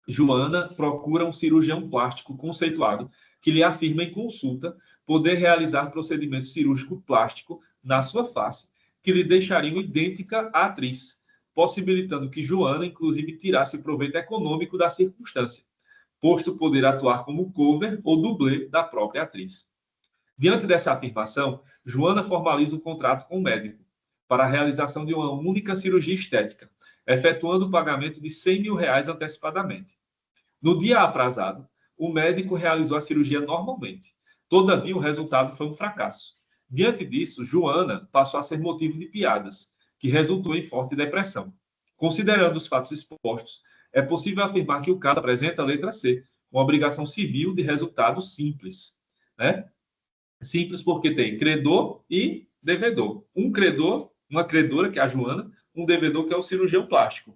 Joana procura um cirurgião plástico conceituado que lhe afirma em consulta poder realizar procedimento cirúrgico plástico na sua face, que lhe deixariam idêntica à atriz, possibilitando que Joana, inclusive, tirasse proveito econômico da circunstância, posto poder atuar como cover ou dublê da própria atriz. Diante dessa afirmação, Joana formaliza um contrato com o médico para a realização de uma única cirurgia estética, efetuando o pagamento de R$100 mil antecipadamente. No dia aprazado, o médico realizou a cirurgia normalmente. Todavia, o resultado foi um fracasso. Diante disso, Joana passou a ser motivo de piadas, que resultou em forte depressão. Considerando os fatos expostos, é possível afirmar que o caso apresenta a letra C, uma obrigação civil de resultado simples, né? Simples porque tem credor e devedor. Um credor, uma credora, que é a Joana, um devedor, que é o cirurgião plástico.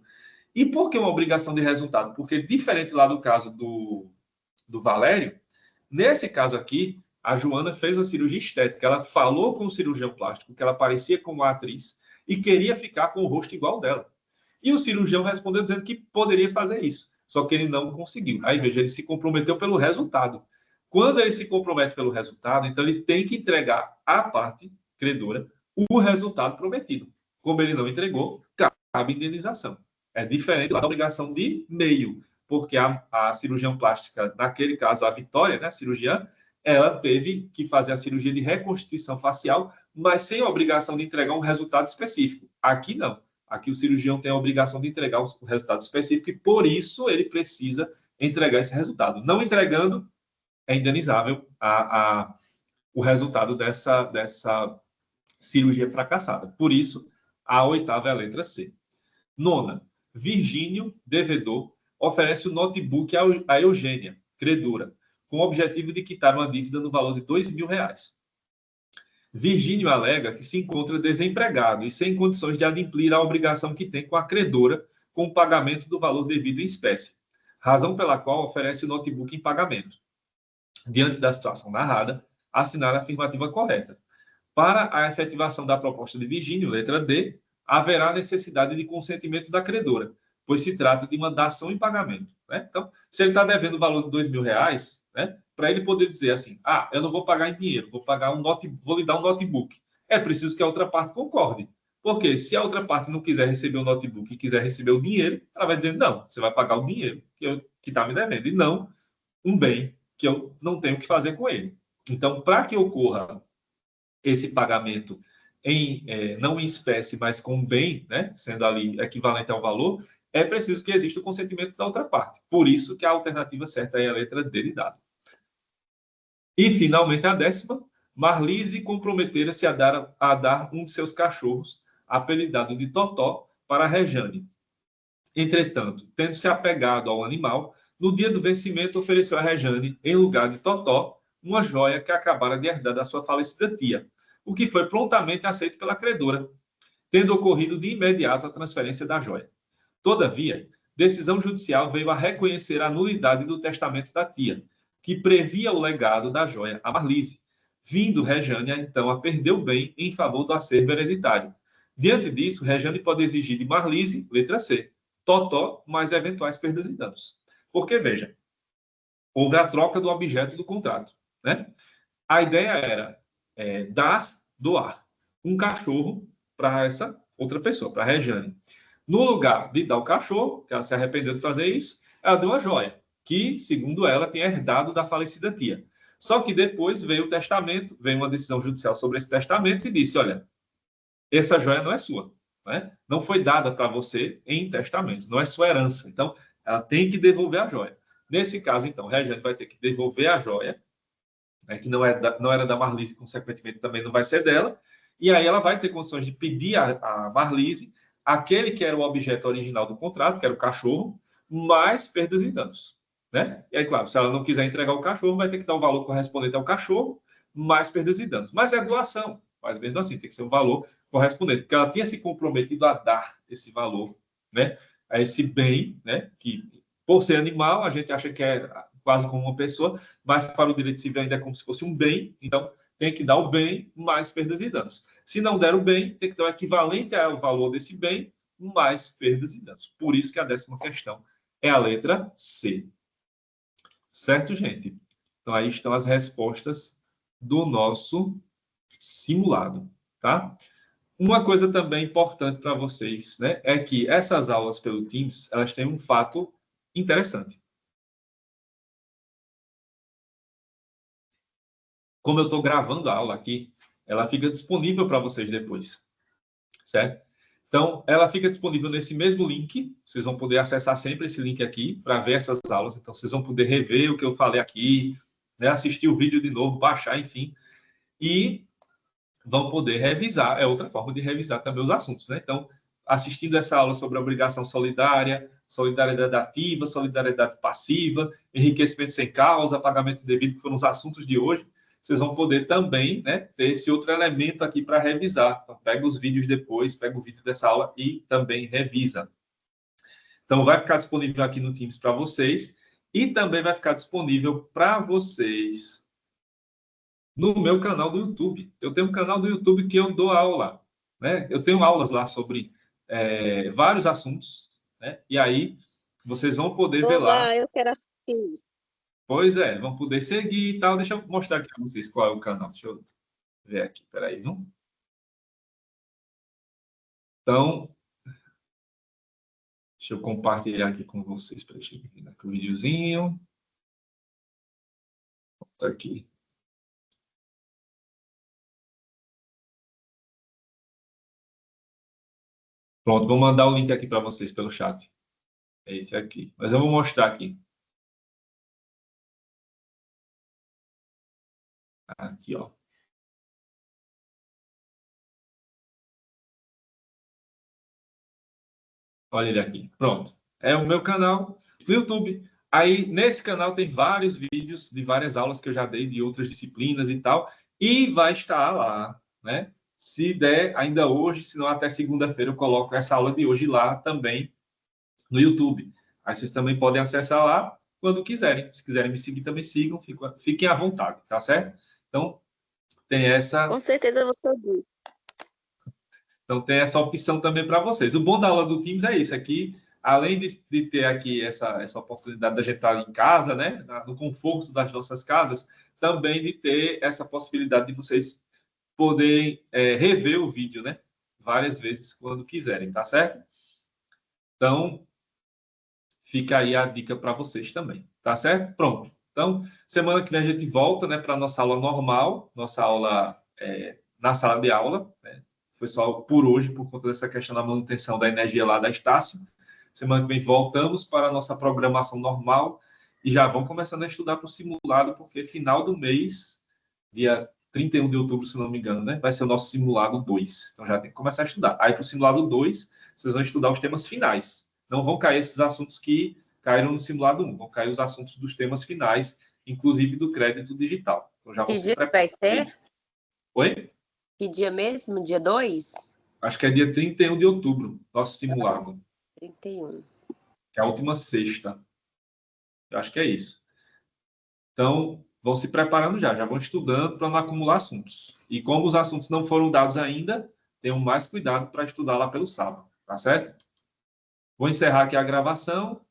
E por que uma obrigação de resultado? Porque, diferente lá do caso do Valério, nesse caso aqui, a Joana fez uma cirurgia estética. Ela falou com o cirurgião plástico que ela parecia como uma atriz e queria ficar com o rosto igual dela. E o cirurgião respondeu dizendo que poderia fazer isso, só que ele não conseguiu. Aí, veja, ele se comprometeu pelo resultado. Quando ele se compromete pelo resultado, então ele tem que entregar à parte credora o resultado prometido. Como ele não entregou, cabe indenização. É diferente da obrigação de meio, porque a cirurgião plástica, naquele caso, a Vitória, né, a cirurgiã, ela teve que fazer a cirurgia de reconstituição facial, mas sem a obrigação de entregar um resultado específico. Aqui não. Aqui o cirurgião tem a obrigação de entregar o resultado específico e, por isso, ele precisa entregar esse resultado. Não entregando, é indenizável o resultado dessa cirurgia fracassada. Por isso, a oitava é a letra C. Nona, Virgínio, devedor, oferece o notebook a Eugênia, credora, com o objetivo de quitar uma dívida no valor de R$2 mil. Virgínio alega que se encontra desempregado e sem condições de adimplir a obrigação que tem com a credora com o pagamento do valor devido em espécie, razão pela qual oferece o notebook em pagamento. Diante da situação narrada, assinar a afirmativa correta. Para a efetivação da proposta de Virgínio, letra D, haverá necessidade de consentimento da credora, pois se trata de uma dação em pagamento. Né? Então, se ele está devendo o valor de R$2 mil, né, para ele poder dizer assim, eu não vou pagar em dinheiro, vou lhe dar um notebook. É preciso que a outra parte concorde. Porque se a outra parte não quiser receber o notebook e quiser receber o dinheiro, ela vai dizer, não, você vai pagar o dinheiro que está me devendo, e não um bem que eu não tenho o que fazer com ele. Então, para que ocorra esse pagamento não em espécie, mas com bem, né, sendo ali equivalente ao valor, é preciso que exista o consentimento da outra parte. Por isso que a alternativa certa é a letra D de dado. E, finalmente, a 10ª, Marlise comprometera-se a dar um de seus cachorros, apelidado de Totó, para Rejane. Entretanto, tendo se apegado ao animal, no dia do vencimento ofereceu a Rejane, em lugar de Totó, uma joia que acabara de herdar da sua falecida tia, o que foi prontamente aceito pela credora, tendo ocorrido de imediato a transferência da joia. Todavia, decisão judicial veio a reconhecer a nulidade do testamento da tia, que previa o legado da joia a Marlise, vindo Rejane, então, a perder o bem em favor do acervo hereditário. Diante disso, Rejane pode exigir de Marlise, letra C, Totó, mais eventuais perdas e danos. Porque, veja, houve a troca do objeto do contrato. Né? A ideia era doar um cachorro para essa outra pessoa, para a Rejane. No lugar de dar o cachorro, que ela se arrependeu de fazer isso, ela deu uma joia, que, segundo ela, tinha herdado da falecida tia. Só que depois veio o testamento, veio uma decisão judicial sobre esse testamento e disse, olha, essa joia não é sua, né? Não foi dada para você em testamento, não é sua herança. Então, ela tem que devolver a joia. Nesse caso, então, Rejane vai ter que devolver a joia, né, que não era da Marlise, consequentemente também não vai ser dela, e aí ela vai ter condições de pedir a Marlise aquele que era o objeto original do contrato, que era o cachorro, mais perdas e danos. né? E aí, claro, se ela não quiser entregar o cachorro, vai ter que dar o valor correspondente ao cachorro, mais perdas e danos. Mas é doação, mas mesmo assim, tem que ser um valor correspondente, porque ela tinha se comprometido a dar esse valor, né? A esse bem, né? Que, por ser animal, a gente acha que é quase como uma pessoa, mas para o direito civil ainda é como se fosse um bem, então tem que dar o bem mais perdas e danos. Se não der o bem, tem que dar o equivalente ao valor desse bem mais perdas e danos. Por isso que a 10ª questão é a letra C. Certo, gente? Então, aí estão as respostas do nosso simulado, tá? Uma coisa também importante para vocês, né, é que essas aulas pelo Teams, elas têm um fato interessante. Como eu estou gravando a aula aqui, ela fica disponível para vocês depois, certo? Então, ela fica disponível nesse mesmo link. Vocês vão poder acessar sempre esse link aqui para ver essas aulas. Então, vocês vão poder rever o que eu falei aqui, né, assistir o vídeo de novo, baixar, enfim. E vão poder revisar. É outra forma de revisar também os assuntos, né? Então, assistindo essa aula sobre a obrigação solidária, solidariedade ativa, solidariedade passiva, enriquecimento sem causa, pagamento devido, que foram os assuntos de hoje, vocês vão poder também, né, ter esse outro elemento aqui para revisar. Então, pega os vídeos depois, pega o vídeo dessa aula e também revisa. Então, vai ficar disponível aqui no Teams para vocês e também vai ficar disponível para vocês no meu canal do YouTube. Eu tenho um canal do YouTube que eu dou aula, né? Eu tenho aulas lá sobre vários assuntos, né? E aí, vocês vão poder ver lá. Olá, eu quero assistir. Pois é, vão poder seguir e tal. Deixa eu mostrar aqui para vocês qual é o canal. Deixa eu ver aqui, peraí, viu? Então, deixa eu compartilhar aqui com vocês para deixar aqui o videozinho. Tá aqui. Pronto, vou mandar o link aqui para vocês pelo chat. É esse aqui. Mas eu vou mostrar aqui. Aqui, ó. Olha ele aqui. Pronto. É o meu canal do YouTube. Aí, nesse canal, tem vários vídeos de várias aulas que eu já dei de outras disciplinas e tal. E vai estar lá, né? Se der, ainda hoje, se não até segunda-feira, eu coloco essa aula de hoje lá também no YouTube. Aí vocês também podem acessar lá quando quiserem. Se quiserem me seguir, também sigam. Fiquem à vontade, tá certo? Então, tem essa... Com certeza eu vou seguir. Então, tem essa opção também para vocês. O bom da aula do Teams é isso aqui. Além de ter aqui essa oportunidade da gente estar em casa, né, no conforto das nossas casas, também de ter essa possibilidade de vocês poderem rever o vídeo, né, várias vezes quando quiserem, tá certo? Então, fica aí a dica para vocês também, tá certo? Pronto. Então, semana que vem a gente volta, né, para a nossa aula normal, nossa aula na sala de aula, né? Foi só por hoje, por conta dessa questão da manutenção da energia lá da Estácio. Semana que vem voltamos para a nossa programação normal e já vão começando a estudar para o simulado, porque final do mês, dia 31 de outubro, se não me engano, né, vai ser o nosso simulado 2. Então já tem que começar a estudar. Aí para o simulado 2, vocês vão estudar os temas finais. Não vão cair esses assuntos que caíram no simulado 1, vão cair os assuntos dos temas finais, inclusive do crédito digital. Então já vão se preparar. Vai ser? Oi? Que dia mesmo? Dia 2? Acho que é dia 31 de outubro, nosso simulado. 31. Que é a última sexta. Eu acho que é isso. Então, vão se preparando já vão estudando para não acumular assuntos. E como os assuntos não foram dados ainda, tenham mais cuidado para estudar lá pelo sábado, tá certo? Vou encerrar aqui a gravação